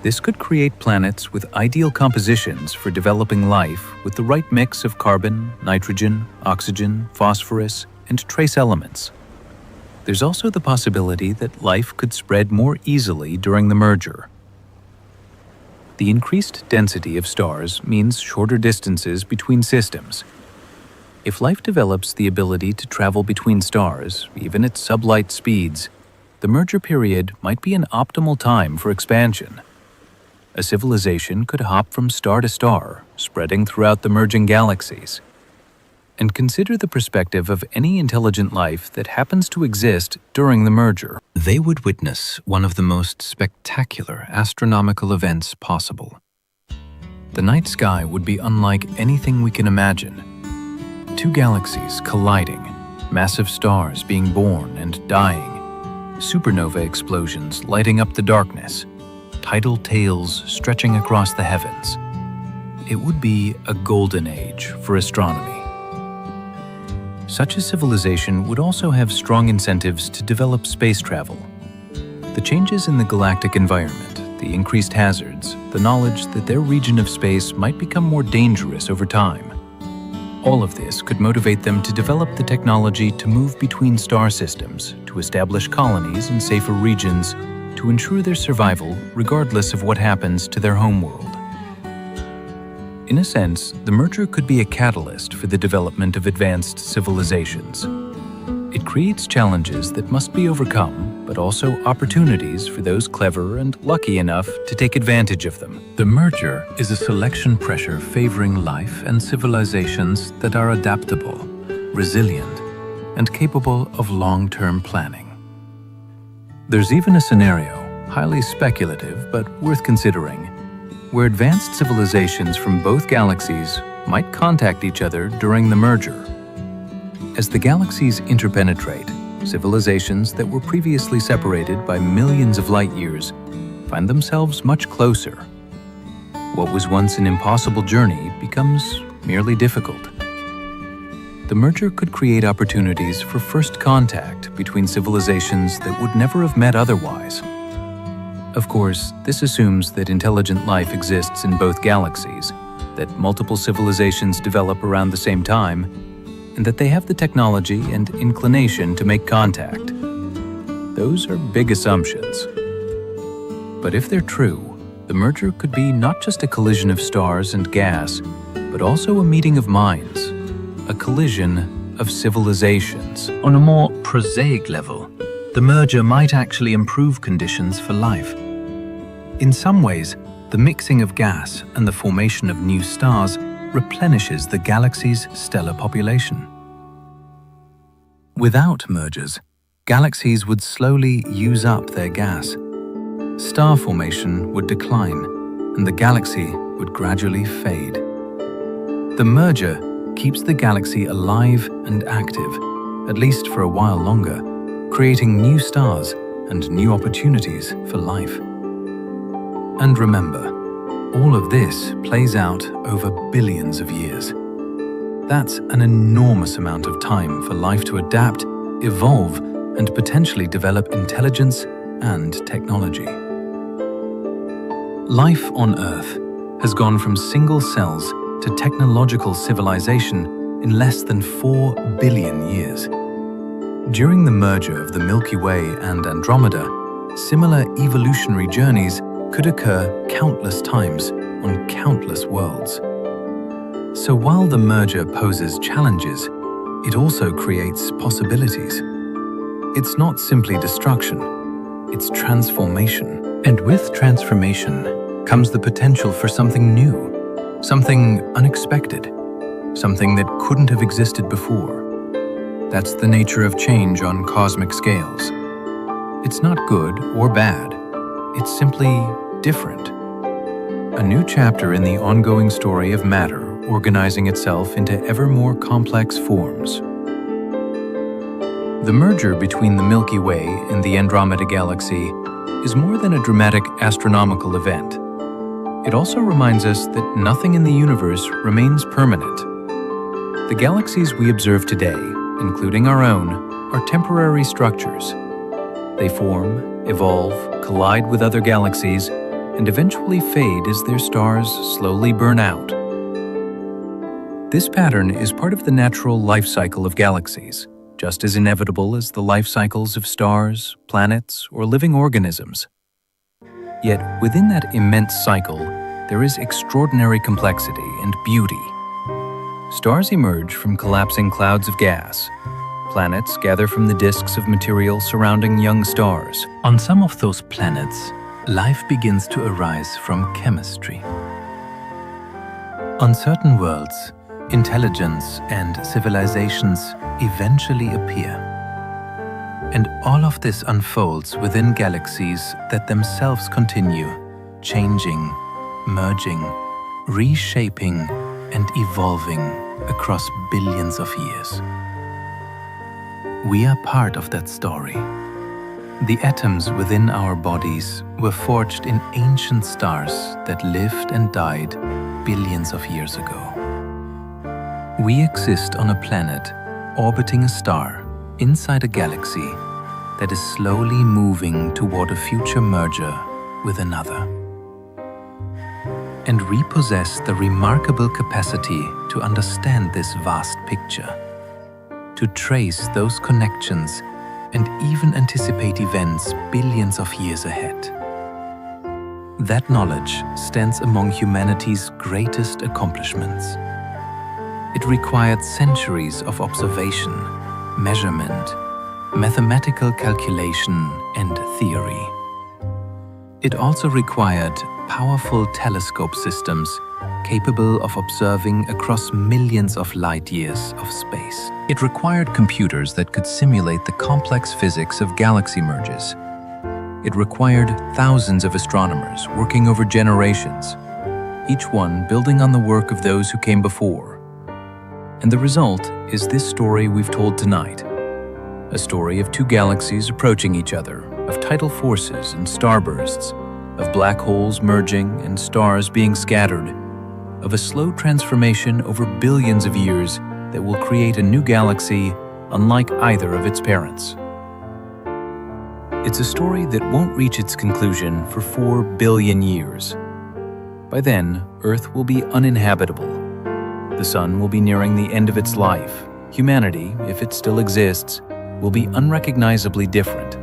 This could create planets with ideal compositions for developing life with the right mix of carbon, nitrogen, oxygen, phosphorus, and trace elements. There's also the possibility that life could spread more easily during the merger. The increased density of stars means shorter distances between systems. If life develops the ability to travel between stars, even at sublight speeds, the merger period might be an optimal time for expansion. A civilization could hop from star to star, spreading throughout the merging galaxies. And consider the perspective of any intelligent life that happens to exist during the merger. They would witness one of the most spectacular astronomical events possible. The night sky would be unlike anything we can imagine. Two galaxies colliding, massive stars being born and dying, supernova explosions lighting up the darkness, tidal tails stretching across the heavens. It would be a golden age for astronomy. Such a civilization would also have strong incentives to develop space travel. The changes in the galactic environment, the increased hazards, the knowledge that their region of space might become more dangerous over time. All of this could motivate them to develop the technology to move between star systems, to establish colonies in safer regions, to ensure their survival regardless of what happens to their homeworld. In a sense, the merger could be a catalyst for the development of advanced civilizations. It creates challenges that must be overcome, but also opportunities for those clever and lucky enough to take advantage of them. The merger is a selection pressure favoring life and civilizations that are adaptable, resilient, and capable of long-term planning. There's even a scenario, highly speculative but worth considering, where advanced civilizations from both galaxies might contact each other during the merger. As the galaxies interpenetrate, civilizations that were previously separated by millions of light years find themselves much closer. What was once an impossible journey becomes merely difficult. The merger could create opportunities for first contact between civilizations that would never have met otherwise. Of course, this assumes that intelligent life exists in both galaxies, that multiple civilizations develop around the same time, and that they have the technology and inclination to make contact. Those are big assumptions. But if they're true, the merger could be not just a collision of stars and gas, but also a meeting of minds, a collision of civilizations. On a more prosaic level, the merger might actually improve conditions for life. In some ways, the mixing of gas and the formation of new stars replenishes the galaxy's stellar population. Without mergers, galaxies would slowly use up their gas. Star formation would decline, and the galaxy would gradually fade. The merger keeps the galaxy alive and active, at least for a while longer, creating new stars and new opportunities for life. And remember, all of this plays out over billions of years. That's an enormous amount of time for life to adapt, evolve, and potentially develop intelligence and technology. Life on Earth has gone from single cells to technological civilization in less than 4 billion years. During the merger of the Milky Way and Andromeda, similar evolutionary journeys could occur countless times on countless worlds. So while the merger poses challenges, it also creates possibilities. It's not simply destruction, it's transformation. And with transformation comes the potential for something new, something unexpected, something that couldn't have existed before. That's the nature of change on cosmic scales. It's not good or bad, it's simply different. A new chapter in the ongoing story of matter organizing itself into ever more complex forms. The merger between the Milky Way and the Andromeda Galaxy is more than a dramatic astronomical event. It also reminds us that nothing in the universe remains permanent. The galaxies we observe today, including our own, are temporary structures. They form, evolve, collide with other galaxies, and eventually fade as their stars slowly burn out. This pattern is part of the natural life cycle of galaxies, just as inevitable as the life cycles of stars, planets, or living organisms. Yet within that immense cycle, there is extraordinary complexity and beauty. Stars emerge from collapsing clouds of gas. Planets gather from the disks of material surrounding young stars. On some of those planets, life begins to arise from chemistry. On certain worlds, intelligence and civilizations eventually appear. And all of this unfolds within galaxies that themselves continue, changing, merging, reshaping, and evolving across billions of years. We are part of that story. The atoms within our bodies were forged in ancient stars that lived and died billions of years ago. We exist on a planet orbiting a star inside a galaxy that is slowly moving toward a future merger with another. And we possess the remarkable capacity to understand this vast picture, to trace those connections and even anticipate events billions of years ahead. That knowledge stands among humanity's greatest accomplishments. It required centuries of observation, measurement, mathematical calculation, and theory. It also required powerful telescope systems capable of observing across millions of light years of space. It required computers that could simulate the complex physics of galaxy merges. It required thousands of astronomers working over generations, each one building on the work of those who came before. And the result is this story we've told tonight. A story of two galaxies approaching each other, of tidal forces and starbursts, of black holes merging and stars being scattered, of a slow transformation over billions of years that will create a new galaxy unlike either of its parents. It's a story that won't reach its conclusion for 4 billion years. By then, Earth will be uninhabitable. The Sun will be nearing the end of its life. Humanity, if it still exists, will be unrecognizably different.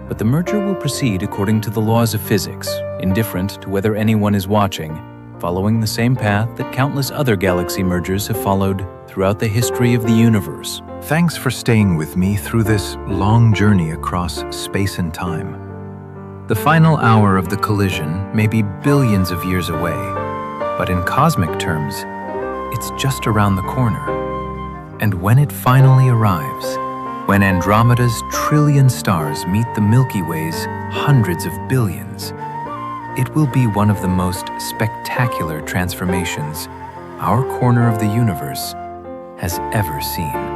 But the merger will proceed according to the laws of physics, indifferent to whether anyone is watching, following the same path that countless other galaxy mergers have followed throughout the history of the universe. Thanks for staying with me through this long journey across space and time. The final hour of the collision may be billions of years away, but in cosmic terms, it's just around the corner. And when it finally arrives, when When Andromeda's trillion stars meet the Milky Way's hundreds of billions, it will be one of the most spectacular transformations our corner of the universe has ever seen.